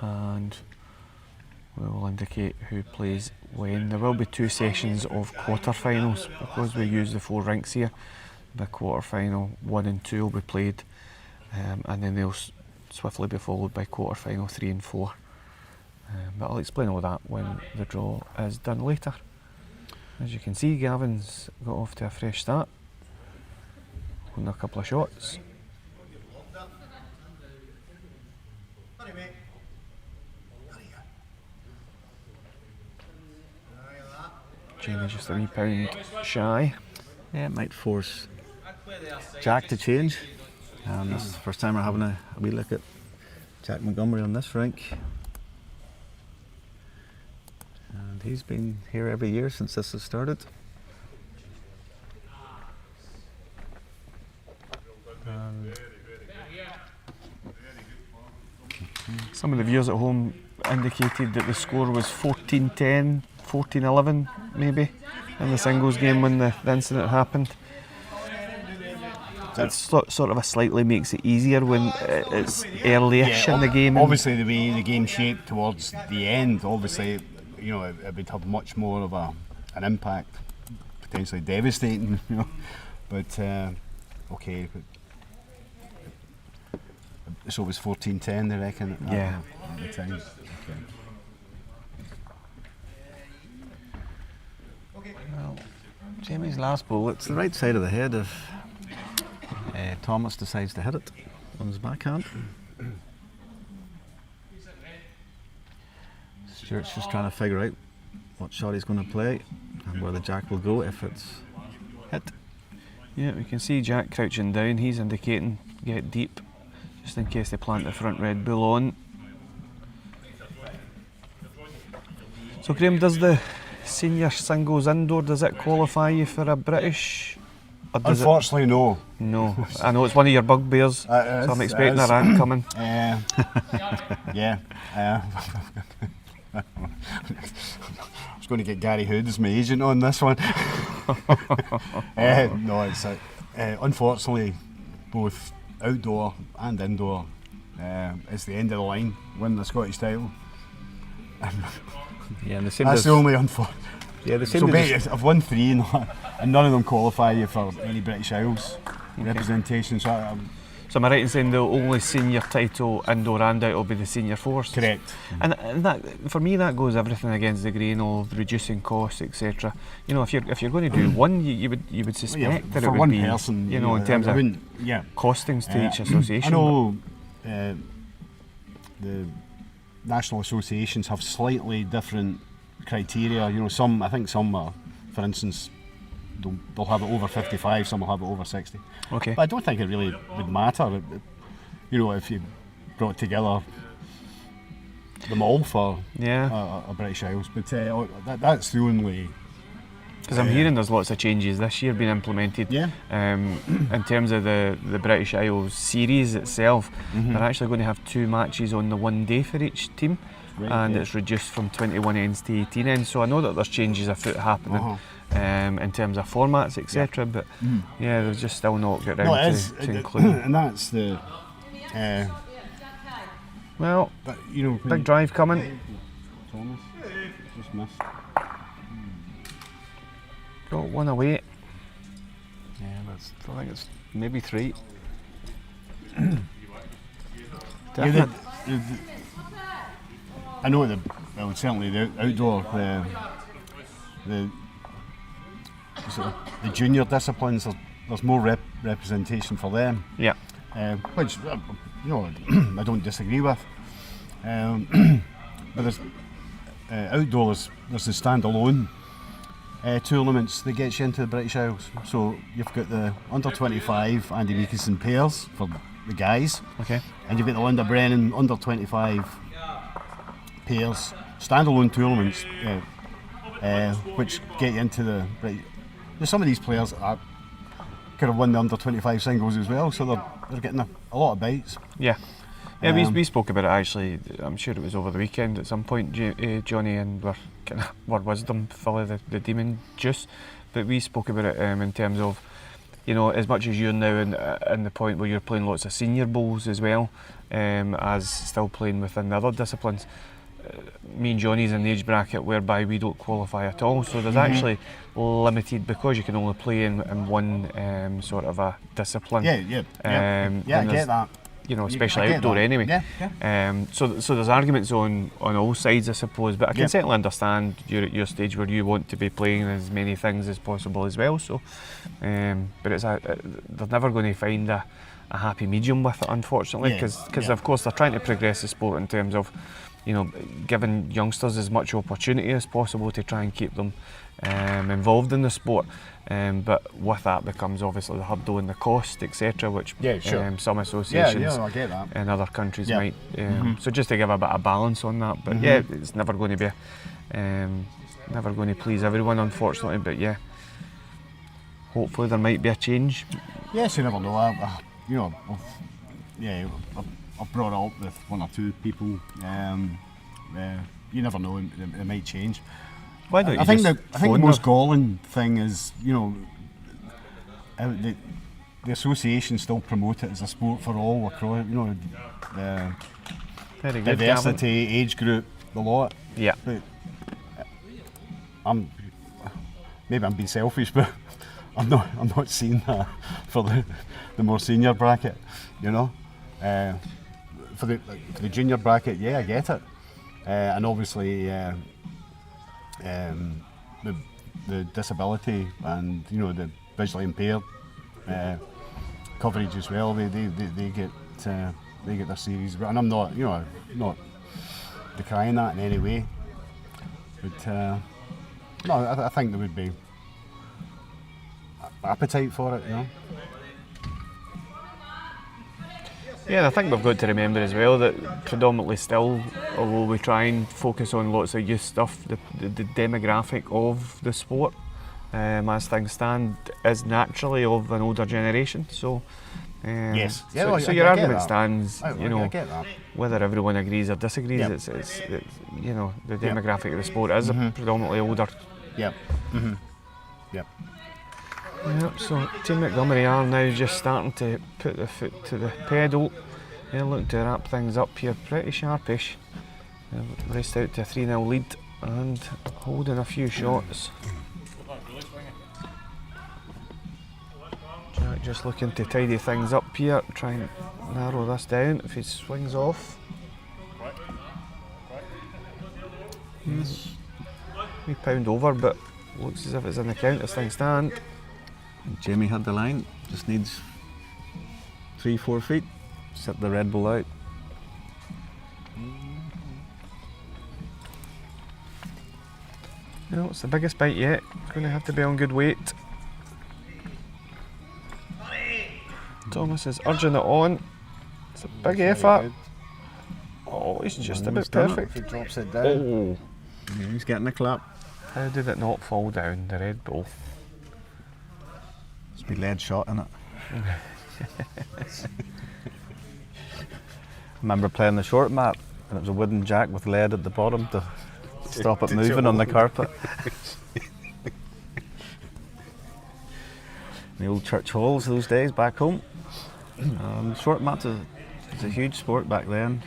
and we will indicate who plays when. There will be 2 sessions of quarter-finals because we use the 4 rinks here. The quarter-final 1 and 2 will be played, and then they'll swiftly be followed by quarter-final 3 and 4. But I'll explain all that when the draw is done later. As you can see, Gavin's got off to a fresh start, holding a couple of shots. Jamie just a wee pound shy. Yeah, it might force Jack to change. And this is the first time we're having a wee look at Jack Montgomery on this rink. And he's been here every year since this has started. Some of the viewers at home indicated that the score was 14-10, 14-11 maybe, in the singles game when the incident happened. It's sort of a slightly makes it easier when it's early-ish in the game. Obviously, the way the game shaped towards the end, obviously, you know, it would have much more of an impact, potentially devastating, you know. But okay, but so it was 14-10, they reckon. Yeah. At the time. Okay. Well, Jamie's last ball, it's the right side of the head if Thomas decides to hit it on his backhand. Stuart's just trying to figure out what shot he's going to play and where the jack will go if it's hit. Yeah, we can see Jack crouching down. He's indicating get deep, just in case they plant the front Red Bull on. So Graham, does the senior singles indoor, does it qualify you for a British? Or does Unfortunately, no. it? No. I know it's one of your bugbears, so I'm expecting a rant coming. Yeah. I was going to get Gary Hood as my agent on this one. No, it's unfortunately both outdoor and indoor. It's the end of the line, winning the Scottish title. Yeah, and the same That's the only unfortunate. Yeah, the same. So basically, I've won 3 and none of them qualify you for any British Isles representation. So So am I right in saying the only senior title indoor and out will be the senior fours? correct. And that, for me, that goes everything against the grain of reducing costs, etc. You know, if you're going to do one, you would suspect that for it would one be, person, you know, in terms I of wouldn't- yeah. costings to each association. I know the national associations have slightly different criteria. You know, I think some are, for instance, they'll have it over 55, some will have it over 60. Okay. But I don't think it really would matter. You know, if you brought together them all for Yeah. a British Isles, but that's the only. Because I'm hearing there's lots of changes this year being implemented. Yeah. In terms of the British Isles series itself, Mm-hmm. they're actually going to have 2 matches on the one day for each team, Right, and yeah. it's reduced from 21 ends to 18 ends. So I know that there's changes afoot happening in terms of formats, etc. But yeah, they've just still not got No, round it is, to include. and that's the. Well, But, you know, big drive coming. Thomas just missed. Got one away. Yeah, I think it's maybe 3. Yeah, Definite. I know certainly the outdoor, the sort of the junior disciplines. There's more representation for them, Yeah. which you know I don't disagree with. But there's outdoors. There's the standalone tournaments that gets you into the British Isles. So you've got the under 25 Andy Meekison pairs for the guys. Okay. And you've got the Linda Brennan under 25 pairs, standalone tournaments, which get you into the. Right, some of these players could have won the under 25 singles as well, so they're getting a lot of bites. Yeah. Yeah, we spoke about it actually. I'm sure it was over the weekend at some point, Johnny, and we're wisdom full of the demon juice. But we spoke about it in terms of, you know, as much as you're now in the point where you're playing lots of senior bowls as well, as still playing within the other disciplines. Me and Johnny's in the age bracket whereby we don't qualify at all, so there's actually limited, because you can only play in one sort of a discipline. Yeah, I then get there's, that. You know, I especially get outdoor that. anyway. Yeah. So there's arguments on all sides, I suppose, but I can Yeah. certainly understand you're at your stage where you want to be playing as many things as possible as well. So, but they're never going to find a happy medium with it, unfortunately, because of course they're trying to progress the sport in terms of, you know, giving youngsters as much opportunity as possible to try and keep them involved in the sport. But with that becomes obviously the hurdle and the cost, etc., which some associations I get that. in other countries Yeah. might. So just to give a bit of balance on that. But yeah, it's never going to be, never going to please everyone, unfortunately. But yeah, hopefully there might be a change. Yes, you never know. I've brought it up with 1 or 2 people. You never know; it might change. Why don't you I think just the phone most them? galling thing is, you know, the association still promote it as a sport for all across. You know, Very good, diversity, age group, the lot. Gavin. Yeah. But I'm being selfish, but I'm not seeing that for the more senior bracket. You know, for the junior bracket, yeah, I get it, and obviously. The disability and, you know, the visually impaired coverage as well. They get their series, and I'm not, you know, not decrying that in any way. But no, I think there would be appetite for it, you know. Yeah, and I think we've got to remember as well that predominantly still, although we try and focus on lots of youth stuff, the demographic of the sport, as things stand, is naturally of an older generation. So, Yes. Yeah, so, well, so I your get argument that. stands. I get that. Whether everyone agrees or disagrees, Yep. it's the demographic of the sport is predominantly older. Yep. Yep. Yep, so Team Montgomery are now just starting to put the foot to the pedal. They're looking to wrap things up here pretty sharpish. They've raced out to a 3-0 lead and holding a few shots. Jack just looking to tidy things up here, try and narrow this down if he swings off. We pound over, but looks as if it's in the count as things stand. Jamie had the line, just needs 3-4 feet, set the Red Bull out. No, it's the biggest bite yet. It's going to have to be on good weight. Thomas is urging it on. It's a big effort. Oh, he's just about He's done it. perfect. If he drops it down. Oh, Yeah, he's getting a clap. how did it not fall down, the Red Bull? Must be lead shot in it. Remember playing the short mat, and it was a wooden jack with lead at the bottom to stop it moving on the carpet. The old church halls those days back home. Short mats is a huge sport back then.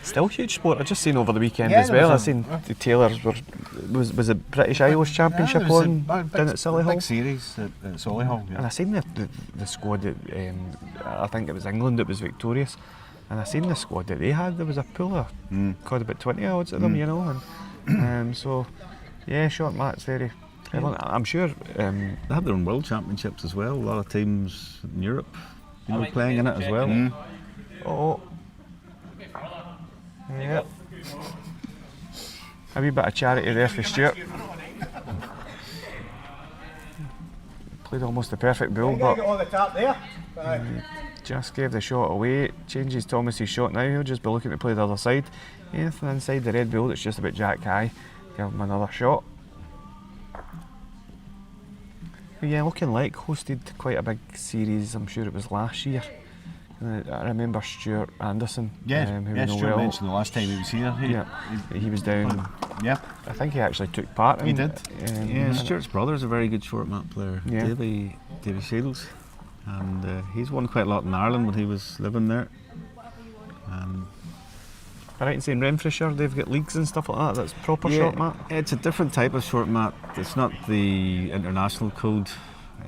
Still huge sport. I just seen over the weekend Yeah, as there well. I was seen the Taylors was it British Irish Championship on down at Solihull. Big series at Solihull. And I seen the squad that I think it was England that was victorious, and I seen the squad that they had. There was a pool of God, about 20 odds of them, you know, and so yeah, short mat's very prevalent. I'm sure. They had their own world championships as well. A lot of teams in Europe, playing in it as well. Oh, yeah. A wee bit of charity there for Stuart. Played almost the perfect bull, but on the tap there. just gave the shot away. Changes Thomas's shot now. He'll just be looking to play the other side. Anything inside the Red Bull that's just about jack high. Give him another shot. But yeah, looking like hosted quite a big series. I'm sure it was last year. I remember Stuart Anderson. who we know Stuart well. mentioned the last time he was here. He was down. Yeah. I think he actually took part in. He did. Yeah, Stuart's brother's a very good short mat player, Yeah. Davy Shields, and he's won quite a lot in Ireland when he was living there. Am I right in saying Renfrewshire, they've got leagues and stuff like that? That's proper short mat. It's a different type of short mat. It's not the international code.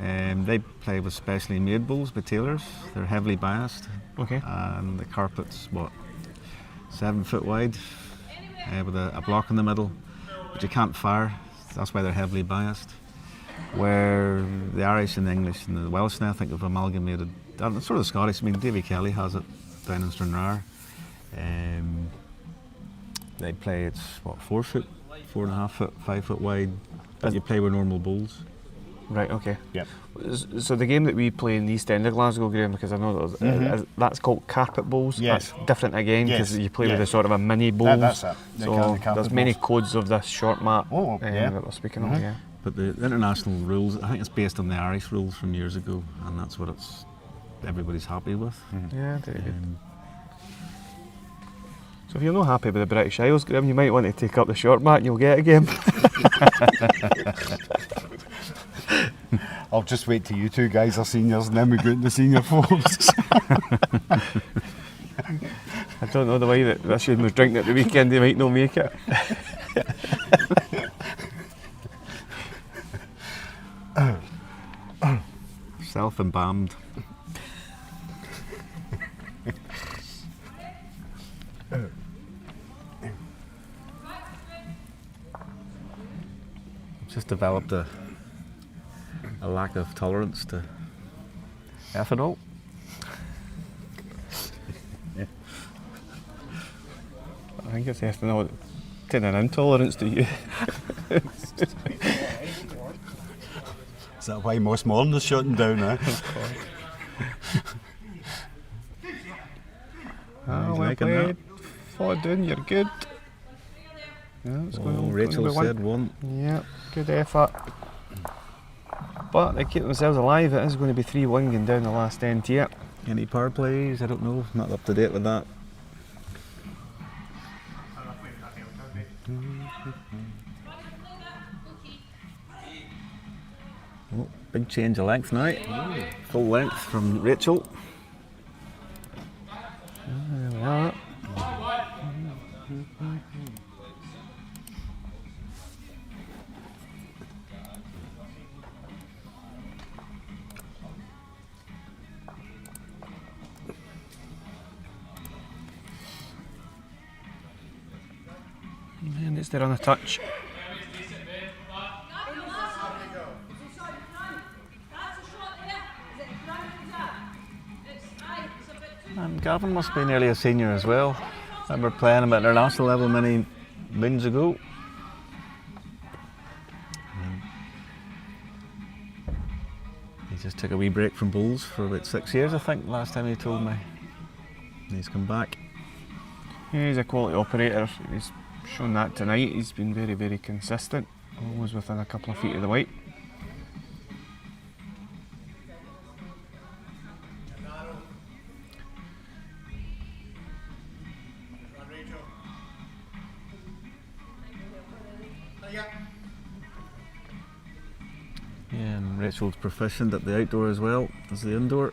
They play with specially made bulls by tailors. They're heavily biased, Okay. and the carpet's 7 foot wide, with a block in the middle, but you can't fire. That's why they're heavily biased. Where the Irish and the English and the Welsh now, I think, have amalgamated, and sort of the Scottish. I mean, Davy Kelly has it down in Stranraer. They play, it's 4 foot, 4.5 foot, 5 foot wide, but you play with normal bulls. Right, okay. Yep. So the game that we play in the East End of Glasgow, Graham, because I know that's called carpet bowls. Yes. That's different again because Yes, you play with yes. a sort of a mini bowl. That's it. They call So it carpet there's many bowls. codes of this short mat Oh, yeah. that we're speaking of. Yeah. But the international rules, I think it's based on the Irish rules from years ago, and that's what everybody's happy with. Yeah, very good. So if you're not happy with the British Isles, Graham, you might want to take up the short mat and you'll get a game. I'll just wait till you two guys are seniors and then we go into the senior forms. I don't know the way that this was drinking at the weekend, they might not make it. Self-embalmed. Just developed a lack of tolerance to ethanol. I think it's ethanol that Taking an intolerance to you. Is that why Moss Morn is shutting down now? Well making played. Fought down, you're good. Yeah, it's going on. Rachel going to said one. Yeah, good effort. But they keep themselves alive. It is going to be 3-1 going down the last end here. Any power plays? I don't know. Not up to date with that. Oh, big change of length now. Full length from Rachel. There we are. And it's there on a touch. And Gavin must be nearly a senior as well. I remember playing him at international level many moons ago. He just took a wee break from bowls for about 6 years, I think, last time he told me. And he's come back. Yeah, he's a quality operator. He's shown that tonight. He's been very, very consistent. Always within a couple of feet of the white. Yeah, and Rachel's proficient at the outdoor as well as the indoor.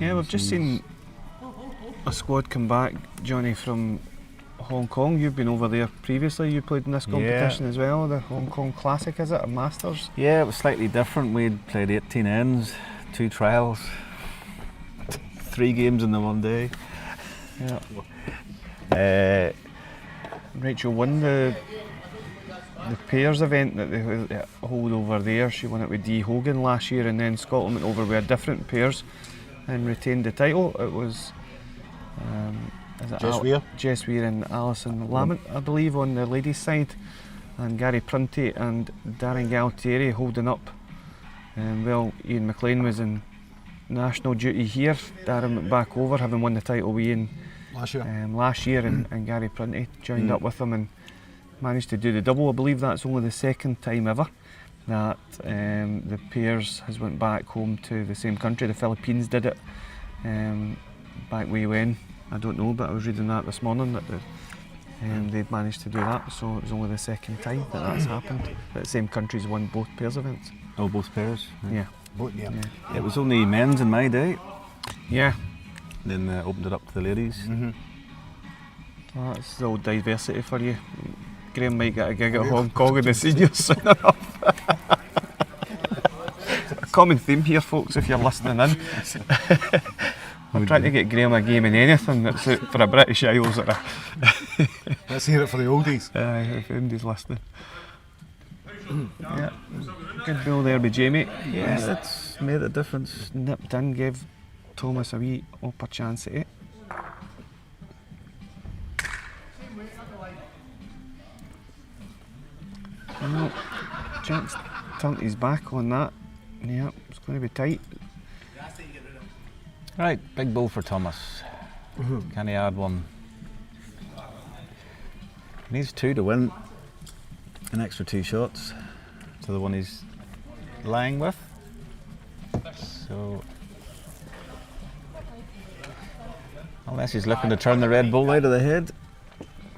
Yeah, we've just seen a squad come back, Johnny, from Hong Kong. You've been over there previously. You played in this competition as well, the Hong Kong Classic, is it, a Masters? Yeah, it was slightly different. We'd played 18 ends, 2 trials, 3 games in the one day. Yeah. Rachel won the pairs event that they hold over there. She won it with Dee Hogan last year, and then Scotland went over with different pairs and retained the title. It was Jess Weir and Alison Lamont, I believe, on the ladies' side, and Gary Prunty and Darren Galtieri holding up. Well, Ian McLean was in national duty here. Darren went back over, having won the title with Ian last year, and Gary Prunty joined up with him and managed to do the double. I believe that's only the second time ever that the pairs has went back home to the same country. The Philippines did it back way when, I don't know, but I was reading that this morning that they'd managed to do that, so it was only the second time that that's happened, that the same country's won both pairs events. Oh, both pairs? Yeah. It was only men's in my day. Yeah. Then opened it up to the ladies. Well, that's the old diversity for you. Graham might get a gig at Hong Kong in the seniors soon enough. A common theme here, folks, if you're listening in. I'm trying to get Graham a game in anything that's out for a British Isles or a... Let's hear it for the oldies. If anybody's listening. Yeah. Good ball there by Jamie. Yeah, that's made a difference. Nipped in, gave Thomas a wee opportunity. No, Jack's turned his back on that. Yeah, it's going to be tight. Right, big ball for Thomas. Can he add one? He needs 2 to win. An extra 2 shots to the one he's lying with. So, unless he's looking to turn the red ball out of the head,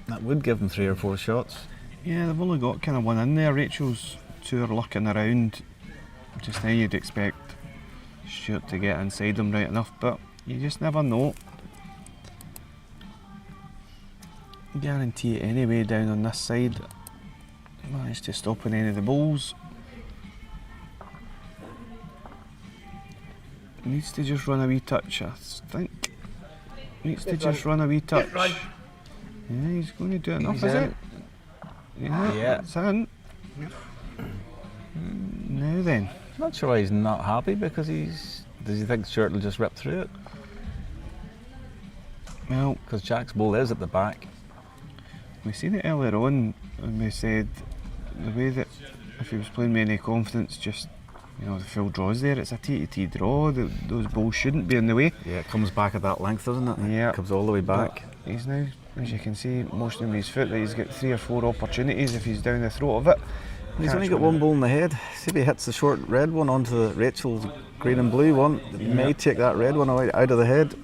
that would give him 3 or 4 shots. Yeah, they've only got kind of one in there. Rachel's 2 are looking around. Just now you'd expect Stuart to get inside them right enough, but you just never know. Guarantee it anyway down on this side. Managed to stop on any of the balls. Needs to just run a wee touch, I think. Needs to just run a wee touch. Yeah, he's going to do enough, is it? Yeah, it's in. Now then. Not sure why he's not happy, because does he think Stuart will just rip through it? Well, Because Jack's ball is at the back. we seen it earlier on, and we said the way that if he was playing with any confidence, just the full draw's there. It's a T draw. Those balls shouldn't be in the way. Yeah, it comes back at that length, doesn't it? Yeah. It comes all the way back. But he's now, as you can see, motioning with his foot that he's got 3 or 4 opportunities if he's down the throat of it. He's only Catch got one ball in the head. See if he hits the short red one onto the Rachel's green and blue one. He may take that red one out of the head.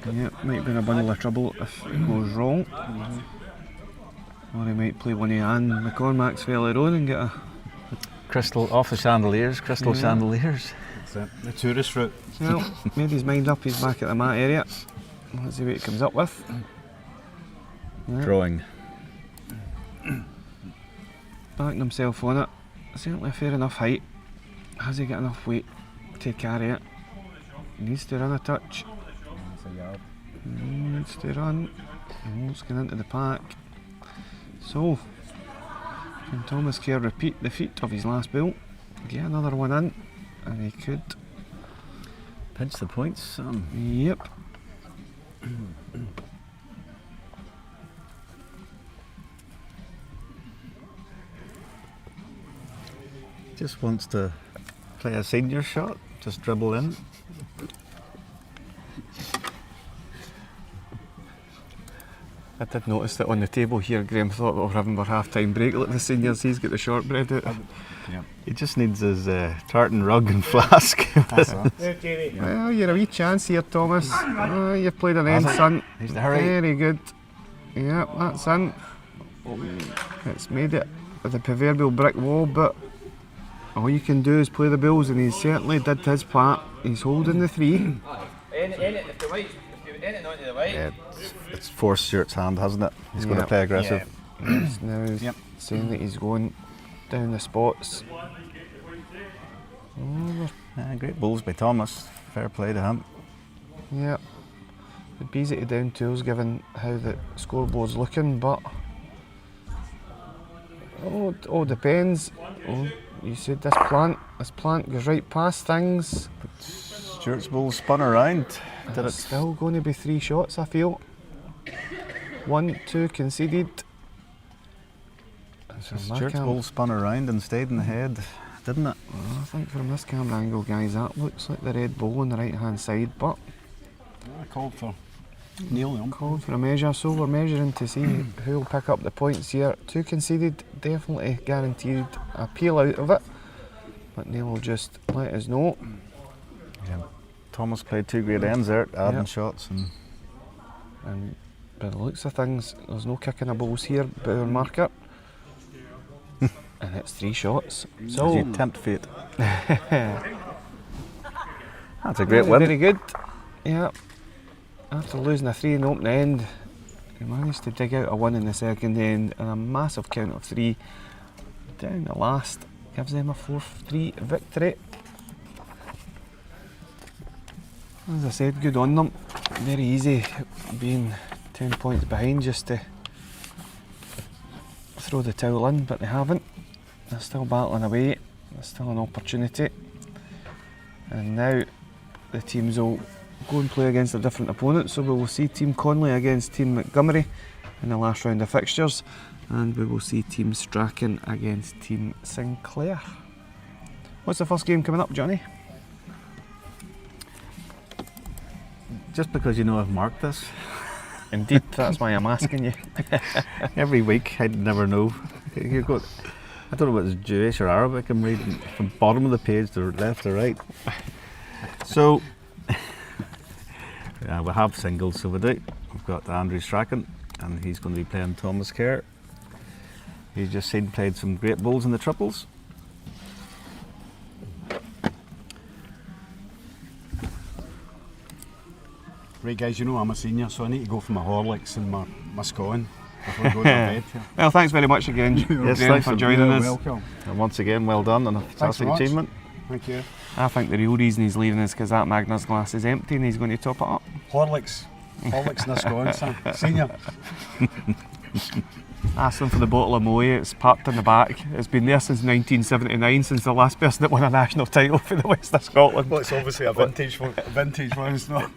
Yeah, might be in a bundle of trouble if it goes wrong. Or he might play one of Anne McCormack's earlier on and get a... Crystal off the chandeliers, crystal Yeah. chandeliers. That's it. The tourist route. Well, made his mind up, he's back at the mat area. Let's see what he comes up with. Yeah. Drawing. Backing himself on it. Certainly a fair enough height. Has he got enough weight to carry it? Needs to run a touch. Needs to run. It's going into the pack. So, can Thomas Kerr repeat the feat of his last build? Get another one in, and he could. Pinch the points. Yep. Just wants to play a senior shot, just dribble in. I did notice that on the table here, Graham thought we were having our half-time break like the seniors. He's got the shortbread out. He just needs his tartan rug and flask. There, Jamie. Well, you're a wee chance here, Thomas. You've played an end, son. He's the hurry. Very good. Yeah, that's in. It's made it with the proverbial brick wall, but all you can do is play the bills, and he certainly did his part. He's holding the 3. End it if the white. If you end it onto the white. Yeah, it's forced Stuart's hand, hasn't it? He's going to Yep. play aggressive. He's now saying that he's going down the spots. Great balls by Thomas. Fair play to him. Yep. It'd be easy to down tools given how the scoreboard's looking, but it all depends. Oh, you said this plant goes right past things. Stuart's ball spun around. Did It's it? still going to be 3 shots, I feel. 1, 2 conceded. So Stuart's ball spun around and stayed in the head, didn't it? I think from this camera angle, guys, that looks like the red ball on the right hand side, but I called for kneeling. called for a measure, so we're measuring to see who will pick up the points here. 2 conceded, definitely guaranteed a peel out of it, but Neil will just let us know. Thomas played 2 great ends there, adding Yep. shots. And by the looks of things, there's no kicking of balls here by our marker. And it's 3 shots. So You tempt fate. That's a great win. Very good. Yeah. After losing a 3 in the opening end, he managed to dig out a 1 in the second end and a massive count of 3 down the last. Gives them a 4-3 victory. As I said, good on them. Very easy being 10 points behind just to throw the towel in, but they haven't. They're still battling away. There's still an opportunity. And now the teams will go and play against a different opponent. So we will see Team Conley against Team Montgomery in the last round of fixtures. And we will see Team Strachan against Team Sinclair. What's the first game coming up, Johnny? Just because you know I've marked this. Indeed, that's why I'm asking you. Every week I'd never know. You've got, I don't know whether it's Jewish or Arabic. I'm reading from bottom of the page to left to right. So we have singles, so we do. We've got Andrew Strachan, and he's going to be playing Thomas Kerr. He's just seen played some great bowls in the triples. Right guys, you know I'm a senior, so I need to go for my Horlicks and my scone before I go to bed here. Well, thanks very much again, Graham, thanks for for joining us. Welcome. And once again, well done and a fantastic much. achievement. Thank you. I think the real reason he's leaving is because that Magners glass is empty and he's going to top it up. Horlicks and a scone, son. Senior. Asked him for the bottle of Moe, it's parked in the back. It's been there since 1979, since the last person that won a national title for the West of Scotland. Well, it's obviously a vintage one, it's not.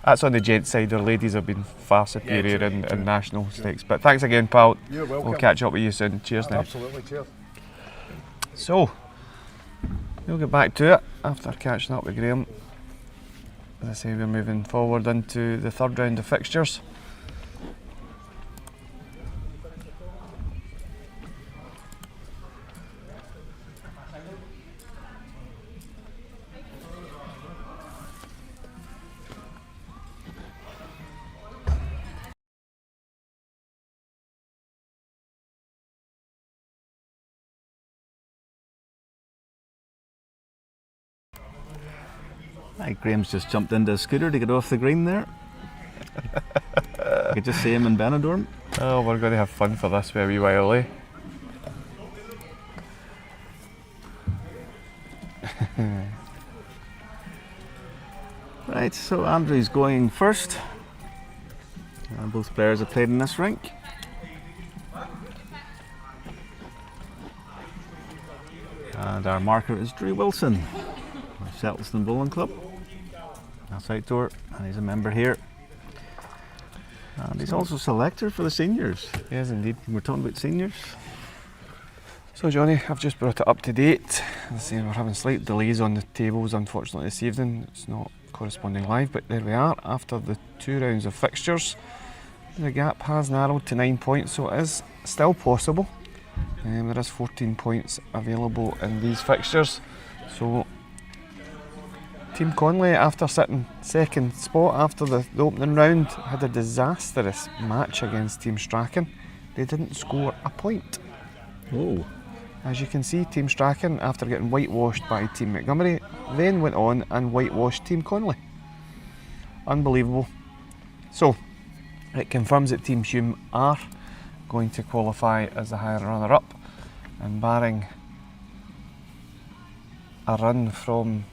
That's on the gents side. Our ladies have been far superior in national stakes. But thanks again, pal. You're welcome. We'll catch up with you soon. Cheers now. Absolutely, cheers. So, we'll get back to it after catching up with Graham. As I say, we're moving forward into the third round of fixtures. Right, Graham's just jumped into a scooter to get off the green there. You could just see him in Benidorm. Oh, we're going to have fun for this for a wee while, eh? Right, so Andrew's going first. Both players have played in this rink. And our marker is Drew Wilson of Shettleston Bowling Club. That's outdoor, and he's a member here. And he's also selector for the seniors. Yes, indeed. We're talking about seniors. So, Johnny, I've just brought it up to date. As I say, we're having slight delays on the tables, unfortunately, this evening. It's not corresponding live, but there we are. After the 2 rounds of fixtures, the gap has narrowed to 9 points, so it is still possible. There is 14 points available in these fixtures. So, Team Conley, after sitting second spot after the opening round, had a disastrous match against Team Strachan. They didn't score a point. Oh. As you can see, Team Strachan, after getting whitewashed by Team Montgomery, then went on and whitewashed Team Conley. Unbelievable. So, it confirms that Team Hume are going to qualify as the higher runner-up, and barring a run from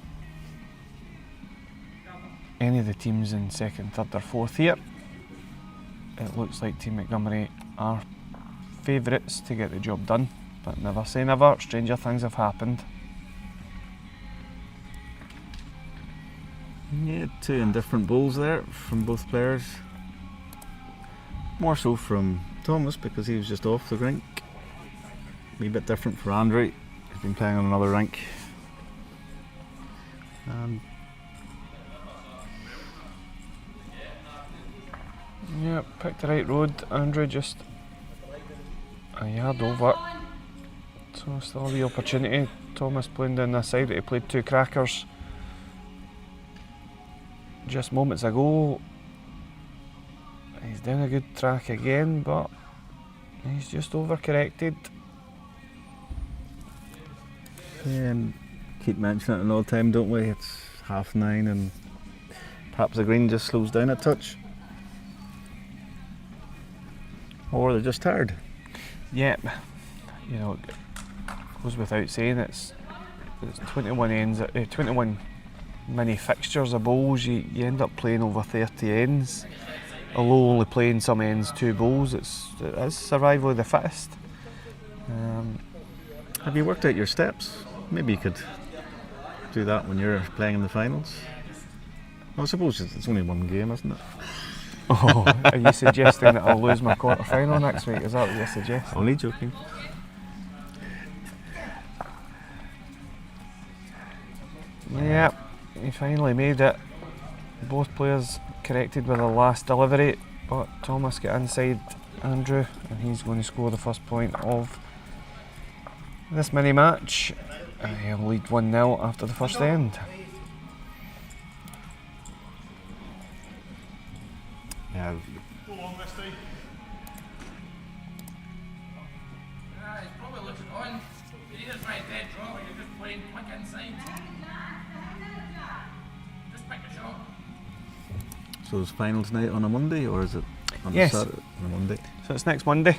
any of the teams in second, third or fourth here, it looks like Team Montgomery are favourites to get the job done. But never say never, stranger things have happened. Yeah, 2 indifferent bowls there from both players. More so from Thomas because he was just off the rink. A wee bit different for Andrew. He's been playing on another rink. Yeah, picked the right road. Andrew just a yard over. So still the opportunity. Thomas playing down this side, but he played 2 crackers just moments ago. He's down a good track again, but he's just overcorrected. Yeah, and keep mentioning it all the time, don't we? It's 9:30 and perhaps the green just slows down a touch. Or they're just tired. Yep, you know, it goes without saying, it's 21 ends, 21 mini fixtures of bowls. You end up playing over 30 ends. Although only playing some ends 2 bowls, it is survival of the fittest. Have you worked out your steps? Maybe you could do that when you're playing in the finals. Well, I suppose it's only one game, isn't it? Oh, are you suggesting that I'll lose my quarter final next week? Is that what you're suggesting? Only joking. Yep, he finally made it. Both players corrected with the last delivery, but Thomas got inside Andrew and he's going to score the first point of this mini match. He'll lead 1-0 after the first end. Yeah. Go on, Misty. It's probably looking on. You either try a dead draw or you're just playing quick inside. Just pick a shot. So is finals night on a Monday or is it on Yes. a Saturday? On a Monday. So it's next Monday.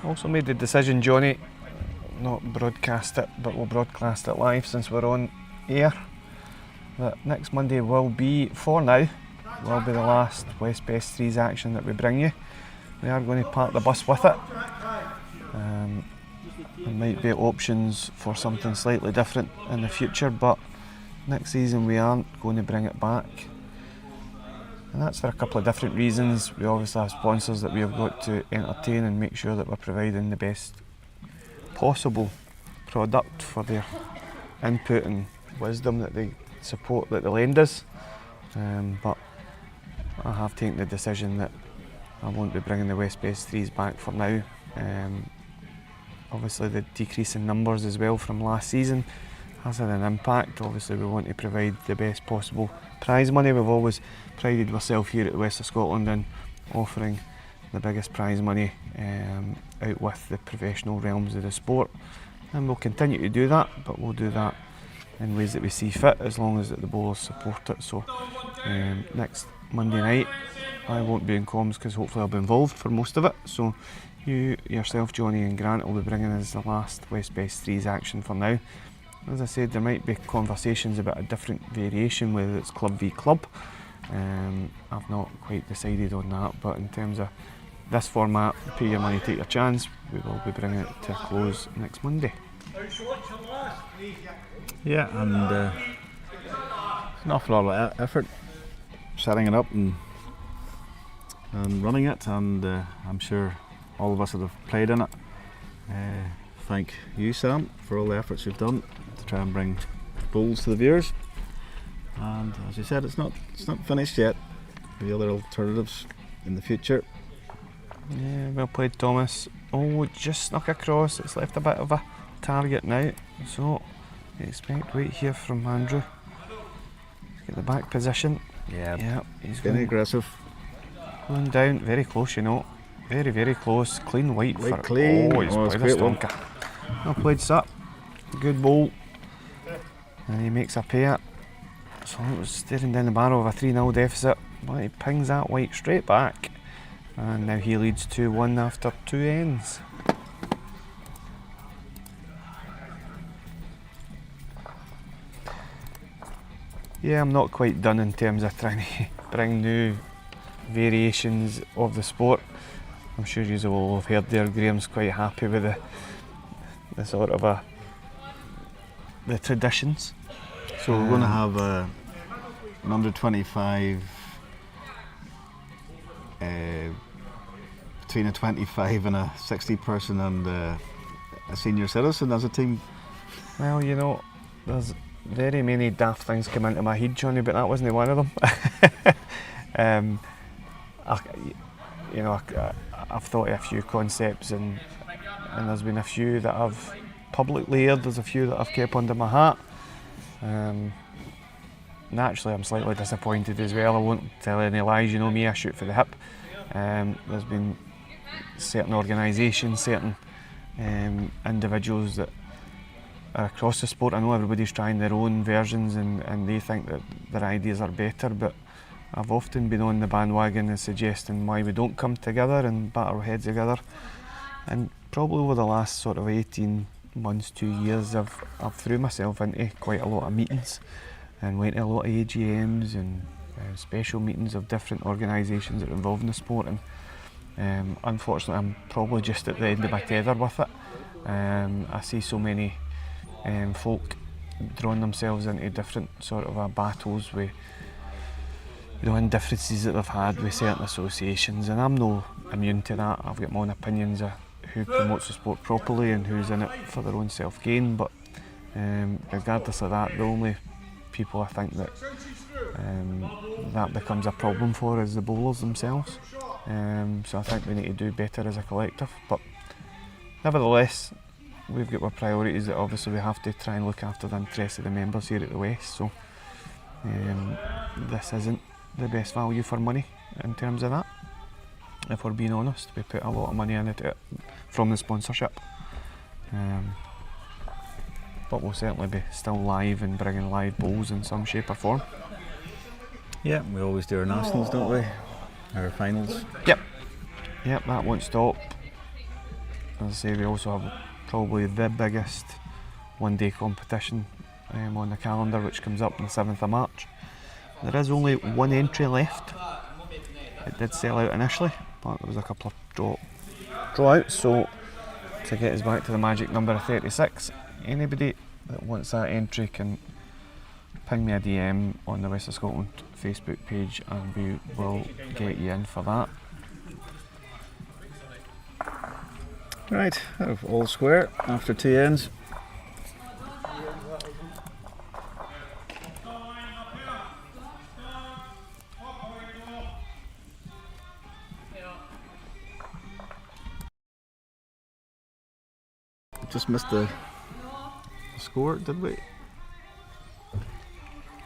Also made the decision, Johnny, not broadcast it, but we'll broadcast it live since we're on air, that next Monday will be, for now, will be the last West Best Threes action that we bring you. We are going to park the bus with it. There might be options for something slightly different in the future, but next season we aren't going to bring it back. And that's for a couple of different reasons. We obviously have sponsors that we have got to entertain and make sure that we're providing the best possible product for their input and wisdom that they support that they lend us. But I have taken the decision that I won't be bringing the West Bay Threes back for now. Obviously the decrease in numbers as well from last season has had an impact. Obviously we want to provide the best possible prize money. We've always prided ourselves here at the West of Scotland in offering the biggest prize money out with the professional realms of the sport, and we'll continue to do that, but we'll do that in ways that we see fit as long as that the bowlers support it. So next Monday night I won't be in comms because hopefully I'll be involved for most of it, so you, yourself, Johnny and Grant will be bringing us the last West Best Threes action for now. As I said, there might be conversations about a different variation, whether it's club v club. I've not quite decided on that, but in terms of this format, pay your money, take your chance, we will be bringing it to a close next Monday. Yeah, and it's an awful lot of effort setting it up and running it, and I'm sure all of us that have played in it thank you, Sam, for all the efforts you've done to try and bring bowls to the viewers. And as you said, it's not finished yet. The other alternatives in the future. Yeah, well played, Thomas. Oh, just snuck across. It's left a bit of a target now, so expect weight here from Andrew. Get the back position. Yeah, he's Very going aggressive. down. Very close, you know. Very, very close. Clean white for clean. Oh, he's Oh, it's played a great one. stonker. Well played, sir. Good bowl. And he makes a pair. So it was staring down the barrel of a 3-0 deficit, but he pings that white straight back. And now he leads 2-1 after 2 ends. Yeah, I'm not quite done in terms of trying to bring new variations of the sport. I'm sure you will have heard there, Graham's quite happy with the sort of the traditions. So we're going to have an under 25 between a 25 and a 60 person and a senior citizen as a team. Well, you know, there's very many daft things come into my head, Johnny, but that wasn't one of them. I've thought of a few concepts, and there's been a few that I've publicly aired. There's a few that I've kept under my hat. Naturally, I'm slightly disappointed as well. I won't tell any lies. You know me, I shoot for the hip. There's been certain organisations, certain individuals that are across the sport. I know everybody's trying their own versions and they think that their ideas are better, but I've often been on the bandwagon and suggesting why we don't come together and bat our heads together. And probably over the last sort of 18 months, 2 years, I've threw myself into quite a lot of meetings and went to a lot of AGMs and special meetings of different organisations that are involved in the sport, and unfortunately I'm probably just at the end of my tether with it. I see so many folk drawing themselves into different sort of battles with indifferences that they've had with certain associations, and I'm no immune to that. I've got my own opinions of who promotes the sport properly and who's in it for their own self-gain, but regardless of that, the only people I think that that becomes a problem for is the bowlers themselves. So I think we need to do better as a collective, but nevertheless we've got our priorities that obviously we have to try and look after the interests of the members here at the West, so this isn't the best value for money in terms of that. If we're being honest, we put a lot of money into it from the sponsorship, but we'll certainly be still live and bringing live bowls in some shape or form. Yeah, we always do our nationals, don't we? Our finals. Yep, that won't stop. As I say, we also have probably the biggest one-day competition on the calendar, which comes up on the 7th of March. There is only one entry left. It did sell out initially, but there was a couple of drawouts, so to get us back to the magic number of 36, anybody that wants that entry can ping me a DM on the West of Scotland Facebook page and we will get you in for that. Right, all square after 2 ends. Just missed the score, did we?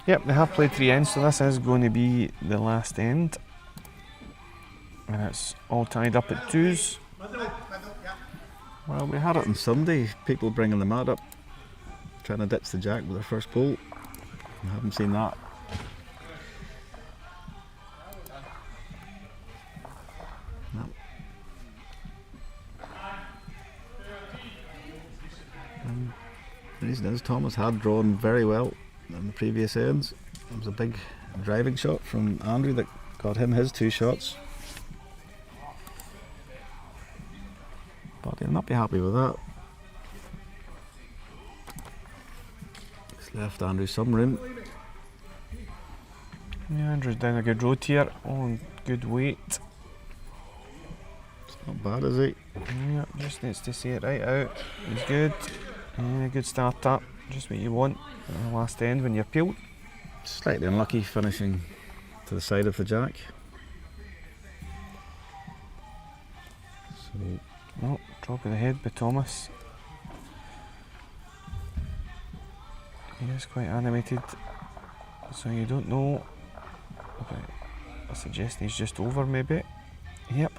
Yep, they have played 3 ends, so this is going to be the last end. And it's all tied up at 2s. Well, we had it on Sunday, people bringing the mat up, trying to ditch the jack with their first pull. I haven't seen that. No. As Thomas had drawn very well in the previous ends. It was a big driving shot from Andrew that got him his 2 shots. But he'll not be happy with that. It's left Andrew some room. Yeah, Andrew's down a good road here on good weight. It's not bad, is he? Yeah, just needs to see it right out. He's good. Yeah, good start up. Just what you want at the last end when you're peeled. Slightly unlucky finishing to the side of the jack. So Oh, drop of the head by Thomas. He is quite animated, so you don't know. But I suggest he's just over maybe. Yep,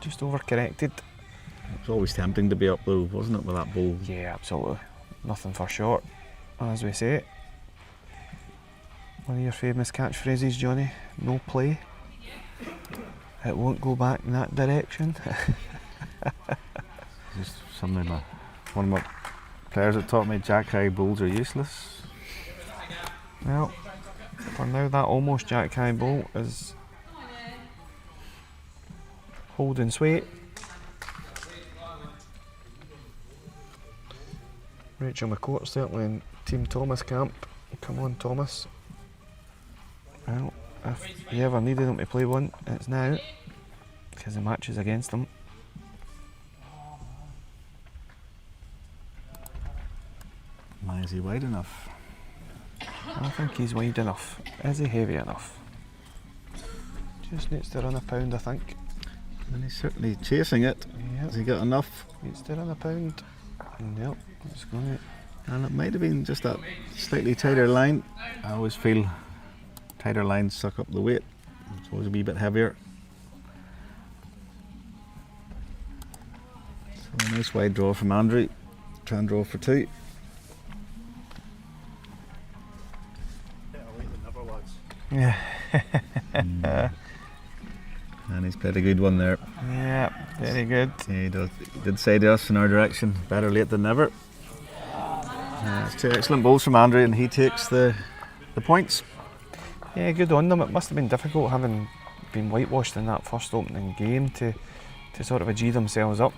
just over corrected. it was always tempting to be up though, wasn't it, with that ball? Yeah, absolutely. Nothing for short, as we say. One of your famous catchphrases, Johnny. No play. It won't go back in that direction. Just something one of my players that taught me jack high bowls are useless. Well, for now that almost jack high ball is holding sway. Rachel McCourt certainly in Team Thomas camp. Come on, Thomas. Well, if you ever needed him to play one, it's now, because the match is against him. Is he wide enough? I think he's wide enough. Is he heavy enough? Just needs to run a pound, I think. And he's certainly chasing it. Yep. Has he got enough? Needs to run a pound. Nope, it's going to. And it might have been just that slightly tighter line. I always feel tighter lines suck up the weight. It's always a wee bit heavier. So a nice wide draw from Andrew. Try and draw for 2. Yeah. And he's played a good one there. Yeah, very good. Yeah, he did say to us in our direction, better late than never. It's 2 excellent bowls from Andrew and he takes the points. Yeah, good on them. It must have been difficult having been whitewashed in that first opening game to sort of G themselves up,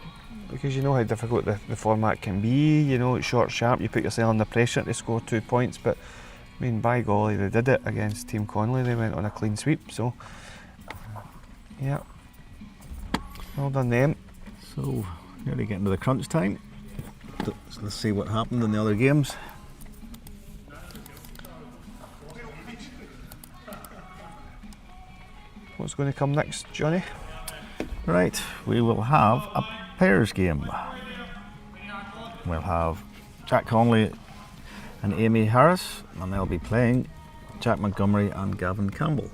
because you know how difficult the format can be. You know, it's short, sharp, you put yourself under pressure to score 2 points, but I mean, by golly, they did it against Team Connolly. They went on a clean sweep, so yeah, well done them. So, nearly getting to the crunch time. So let's see what happened in the other games. What's going to come next, Johnny? Right, we will have a pairs game. We'll have Jack Connolly and Amy Harris, and they'll be playing Jack Montgomery and Gavin Campbell.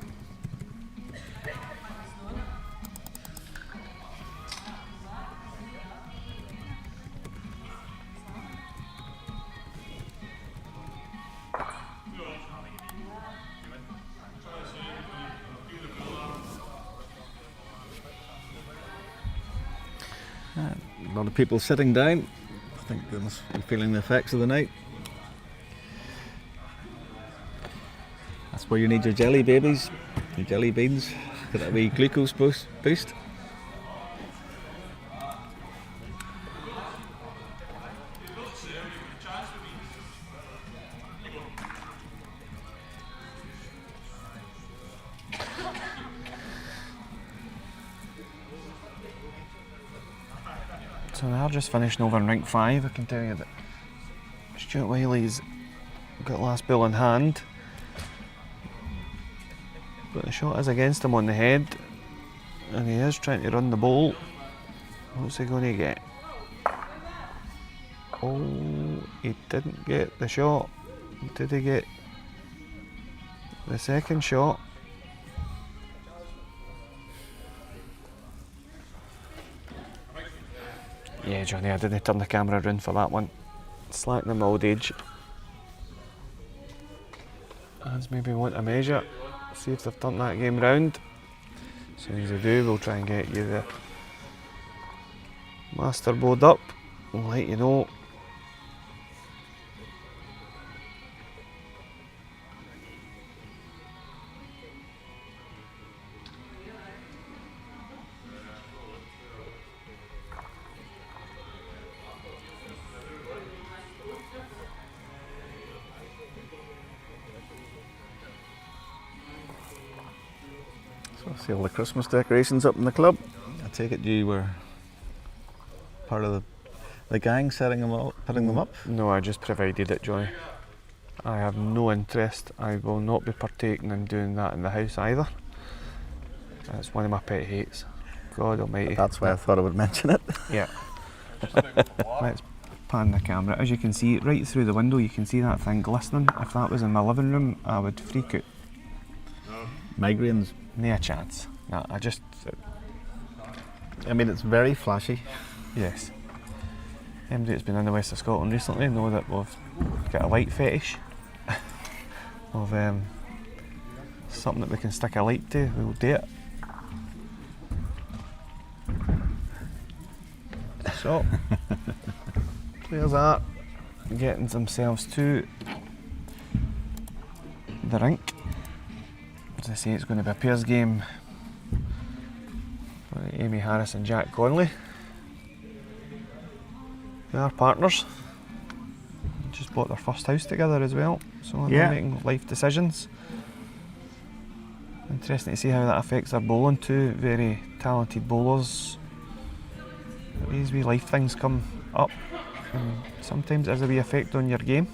A lot of people sitting down. I think they must be feeling the effects of the night. That's where you need your jelly babies, your jelly beans, get that wee glucose boost. So they're just finishing over in rank 5. I can tell you that Stuart Wiley's got last ball in hand. But the shot is against him on the head. And he is trying to run the ball. What's he going to get? Oh, he didn't get the shot. Did he get the second shot? Yeah, Johnny, I didn't turn the camera around for that one. Slacking him old age. As maybe want to measure, see if they've turned that game round. As soon as they do, we'll try and get you the master board up. We'll let you know. So I see all the Christmas decorations up in the club. I take it you were part of the gang setting them up, putting them up? No, I just provided it, Johnny. I have no interest. I will not be partaking in doing that in the house either. It's one of my pet hates. God almighty. That's why I thought I would mention it. Yeah. Let's pan the camera. As you can see, right through the window, you can see that thing glistening. If that was in my living room, I would freak out. Migraines. No a chance. No, I mean, it's very flashy. yes. Anybody that's been in the west of Scotland recently know that we've got a light fetish. of something that we can stick a light to, we'll do it. So, players are getting themselves to the rink. As I say, it's going to be a pairs game for Amy Harris and Jack Connolly. They are partners. Just bought their first house together as well, so they're making life decisions. Interesting to see how that affects their bowling. Two very talented bowlers. These wee life things come up, and sometimes it has a wee effect on your game.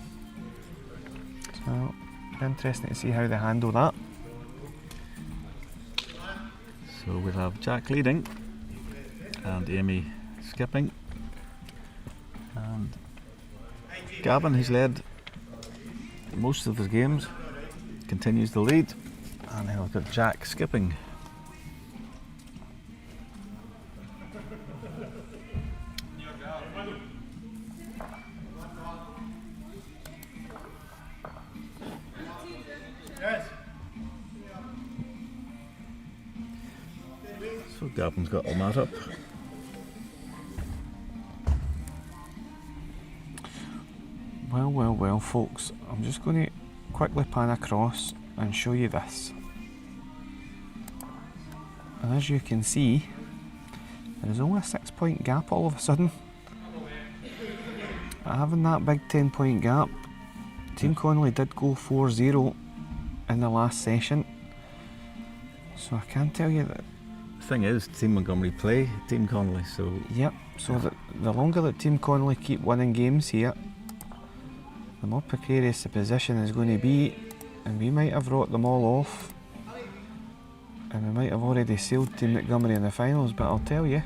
So interesting to see how they handle that. So we'll have Jack leading and Amy skipping. And Gavin, who's led most of his games, continues the lead. And then we've got Jack skipping. So Gavin's got all that up. Well, folks, I'm just going to quickly pan across and show you this. And as you can see, there is only a 6-point gap all of a sudden. Having that big 10-point gap, Team Connolly did go 4-0 in the last session. So I can tell you that. The thing is, Team Montgomery play Team Connolly, so Yep, so that the longer that Team Connolly keep winning games here, the more precarious the position is going to be, and we might have wrought them all off, and we might have already sealed Team Montgomery in the finals. But I'll tell you,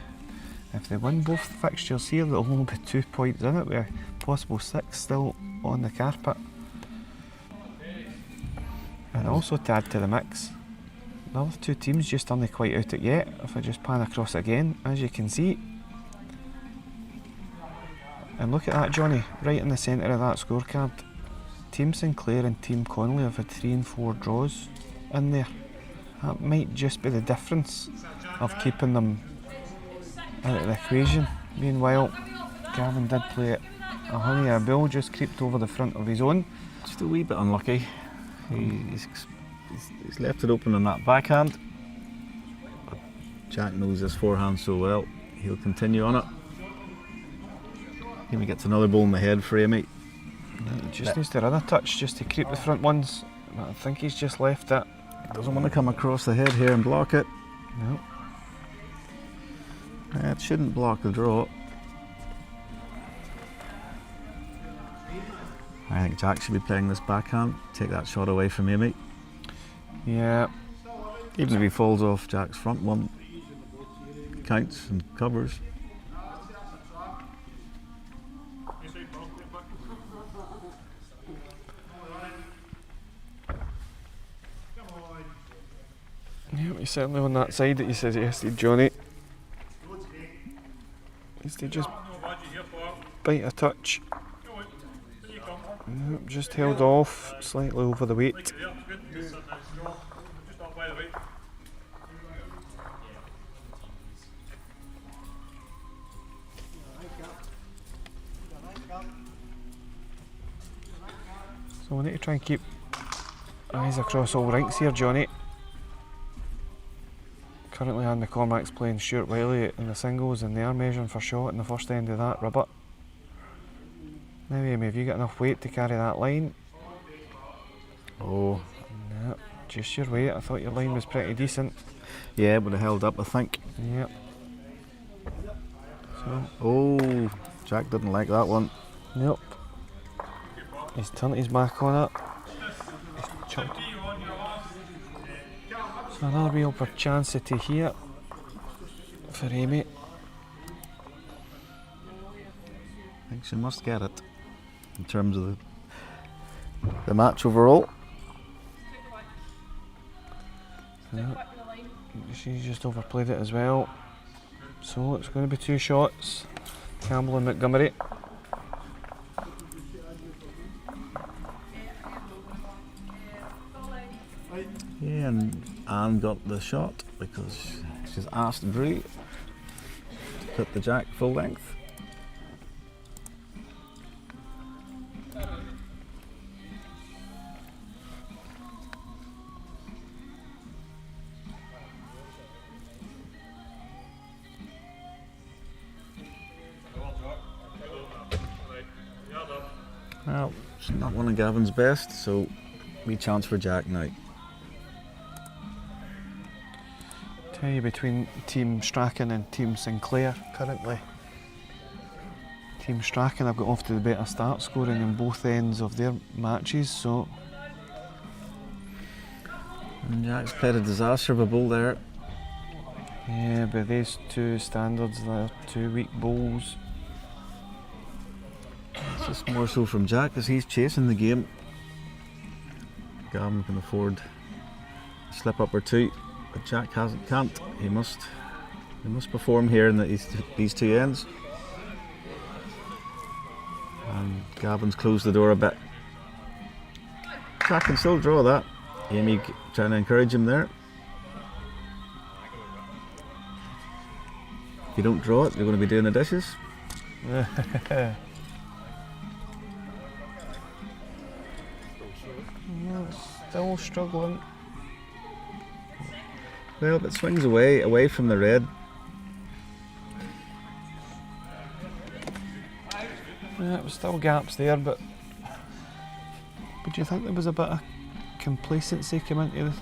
if they win both fixtures here, there'll only be 2 points in it, with a possible 6 still on the carpet. And also to add to the mix, the other two teams just aren't quite out it yet. If I just pan across again, as you can see, and look at that, Johnny, right in the centre of that scorecard, Team Sinclair and Team Connolly have had 3 and 4 draws in there. That might just be the difference of keeping them out of the equation. Meanwhile, Gavin did play it a honey, a bill just creeped over the front of his own. just a wee bit unlucky. He's left it open on that backhand. But Jack knows his forehand so well, he'll continue on it. Amy gets another ball in the head for Amy. He just needs to run a touch just to creep the front ones. But I think he's just left it. Doesn't want to come across the head here and block it. No. It shouldn't block the draw. I think Jack should be playing this backhand, take that shot away from Amy. Yeah, Even if he falls off Jack's front one, counts and covers. yeah, he's certainly on that side that you said yesterday, Johnny. Needs to just bite a touch. Yep, just held off, slightly over the weight. So we need to try and keep eyes across all ranks here, Johnny. Currently Anne McCormack's playing Stuart Wiley in the singles and they are measuring for shot in the first end of that ribbit. Now Amy, have you got enough weight to carry that line? Oh, No, just your weight. I thought your line was pretty decent. yeah, but it held up, I think. Yep. So, Oh, Jack didn't like that one. nope. He's turned his back on it. He's chucked. So another real opportunity here for Amy. I think she must get it in terms of the match overall. Yep. She's just overplayed it as well. So it's going to be 2 shots. Campbell and Montgomery. Yeah, and Anne got the shot because she's asked Bree to put the Jack full length. Well, it's not one of Gavin's best, so wee chance for Jack now. Tell you between Team Strachan and Team Sinclair currently. Team Strachan have got off to the better start, scoring in both ends of their matches, so And Jack's played a disaster of a ball there. yeah, by these 2 standards, they're 2 weak bowls. It's just more so from Jack as he's chasing the game. Gavin can afford a slip up or 2, but Jack can't. He must perform here in these 2 ends. And Gavin's closed the door a bit. Jack can still draw that. Amy trying to encourage him there. If you don't draw it, you're going to be doing the dishes. Still struggling. Well, it swings away from the red. Yeah, it was still gaps there, but do you think there was a bit of complacency come into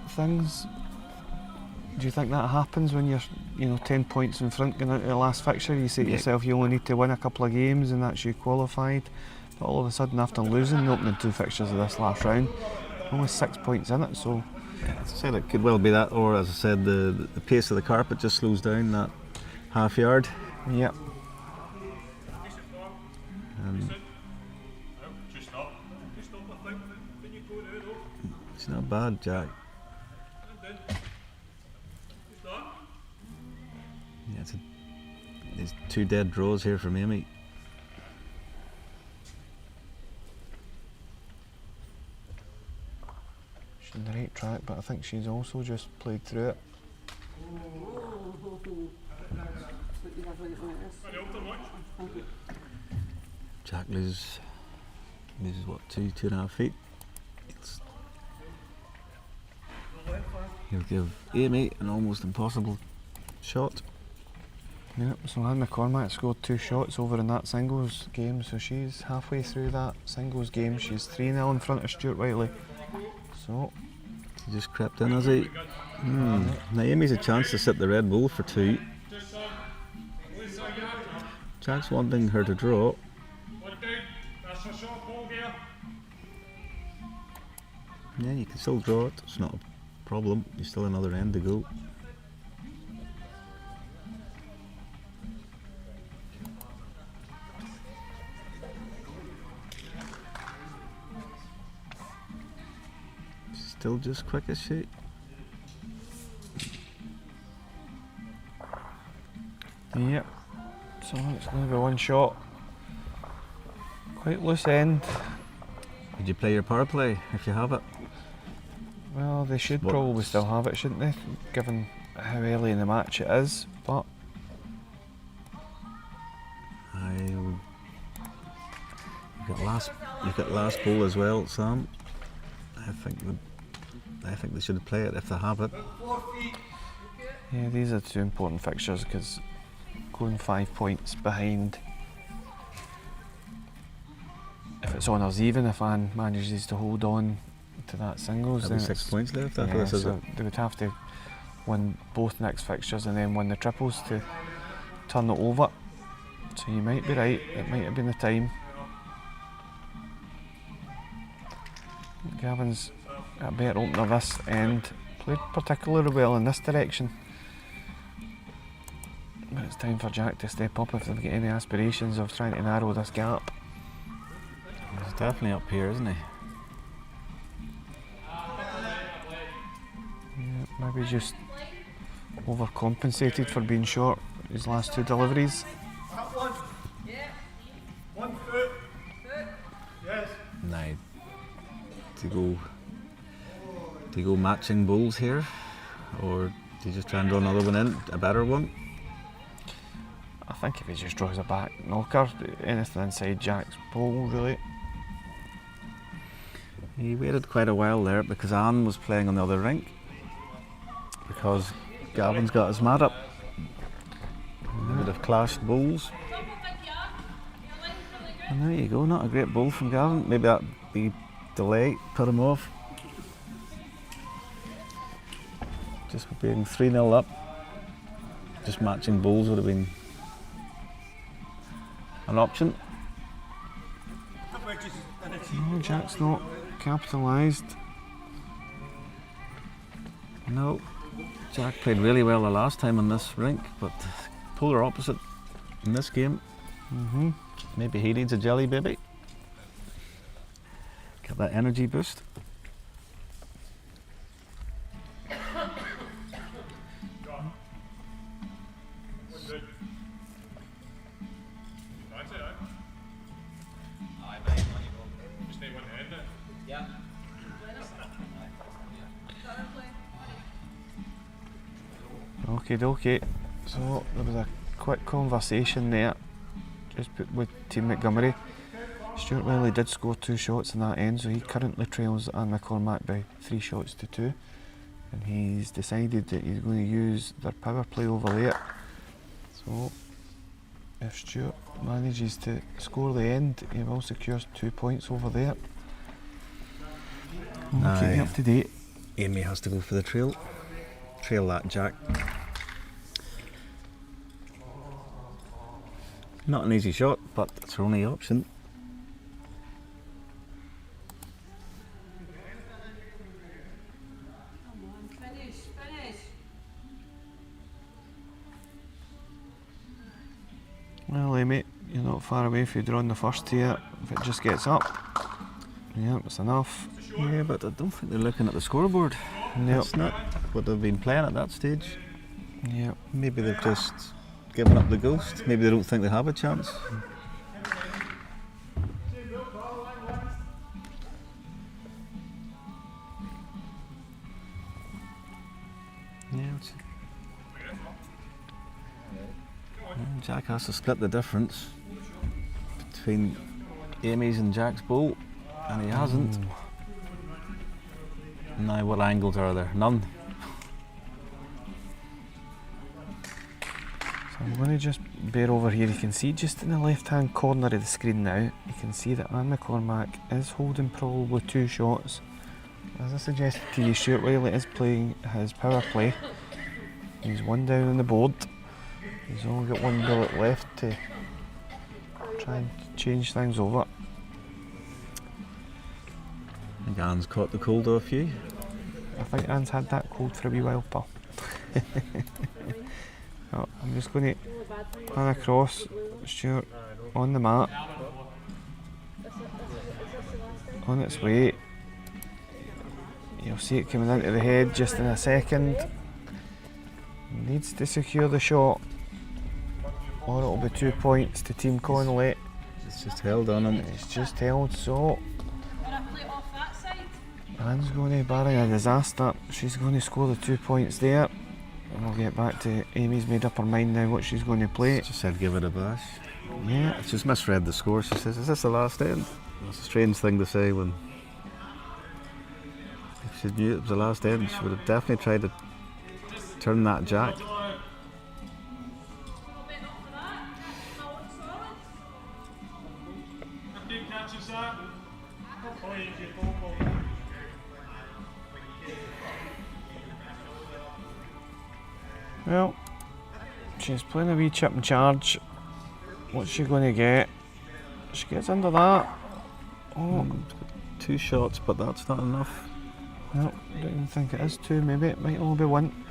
things? Do you think that happens when you're 10 points in front going into the last fixture? You say to yourself you only need to win a couple of games and that's you qualified. But all of a sudden, after losing the opening 2 fixtures of this last round, only 6 points in it. So As I said, it could well be that, or as I said, the pace of the carpet just slows down that half yard. yeah, And it's not bad, Jack. Yeah, there's 2 dead draws here from Amy. she's on the right track, but I think she's also just played through it. Jack loses what, 2.5 feet. He'll give Amy an almost impossible shot. Yep, so Anne McCormack scored 2 shots over in that singles game, so she's halfway through that singles game. She's 3-0 in front of Stuart Whiteley. So He just crept in, has he? Now Amy's a chance to sit the red bull for 2. Jack's wanting her to draw. That's a short ball there. Yeah, you can still draw it. It's not a problem. You've still another end to go. Still just quick as shit. Yep. So it's going to be one shot. Quite loose end. Would you play your power play if you have it? Well, they should What- probably still have it, shouldn't they? Given how early in the match it is. But You've got last ball as well, Sam. I think they should play it if they have it. yeah, these are two important fixtures because going 5 points behind. If it's on us even, if Anne manages to hold on to that singles, There'll be then 6 it's- points left after yeah, this, is so it? they would have to win both next fixtures and then win the triples to turn it over. So you might be right, it might have been the time. Gavin's a better opener this end, played particularly well in this direction. But it's time for Jack to step up if they've got any aspirations of trying to narrow this gap. He's definitely up here, isn't he? Yeah, maybe just overcompensated for being short his last two deliveries. One foot. Yes. Nah. Do you go matching bowls here, or do you just try and draw another one in, a better one? I think if he just draws a back knocker, anything inside Jack's bowl really. He waited quite a while there because Anne was playing on the other rink. Because Gavin's got his mat up. They would have clashed bowls. And there you go, not a great bowl from Gavin. Maybe that'd be delay, put him off. Just being 3-0 up. Just matching bowls would have been an option. No, Jack's not capitalised. No, Jack played really well the last time on this rink, but polar opposite in this game. Maybe he needs a jelly baby. Get that energy boost. That's it, eh? Aye, mate, just need one hand now. Yeah. Okie dokie. So there was a quick conversation there just with Team Montgomery. Stuart Wiley did score 2 shots in that end, so he currently trails Anne McCormack by 3 shots to 2. And he's decided that he's going to use their power play over there. So if Stuart manages to score the end, he will secure 2 points over there. We'll keep you Aye. up to date. Amy has to go for the trail. Trail that, Jack. Not an easy shot, but it's her only option. Finish, finish. Well, Amy, you're not far away if you're drawing the first here. If it just gets up, yeah, it's enough. Yeah, but I don't think they're looking at the scoreboard. Nope. It's not what they've been playing at that stage. Yep. Maybe they've just given up the ghost. Maybe they don't think they have a chance. Yeah, Jack has to split the difference between Amy's and Jack's bowl, and he hasn't. Now, what angles are there? None. So I'm going to just bear over here. You can see just in the left hand corner of the screen now, you can see that Anne McCormack is holding probably 2 shots. As I suggested to you, Stuart Wiley is playing his power play. He's 1 down on the board. He's only got 1 bullet left to try and change things over. Anne's caught the cold of a few. I think Anne's had that cold for a wee while, pal. Oh, I'm just going to run across Stuart on the mat. On its way. You'll see it coming into the head just in a second. Needs to secure the shot, or it'll be 2 points to Team Connolly. It's just held on him. It's just held, so Can I play off that side? Anne's going to, barring a disaster, she's going to score the 2 points there. And we'll get back to Amy's made up her mind now what she's going to play. She said give it a bash. Yeah, She's misread the score. She says, is this the last end? That's a strange thing to say when... If she knew it was the last end, she would have definitely tried to turn that jack. I'll bet not for that. I'll look solid. 15 catches that. Oh, easy, ball. well, she's playing a wee chip and charge. What's she going to get? She gets under that. Oh, 2 shots, but that's not enough. no, don't even think it is 2, maybe it might only be 1.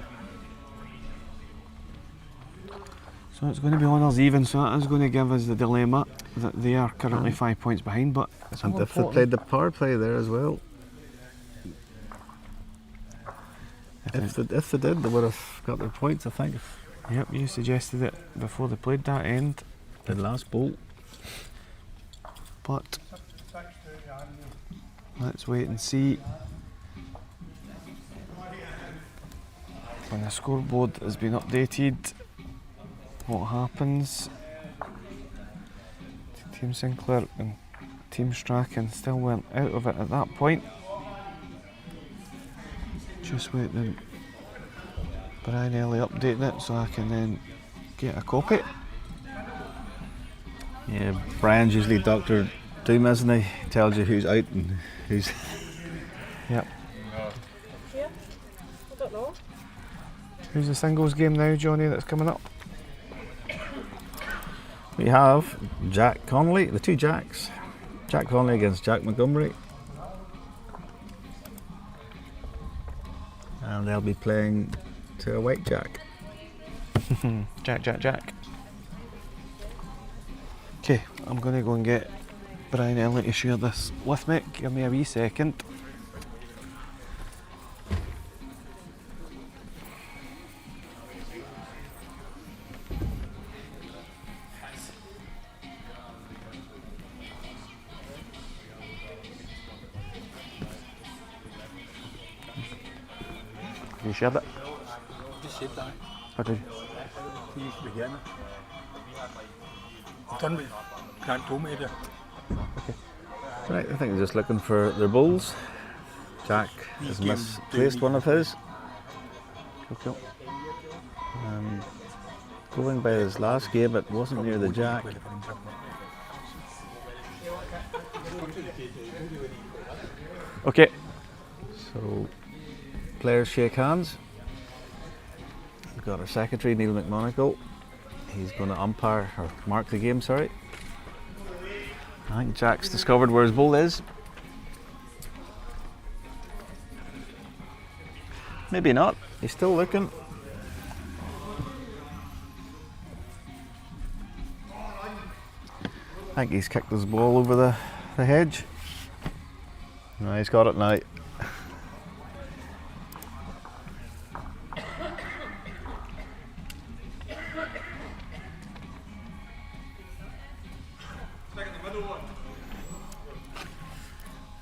So it's going to be honours even, so that is going to give us the dilemma that they are currently 5 points behind, but it's And more if they important. played the power play there as well, if they did, they would have got their points, I think. Yep, you suggested it before they played that end, The last bolt. but let's wait and see. When the scoreboard has been updated, what happens? Team Sinclair and Team Strachan still weren't out of it at that point. Just waiting Brian Ellie updating it so I can then get a copy. Yeah, Brian's usually Dr. Doom, isn't he? Tells you who's out and who's... Yep. I don't know. Who's the singles game now, Johnny, that's coming up? We have Jack Connolly, the 2 Jacks. Jack Connolly against Jack Montgomery. And they'll be playing to a white Jack. Jack. Okay, I'm going to go and get Brian Ellie to share this with me. Give me a wee second. Have you shared it? Just said that. What did you? He began it. Done with Grant told me to. Right, I think they're just looking for their bulls. Jack has misplaced one of his. Cool. Going by his last game, it wasn't near the Jack. Okay. So, players shake hands. We've got our secretary, Neil McMonagle. He's going to umpire, or mark the game, sorry. I think Jack's discovered where his bull is. Maybe not. He's still looking. I think he's kicked his ball over the hedge. No, he's got it now.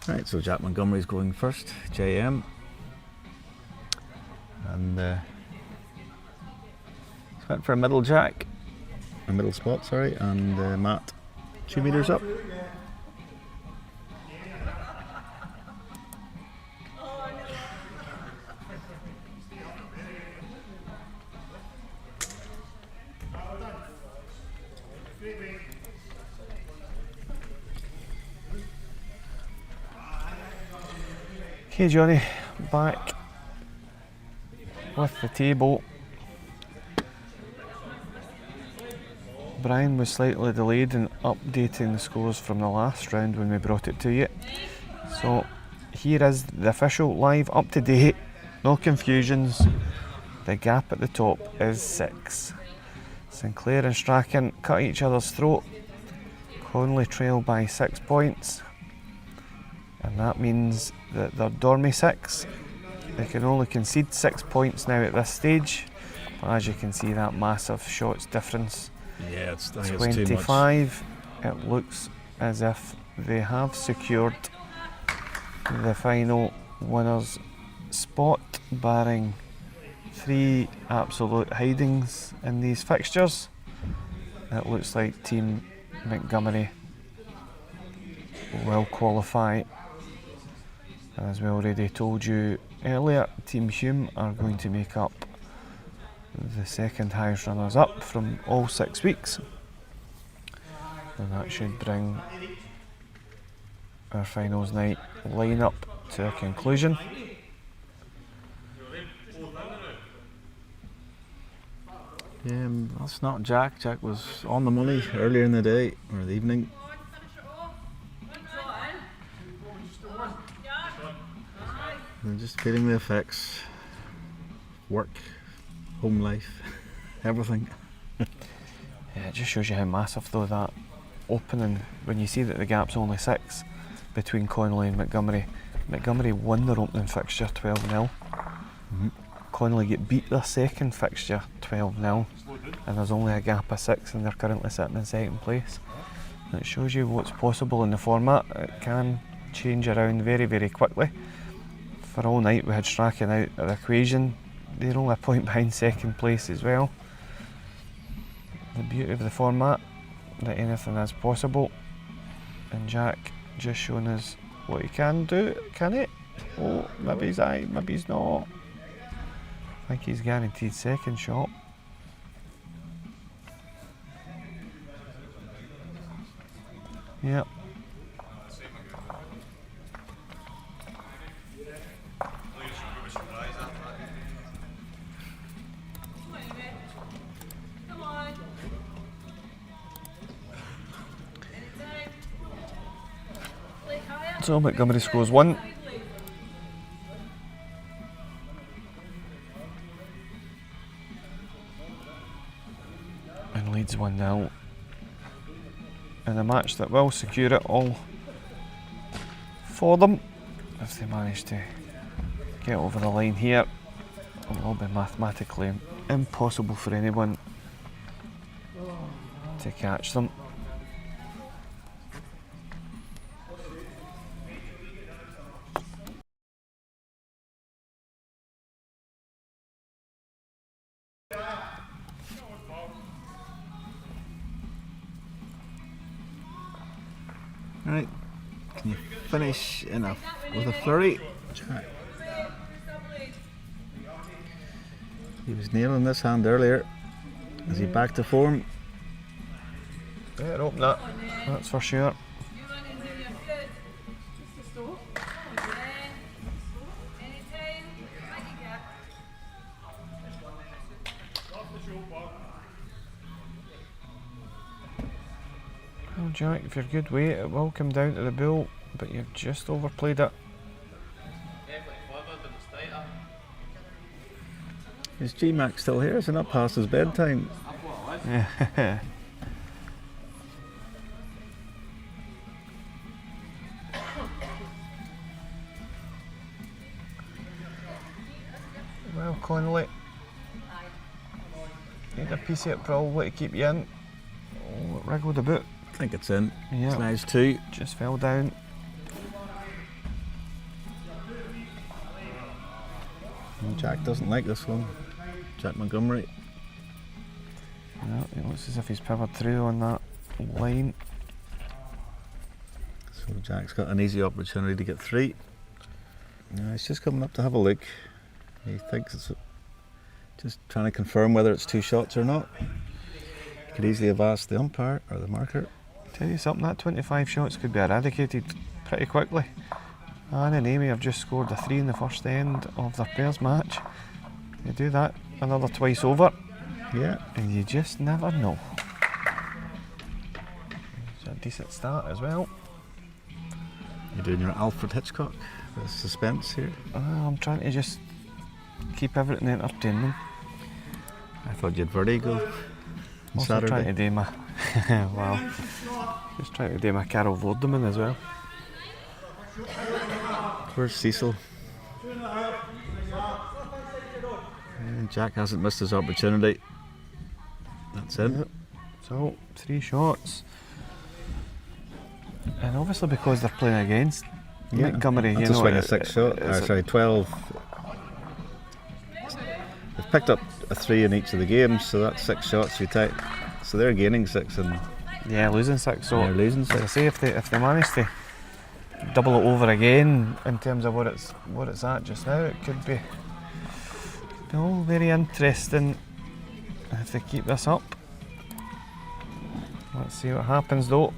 Right, so Jack Montgomery's going first, JM. And he's went for a middle jack, a middle spot, sorry, and Matt 2 metres up. Okay, Johnny, back with the table. Brian was slightly delayed in updating the scores from the last round when we brought it to you. So here is the official live up to date, no confusions. The gap at the top is 6. Sinclair and Strachan cut each other's throat. Connolly trail by 6 points, and that means that they're Dormy 6. They can only concede 6 points now at this stage, but as you can see, that massive shots difference, Yeah, I think it's too much. 25. It looks as if they have secured the final winner's spot, barring 3 absolute hidings in these fixtures. It looks like Team Montgomery will qualify. As we already told you earlier, Team Hume are going to make up the second highest runners up from all 6 weeks, and that should bring our finals night lineup to a conclusion. That's not Jack. Jack was on the money earlier in the day or the evening. And just feeling the effects. Work, home life, everything. Yeah, it just shows you how massive though that opening, when you see that the gap's only 6 between Connolly and Montgomery. Montgomery won their opening fixture 12-0. Connolly get beat their second fixture 12-0, and there's only a gap of 6, and they're currently sitting in second place. And it shows you what's possible in the format. It can change around very, very quickly. For all night we had Strachan out of the equation. They're only a point behind second place as well. The beauty of the format, that anything is possible, and Jack just showing us what he can do, can he? Oh, maybe he's aye, maybe he's not. I think he's guaranteed second shot. Yep. Come on. Play higher. So Montgomery scores 1. And leads 1-0 in a match that will secure it all for them if they manage to get over the line here. It will be mathematically impossible for anyone to catch them. Right, can you finish with a flurry? He was nailing this hand earlier. Is he back to form? Better open that, that's for sure. You run into your good. Just a stop. Yeah. Anytime. What you got? Well, Jack, if you're good weight, it will come down to the bull, but you've just overplayed it. Definitely forward and it's tighter. Is G-Mac still here? Is it not past his bedtime? I thought it was. Well, Connolly, need a piece of it probably to keep you in. Oh, it wriggled a bit. I think it's in. Yeah. It's nice too. Just fell down. Jack doesn't like this one. Jack Montgomery. Yeah, it looks as if he's powered through on that line. So Jack's got an easy opportunity to get 3. He's just coming up to have a look. He thinks it's just trying to confirm whether it's 2 shots or not. He could easily have asked the umpire or the marker. Tell you something, that 25 shots could be eradicated pretty quickly. Anne and Amy have just scored a 3 in the first end of their pairs match. You do that another twice over, Yeah. and you just never know. It's a decent start as well. You're doing your Alfred Hitchcock. The suspense here. I'm trying to just keep everything entertaining. I thought you'd vertigo on Also trying to Saturday. do my wow, just trying to do my Carol Vorderman as well. Where's Cecil? Jack hasn't missed his opportunity. That's it. Yep. So 3 shots, and obviously because they're playing against Montgomery, That's you a know, swing of 6 shot. Sorry, 12. They've picked up a 3 in each of the games, so that's 6 shots you take. So they're gaining 6 and yeah, losing 6. So they're losing as I 6. say, if they manage to double it over again in terms of what it's at just now, it could be all very interesting if they keep this up. Let's see what happens though.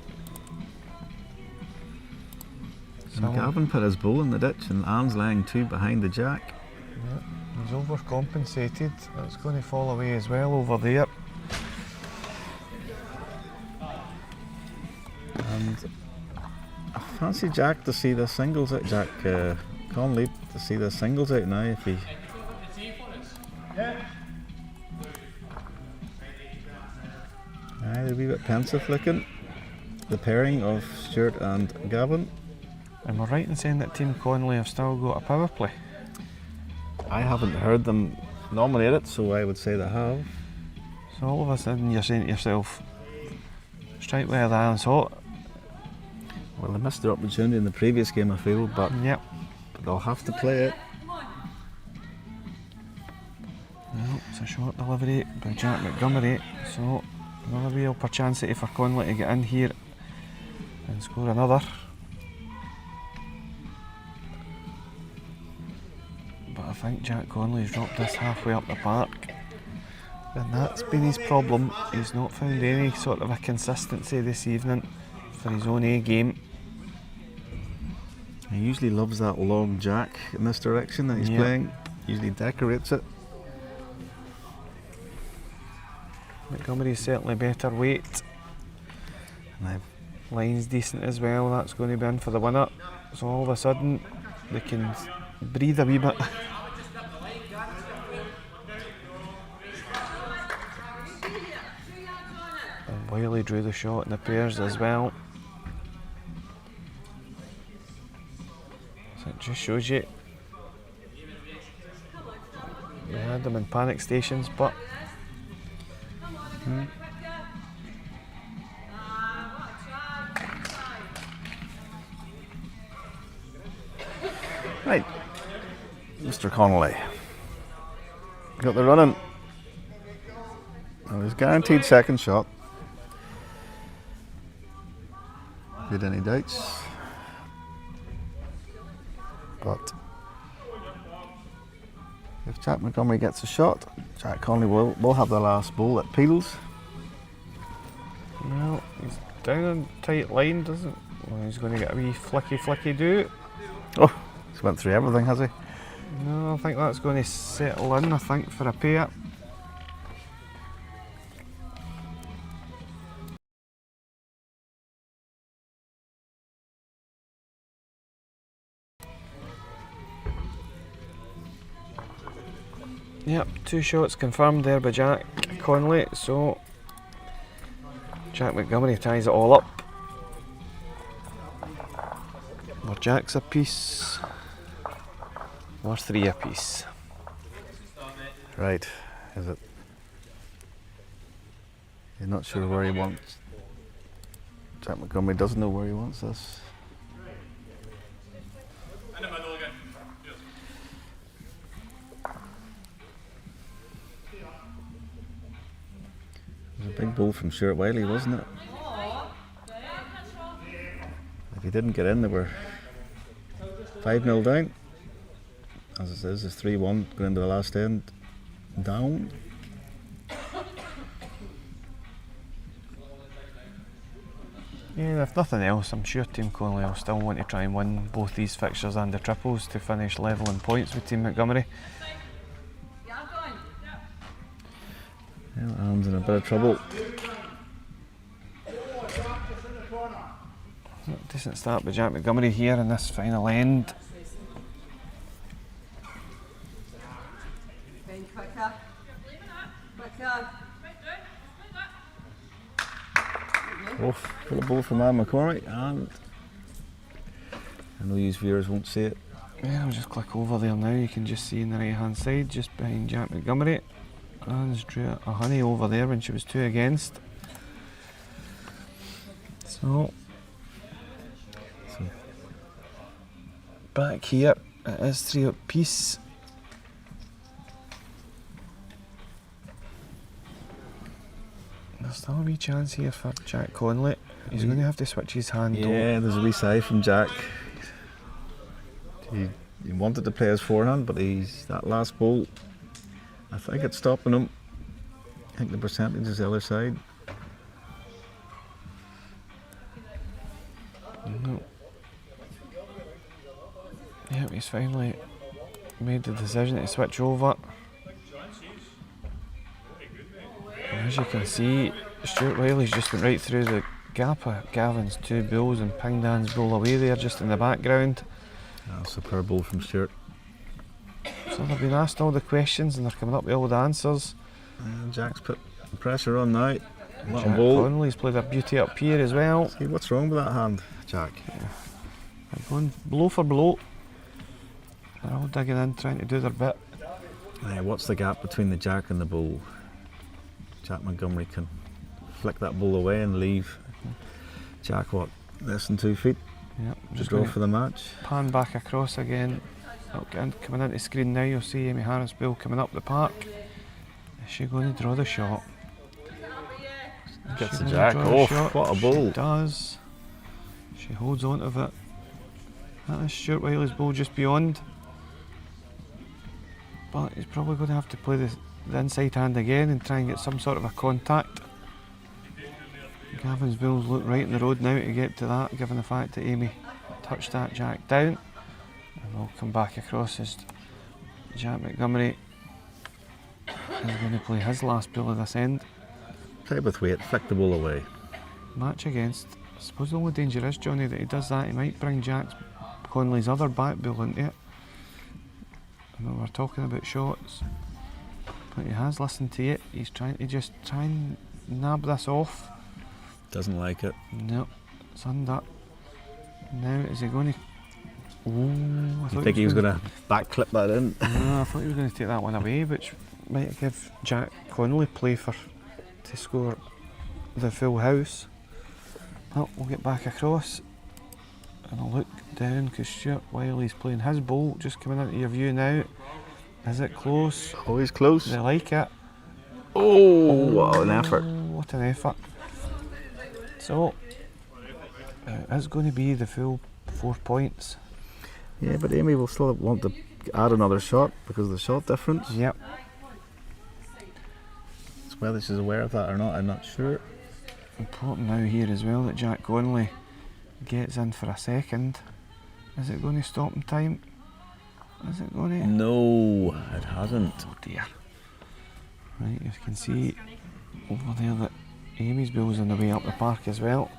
Gavin put his ball in the ditch and Anne's laying 2 behind the Jack. Yeah, he's overcompensated. It's going to fall away as well over there. And I fancy Jack to see the singles out. Jack Conley to see the singles out now if he. They're a wee bit pensive looking. The pairing of Stuart and Gavin. And we're right in saying that Team Conley have still got a power play. I haven't heard them nominate it, so I would say they have. So all of a sudden you're saying to yourself, strike where the iron's hot. Well, they missed their opportunity in the previous game, I feel, but Yep. they'll have to play it. Well, it's a short delivery by Jack Montgomery, so another real opportunity for Conley to get in here and score another. But I think Jack Conley's dropped this halfway up the park, and that's been his problem. He's not found any sort of a consistency this evening for his own A game. He usually loves that long Jack in this direction that he's Yep. playing. Usually decorates it. Montgomery's certainly better weight. And I've Line's decent as well, that's going to be in for the winner. So all of a sudden they can breathe a wee bit. And Wiley drew the shot in the pairs as well. So it just shows you we had them in panic stations, but Right, Mr. Connolly. Got the running. Well, he's guaranteed second shot. Did any doubts? But if Jack Montgomery gets a shot, Jack Connolly will have the last ball at Peels. well, he's down on tight line, doesn't? Well, he's going to get a wee flicky do. Oh, he's went through everything, has he? No, I think that's going to settle in, I think, for a pair. Yep, 2 shots confirmed there by Jack Conley, so Jack Montgomery ties it all up. More Jacks apiece. More 3 apiece. Right, is it? He's not sure where he wants. Jack Montgomery doesn't know where he wants this. In the middle again. Cheers. It was a big ball from Stuart Wiley, wasn't it? If he didn't get in, they were 5-0 down. As it is, it's 3-1 going into the last end. Down. Yeah, if nothing else, I'm sure Team Conley will still want to try and win both these fixtures and the triples to finish level in points with Team Montgomery. Yeah, Alan's in a bit of trouble. Decent start by Jack Montgomery here in this final end. Off, full of ball from Anne McCormick, and I know you viewers won't see it. Yeah, I'll just click over there now. You can just see in the right hand side, just behind Jack Montgomery. Anne's drew a honey over there when she was 2 against. So back here, it is 3 apiece. There's still a wee chance here for Jack Conley. He's going to have to switch his hand. Yeah, there's a wee sigh from Jack. He wanted to play his forehand, but that last ball, I think it's stopping him. I think the percentage is the other side. No. Yeah, he's finally made the decision to switch over. And as you can see, Stuart Wiley's just went right through the gap of Gavin's 2 balls and pinged Anne's ball away there just in the background. Superb ball from Stuart. So they've been asked all the questions and they're coming up with all the answers. And Jack's put the pressure on now. Little Jack ball. Conley's played a beauty up here as well. See, what's wrong with that hand, Jack? They're going blow for blow. They're all digging in, trying to do their bit. What's the gap between the Jack and the bull? Jack Montgomery can flick that ball away and leave Jack, what, less than 2 feet? Yep, Just go for the match. Pan back across again. Coming into the screen now, you'll see Amy Harris-Bill coming up the park. Is she going to draw the shot? Gets Is she the gonna Jack draw the off. shot? What a ball. She does. She holds on to it. That is Stuart Wiley's ball just beyond. But he's probably going to have to play the inside hand again and try and get some sort of a contact. Gavin's balls look right in the road now to get to that, given the fact that Amy touched that Jack down. And we'll come back across as Jack Montgomery is going to play his last ball of this end. Play with weight, flick the ball away. Match against. I suppose the only danger is, Johnny, that he does that. He might bring Jack Conley's other back ball into it. I know we're talking about shots, but he has listened to it. He's trying to just try and nab this off. Doesn't like it. Nope, it's under. Now is he going to? Ooh, You think he was going to back clip that in? No, I thought he was going to take that one away, which might give Jack Conley play to score the full house. Well, we'll get back across and I'll look down because Stuart Wiley's playing his ball, just coming into your view now. Is it close? Always close. They like it. Oh, what an effort. What an effort. So, it's going to be the full 4 points. Yeah, but Amy will still want to add another shot because of the shot difference. Yep. It's whether she's aware of that or not, I'm not sure. Important now here as well that Jack Conley gets in for a second. Is it going to stop in time? Is it going to? No, it hasn't. Oh dear. Right, you can see over there that Amy's ball's on the way up the park as well.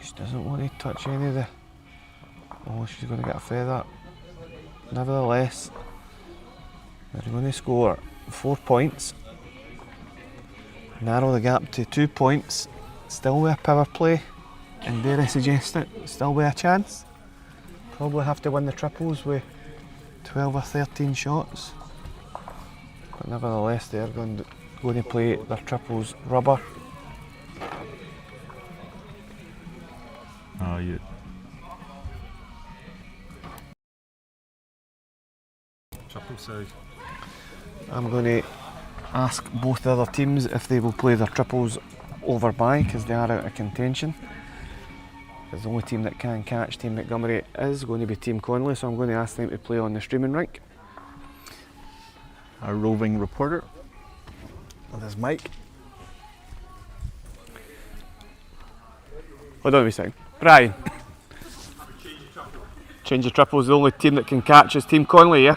She doesn't want to touch any of the... Oh, she's going to get a feather. Nevertheless, they're going to score 4 points. Narrow the gap to 2 points. Still with a power play. And dare I suggest it, still with a chance. Probably have to win the triples with 12 or 13 shots. But nevertheless, they're going to play their triples rubber. Oh, you. Triple side. I'm going to ask both the other teams if they will play their triples over by, because they are out of contention. Because the only team that can catch Team Montgomery is going to be Team Conley, so I'm going to ask them to play on the streaming rink. Our roving reporter with his mic. Hold on a wee second. Brian. Change your triples, the only team that can catch is Team Conley, yeah?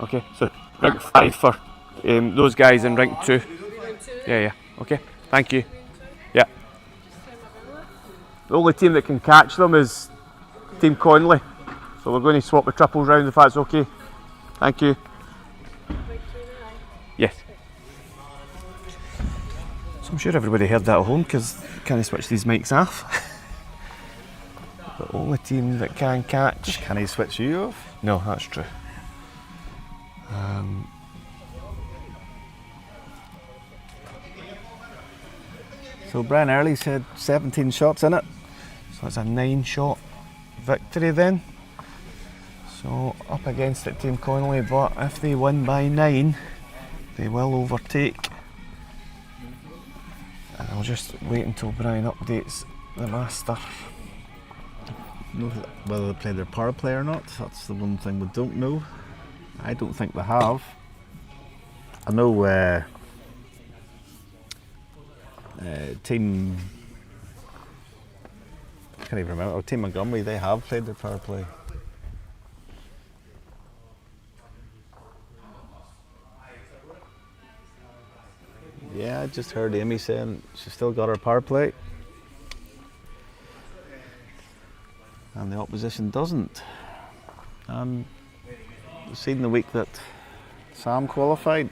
Okay, so rink 5 for those guys in rink 2. Yeah, okay, thank you. Yeah. The only team that can catch them is Team Conley. So we're going to swap the triples round if that's okay. Thank you. Yes. So I'm sure everybody heard that at home because can switch these mics off. The only team that can catch. Can he switch you off? No, that's true. So Brian Early said 17 shots in it. So it's a 9-shot victory then. So up against it, Team Connolly, but if they win by 9, they will overtake. And I'll just wait until Brian updates the master. Know whether they played their power play or not. That's the one thing we don't know. I don't think they have. I know Team... I can't even remember. Team Montgomery, they have played their power play. Yeah, I just heard Amy saying she's still got her power play. And the opposition doesn't. And we've seen the week that Sam qualified.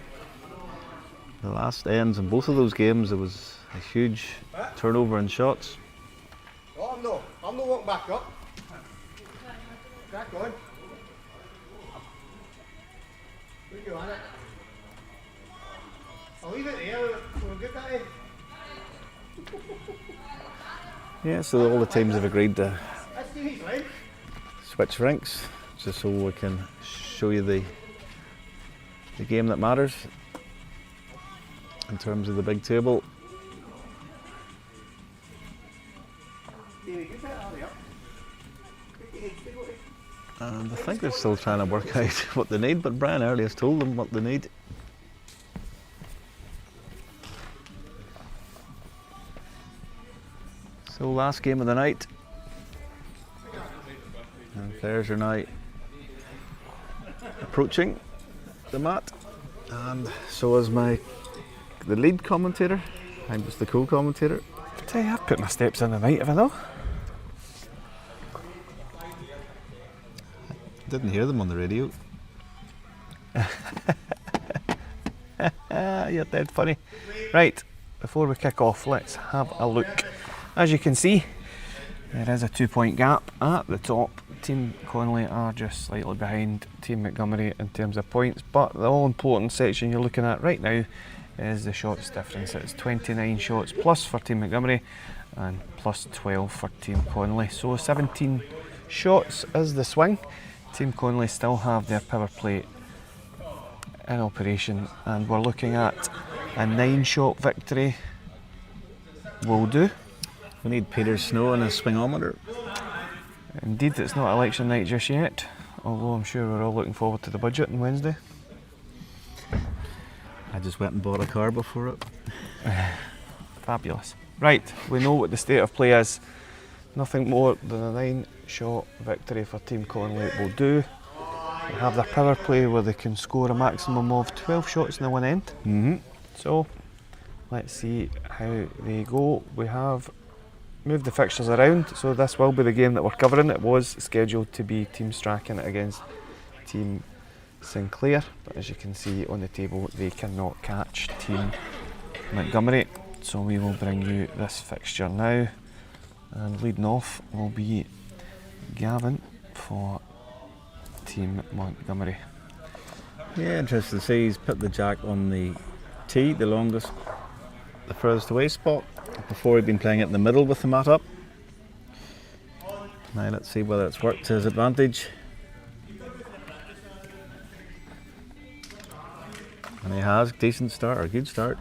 The last ends in both of those games, there was a huge turnover in shots. Oh, I'm not walking back up. Crack on. Where you on it? I'll leave it there. We'll get that in. Yeah, so all the teams have agreed to That's Stevie's line. switch rinks, just so we can show you the game that matters in terms of the big table. Stevie, you better hurry up. And I think they're still trying to work out what they need, but Brian Early has told them what they need. So last game of the night. And players are now approaching the mat. And so is the lead commentator. I'm just the co-commentator. I tell you, I've put my steps in the night, have I not? Didn't hear them on the radio. You're dead funny. Right, before we kick off, let's have a look. As you can see, there is a 2-point gap at the top. Team Connolly are just slightly behind Team Montgomery in terms of points, but the all-important section you're looking at right now is the shots difference. It's 29 shots plus for Team Montgomery and plus 12 for Team Connolly. So 17 shots is the swing. Team Connolly still have their power play in operation, and we're looking at a 9-shot victory will do. We need Peter Snow and a swingometer. Indeed, it's not election night just yet, although I'm sure we're all looking forward to the budget on Wednesday. I just went and bought a car before it. Fabulous. Right, we know what the state of play is. Nothing more than a 9-shot victory for Team Connolly will do. They have their power play where they can score a maximum of 12 shots in the one end. So, let's see how they go. We have moved the fixtures around, so this will be the game that we're covering. It was scheduled to be Team Strachan against Team Sinclair, but as you can see on the table, they cannot catch Team Montgomery. So we will bring you this fixture now, and leading off will be Gavin for Team Montgomery. Yeah, interesting to see he's put the jack on the tee, the longest, the furthest away spot. Before he'd been playing it in the middle with the mat up. Now let's see whether it's worked to his advantage. And he has, decent start, or good start.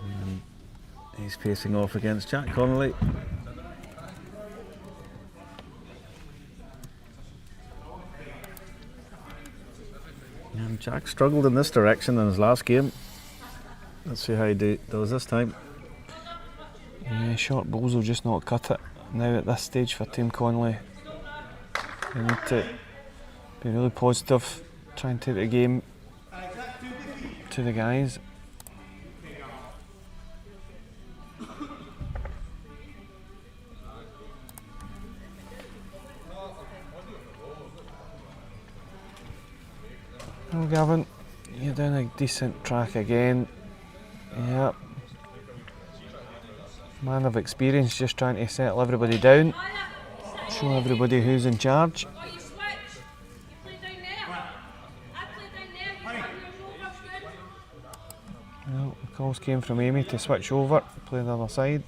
And he's facing off against Jack Connolly. And Jack struggled in this direction in his last game. Let's see how he does this time. Yeah, short balls will just not cut it now at this stage for Team Connolly. They need to be really positive, try and take the game to the guys. Oh, Gavin, You're doing a decent track again. Yep. Man of experience, just trying to settle everybody down. Show everybody who's in charge. Oh, you switch. You play down there. I play down there. You turn yours over. Good. Well, the calls came from Amy to switch over, play the other side.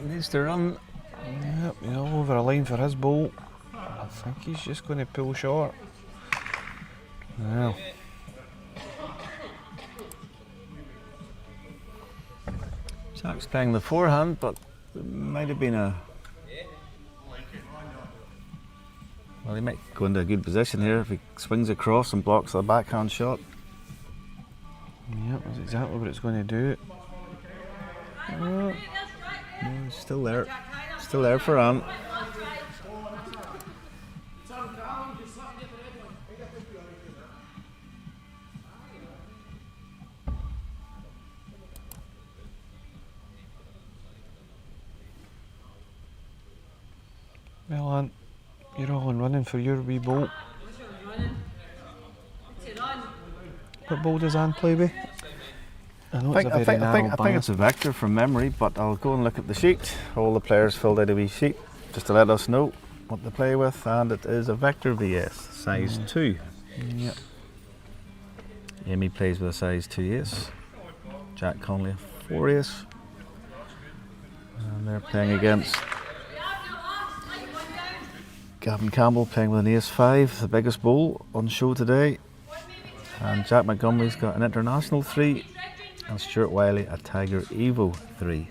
Needs to run. Yep, he's all over a line for his ball. I think he's just going to pull short. Well, Jack's playing the forehand, but there might have been a. Well, he might go into a good position here if he swings across and blocks the backhand shot. yep, that's exactly what it's going to do. No, he's still there. Still there for Ant. Well, Ant, you're all on running for your wee ball. What ball does Anne play with? I know it's a very narrow I think it's a vector from memory, but I'll go and look at the sheet. All the players filled out a wee sheet just to let us know what they play with, and it is a vector VS, size 2. Yep. Amy plays with a size 2 ace. Jack Connolly a 4 ace. And they're playing against Gavin Campbell playing with an ace 5, the biggest bowl on show today. And Jack Montgomery's got an international 3, and Stuart Wiley a Tiger Evo 3.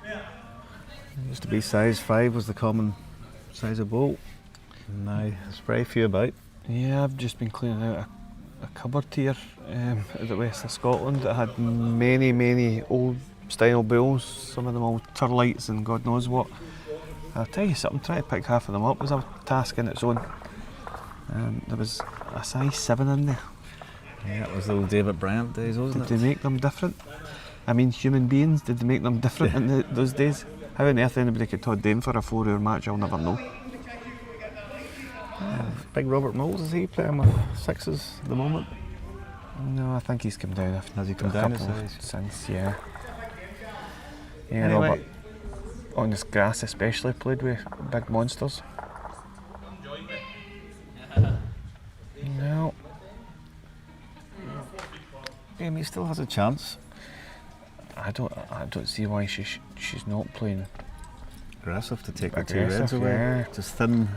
It used to be size 5 was the common size of bowl. Now there's very few about. Yeah, I've just been cleaning out a cupboard here at the west of Scotland that had many old style bowls, some of them all turlites and God knows what. I'll tell you something, trying to pick half of them up was a task in its own. There was a size 7 in there. Yeah, it was the old David Bryant days, wasn't Did they make them different? I mean, human beings, did they make them different in those days? How on earth anybody could Todd Dame for a 4-hour match, I'll never know. Big Robert Moles, is he playing with 6s at the moment? No, I think he's come down. Has he come a down a couple size? since, yeah. Yeah, Anyway. Robert, on this grass especially, played with big monsters. No. Amy still has a chance. I don't see why she's not playing. Aggressive to take the 2 Aggressive, reds away. yeah. Just thin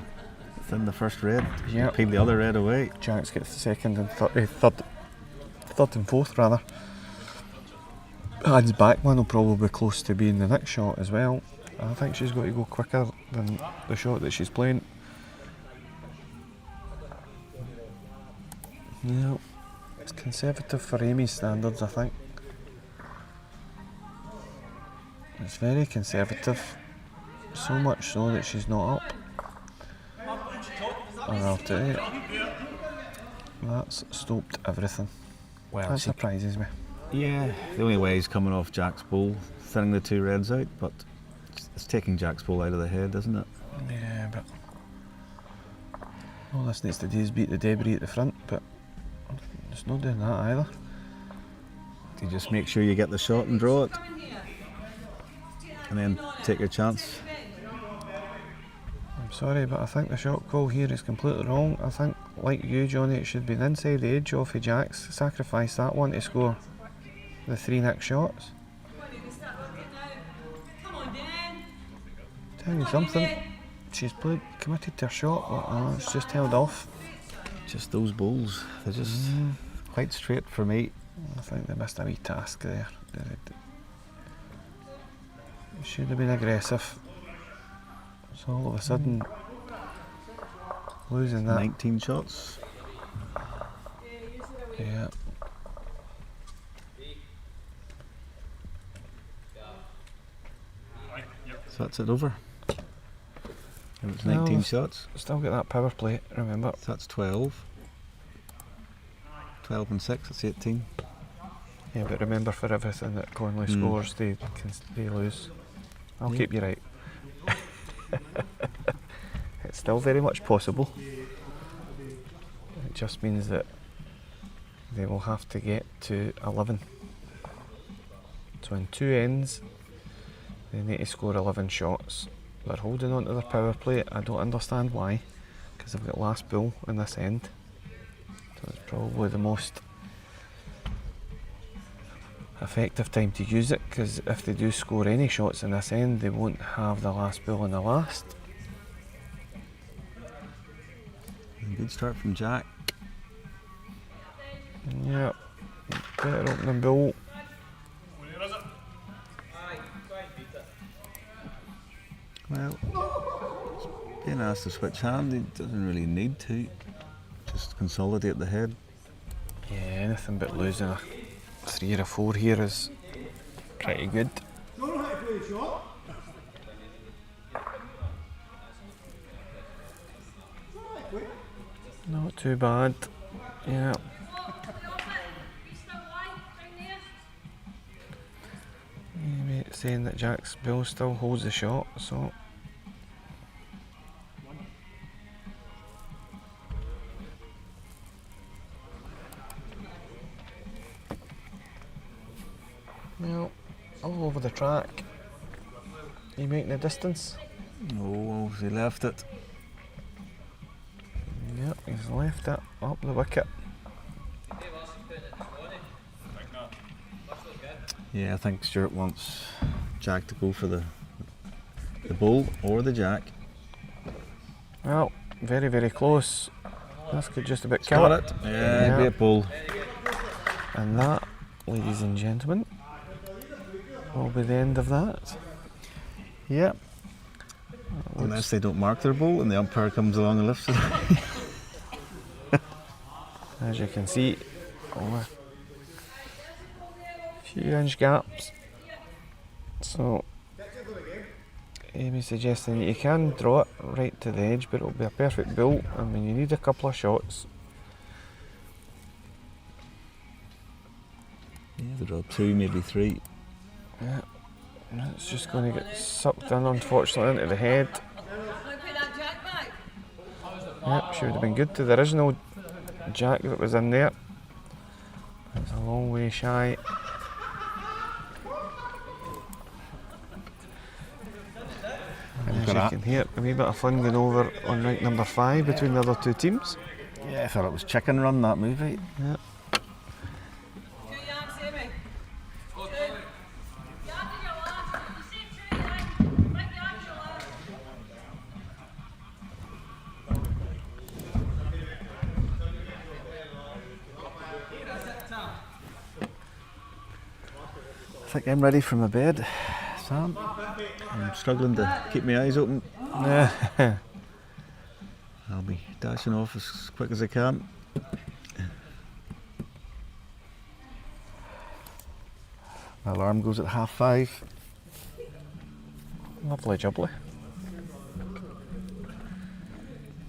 the first red. Yep. Peel the other red away. Jack's gets the second and third and fourth rather. Anne's backman will probably be close to being the next shot as well. I think she's got to go quicker than the shot that she's playing. No, it's conservative for Amy's standards, I think. It's very conservative, so much so that she's not up. And I'll tell you, that's stopped everything. Well, That surprises me. yeah, the only way he's coming off Jack's bowl, thinning the 2 reds out, but it's taking Jack's bowl out of the head, isn't it? Yeah, but all this needs to do is beat the debris at the front, but it's not doing that either. You just make sure you get the shot and draw it, and then take your chance. I'm sorry, but I think the shot call here is completely wrong. I think, like you, Johnny, it should be an inside the edge off of Jack's. Sacrifice that one to score the 3 next shots. Tell you something, she's committed to her shot, but it's just held off. Just those bowls, they're just quite straight for me. I think they missed a wee task there. They should have been aggressive. So all of a sudden, losing that. 19 shots. Yeah. So that's it over. And it's No, 19 we've shots. Still got that power play, remember. So that's 12. 12 and 6, that's 18. Yeah, but remember, for everything that Conley scores, they lose. I'll keep you right. It's still very much possible. It just means that they will have to get to 11. So in 2 ends, they need to score 11 shots. They're holding on to their power play. I don't understand why, because they've got last bull in this end. So it's probably the most effective time to use it, because if they do score any shots in this end, they won't have the last bull in the last. Good start from Jack. Yeah, better opening bull. Well, being asked to switch hand, he doesn't really need to. Just consolidate the head. Yeah, anything but losing a 3 or a 4 here is pretty good. Don't know how to play the shot. Not too bad. Yeah. Maybe it's saying that Jack's bill still holds the shot, so. Well, all over the track. You making the distance? Oh, he left it. Yep, he's left it up the wicket. Yeah, I think Stuart wants Jack to go for the bull or the jack. Well, very, very close. This could just about kill Got it. Yeah, Yeah. great bull. And that, ladies and gentlemen, will be the end of that. Yeah. Unless they don't mark their bull and the umpire comes along and lifts it. As you can see, a few inch gaps. So, Amy's suggesting that you can draw it right to the edge, but it'll be a perfect bull. I mean, you need a couple of shots. Yeah, they draw 2, maybe 3. Yeah, it's just going to get sucked in, unfortunately, into the head. Look at that jack back. Yep, she would have been good to the original jack that was in there. It's a long way shy. And as you can hear, a wee bit of fun going over on rank number 5 between the other 2 teams. Yeah, I thought it was Chicken Run, that movie. Yeah. 2 yards, Amy. 2. Yard in your last. You say 2 then. Right yard in your last. I think I'm ready for my bed, Sam. I'm struggling to keep my eyes open. I'll be dashing off as quick as I can. My alarm goes at 5:30. Lovely jubbly.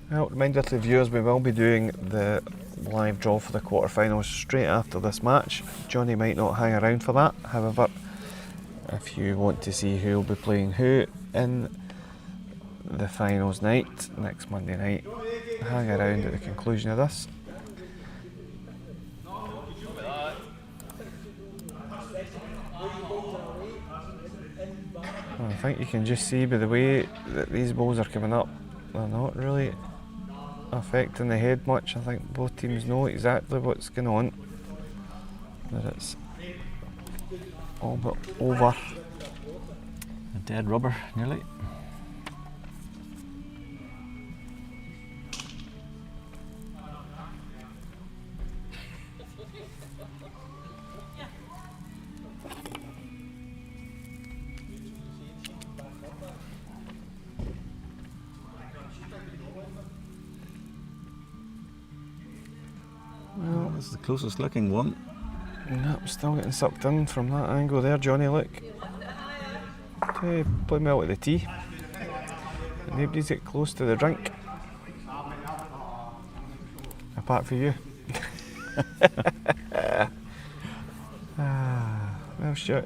Well, reminder to the viewers, we will be doing the live draw for the quarterfinals straight after this match. Johnny might not hang around for that, however, if you want to see who will be playing who in the finals night, next Monday night, hang around at the conclusion of this. I think you can just see by the way that these balls are coming up, they're not really affecting the head much. I think both teams know exactly what's going on, that it's all but over. A dead rubber, nearly. Well, this is the closest looking one. Nope, still getting sucked in from that angle there, Johnny, look. Okay, play me out at the tee. Nobody's get close to the drink. Apart from you. Well, shit.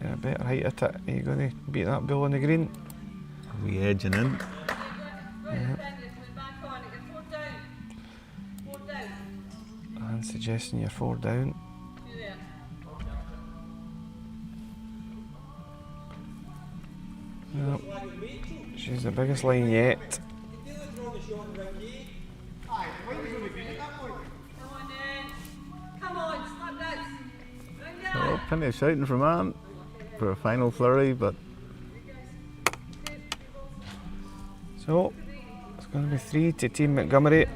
You're a better height at it. Are you going to beat that bull on the green? We edging in. Right, then, you're back on it. You're 4 down. 4 down. And suggesting you're 4 down. You there. Well, she's the biggest line yet. Come on then. Come on, slap this. Round the Oh, eye. plenty of shouting from Anne for a final flurry, but So, it's going to be 3 to Team Montgomery.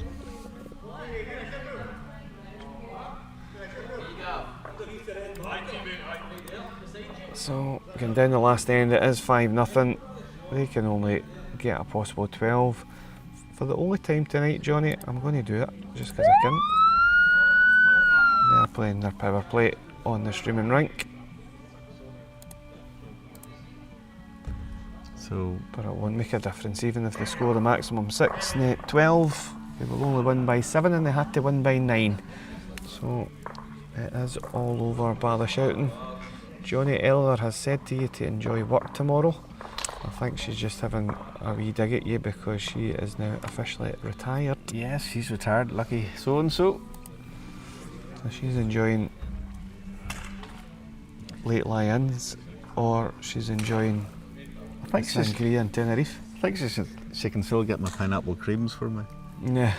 So, getting down the last end, it is 5-0. They can only get a possible 12. For the only time tonight, Johnny, I'm going to do it just because I can. They're playing their power play on the streaming rink, so but it won't make a difference. Even if they score the maximum 6, net 12, they will only win by 7 and they had to win by 9. So it is all over by the shouting. Johnny Eller has said to you to enjoy work tomorrow. I think she's just having a wee dig at you because she is now officially retired. yes, she's retired. Lucky so and so. So she's enjoying late lie-ins, or she's enjoying I think she's, sangria in Tenerife. I think she can still get my pineapple creams for me. Yeah.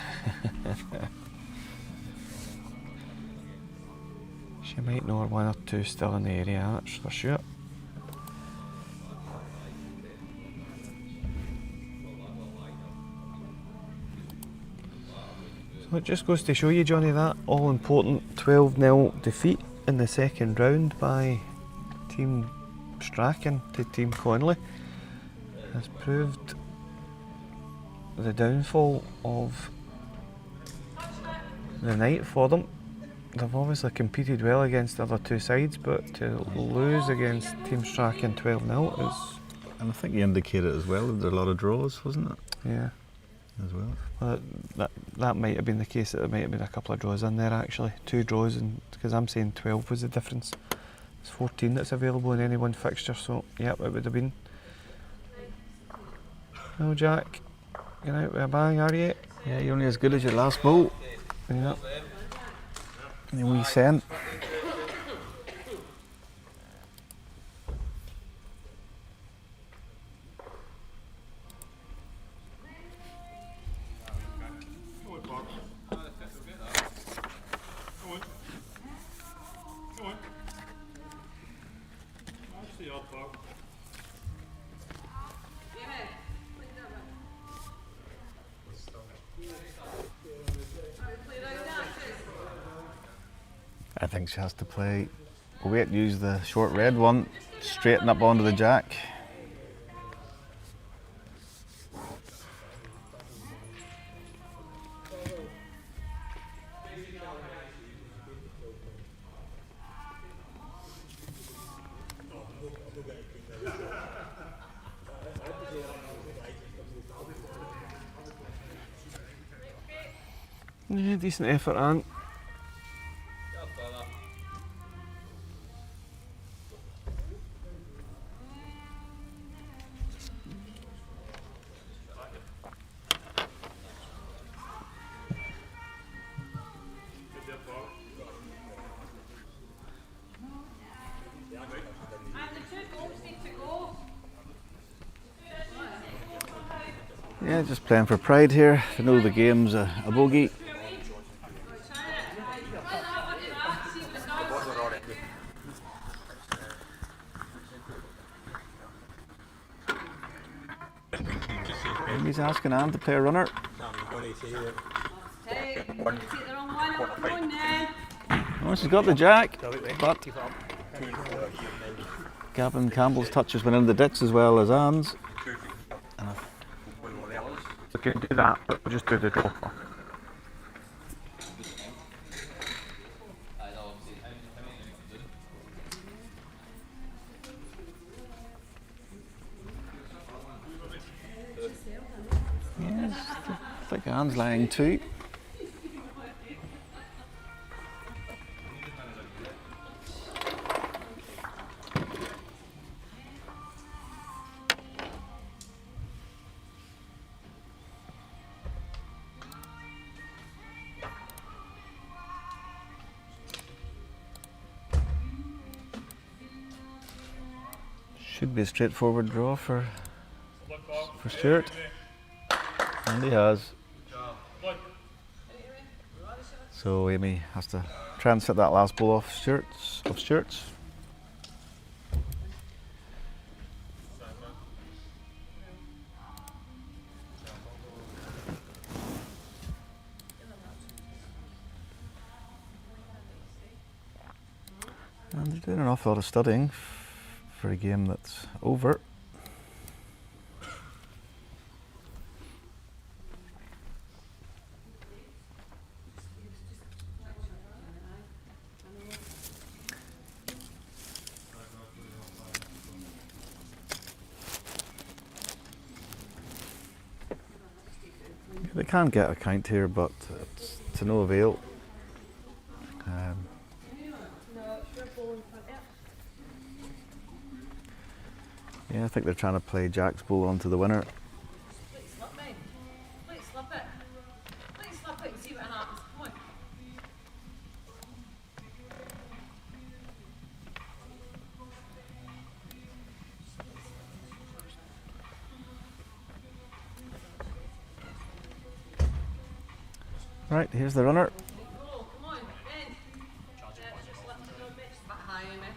She might know 1 or 2 still in the area, that's for sure. So it just goes to show you, Johnny, that all-important 12-0 defeat in the second round by Team Strachan to Team Connolly has proved the downfall of the night for them. They've obviously competed well against the other 2 sides, but to lose against Team Strachan 12-0 is... And I think you indicated as well that there were a lot of draws, wasn't it? Yeah. As well. Well, that might have been the case, that there might have been a couple of draws in there actually. 2 draws, and because I'm saying 12 was the difference. It's 14 that's available in any one fixture, so yep, it would have been. No, Jack, you're out with a bang, are you? Yeah, you're only as good as your last bowl. Yep. The wee cent. I think she has to play. We'll wait, use the short red one, straighten up onto the jack. Yeah, decent effort, Ant. And the 2 goals need to go. Yeah, just playing for pride here. I know the game's a bogey. He's asking Anne to play a runner. Hey, take the wrong one. Come on then. Oh, she's got the jack, but Gavin Campbell's touches went in the ditch as well as Anne's. We can do that, but we'll just do the draw first. Yes, I think Anne's lying too. Should be a straightforward draw for Stuart. And he has. So Amy has to try and set that last ball off Stuart's. And they're doing an awful lot of studying for a game that's over. They can get a count here, but it's to no avail. Yeah, I think they're trying to play Jack's ball onto the winner. Please slip, mate. Please slip it. Please slip it and see what happens. Come on. Right, here's the runner. Oh, come on, Ben. Just slip it a bit high, Amy.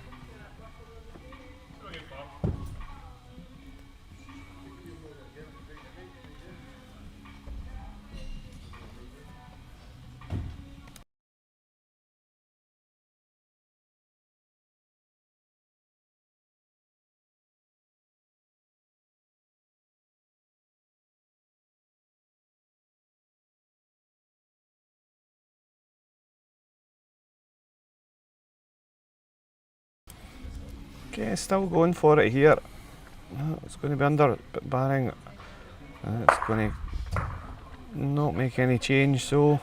Okay, still going for it here. It's going to be under, but barring it's going to not make any change, so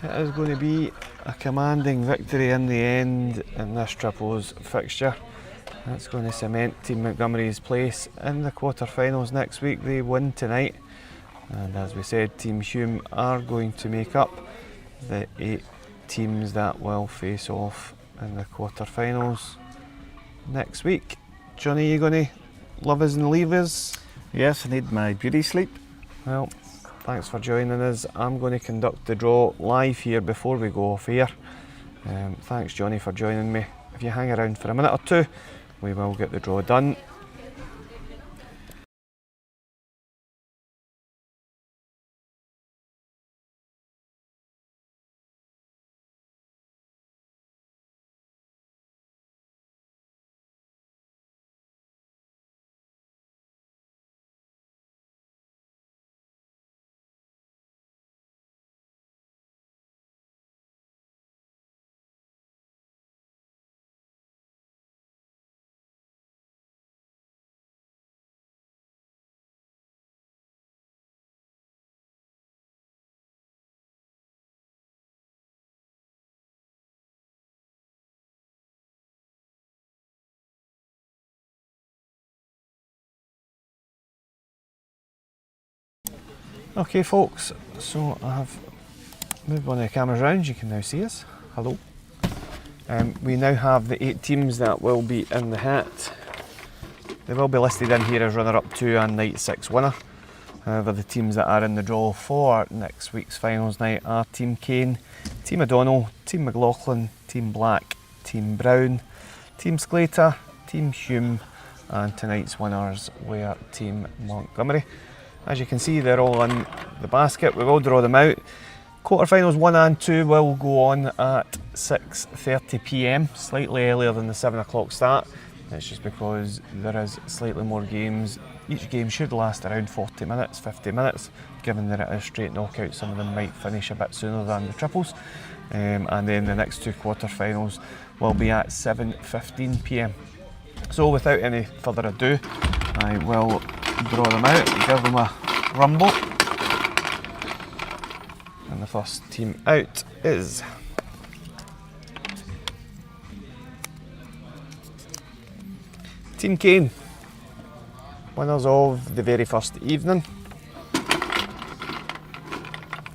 it is going to be a commanding victory in the end in this triples fixture. That's going to cement Team Montgomery's place in the quarter-finals next week. They win tonight, and as we said, Team Hume are going to make up the 8 teams that will face off in the quarter-finals next week. Johnny, you going to love us and leave us? Yes, I need my beauty sleep. Well, thanks for joining us. I'm going to conduct the draw live here before we go off air. Thanks, Johnny, for joining me. If you hang around for a minute or two, we will get the draw done. Okay folks, so I have moved one of the cameras around, you can now see us. Hello. We now have the 8 teams that will be in the hat. They will be listed in here as runner-up 2 and night 6 winner. However, the teams that are in the draw for next week's finals night are Team Kane, Team O'Donnell, Team McLaughlin, Team Black, Team Brown, Team Sclater, Team Hume, and tonight's winners were Team Montgomery. As you can see, they're all in the basket. We will draw them out. Quarterfinals 1 and 2 will go on at 6:30 PM, slightly earlier than the 7 o'clock start. It's just because there is slightly more games. Each game should last around 40 minutes, 50 minutes. Given that it is straight knockout, some of them might finish a bit sooner than the triples. And then the next 2 quarterfinals will be at 7:15 PM. So without any further ado, I will draw them out and give them a rumble. And the first team out is Team Kane, winners of the very first evening.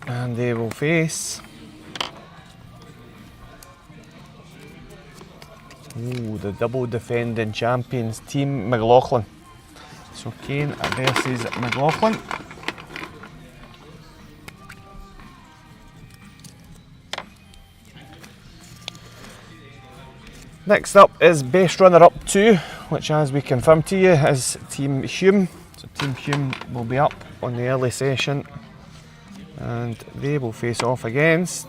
And they will face Ooh, the double defending champions, Team McLaughlin. So Kane versus McLaughlin. Next up is best runner-up 2, which, as we confirmed to you, is Team Hume. So Team Hume will be up on the early session, and they will face off against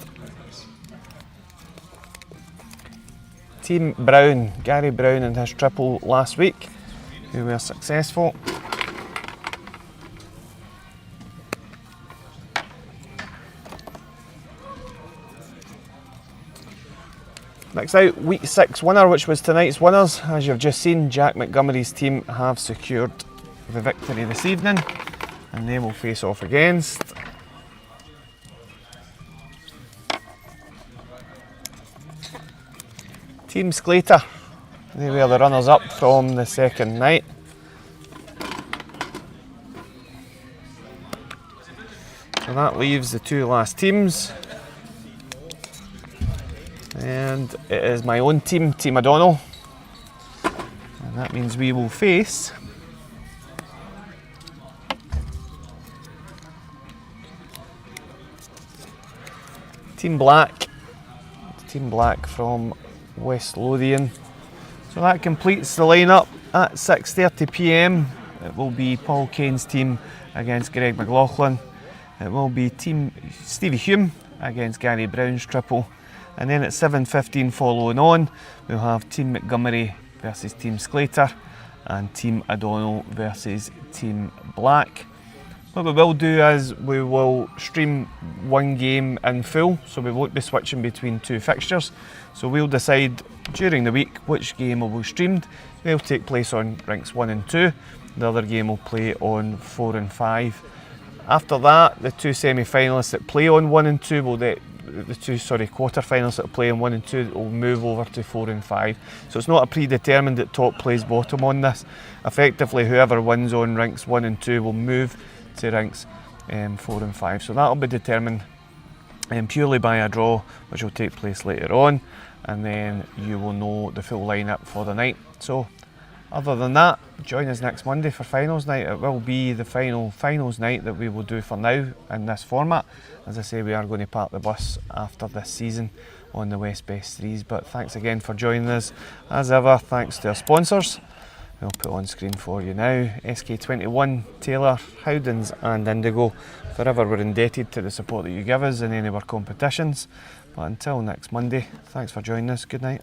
Team Brown, Gary Brown and his triple last week, who were successful. Next out, week 6 winner, which was tonight's winners. As you've just seen, Jack Montgomery's team have secured the victory this evening, and they will face off against Team Sclater. They were the runners up from the second night. So that leaves the 2 last teams. And it is my own team, Team O'Donnell. And that means we will face Team Black. Team Black from West Lothian. So that completes the lineup at 6:30 p.m. It will be Paul Kane's team against Greg McLaughlin. It will be Team Stevie Hume against Gary Brown's triple. And then at 7:15 following on, we'll have Team Montgomery versus Team Sclater and Team O'Donnell versus Team Black. What we will do is we will stream one game in full, so we won't be switching between 2 fixtures. So we'll decide during the week which game will be streamed. They'll take place on rinks 1 and 2. The other game will play on 4 and 5. After that, the 2 semi-finalists that play on 1 and 2 will quarter-finals that play on 1 and 2 will move over to 4 and 5. So it's not a predetermined that top plays bottom on this. Effectively, whoever wins on rinks 1 and 2 will move to rinks 4 and 5. So that'll be determined purely by a draw, which will take place later on, and then you will know the full lineup for the night. So other than that, join us next Monday for finals night. It will be the finals night that we will do for now in this format. As I say, we are going to park the bus after this season on the West Best 3s. But thanks again for joining us. As ever, thanks to our sponsors. I'll put on screen for you now. SK21, Taylor, Howdens and Indigo. Forever we're indebted to the support that you give us in any of our competitions. But until next Monday, thanks for joining us. Good night.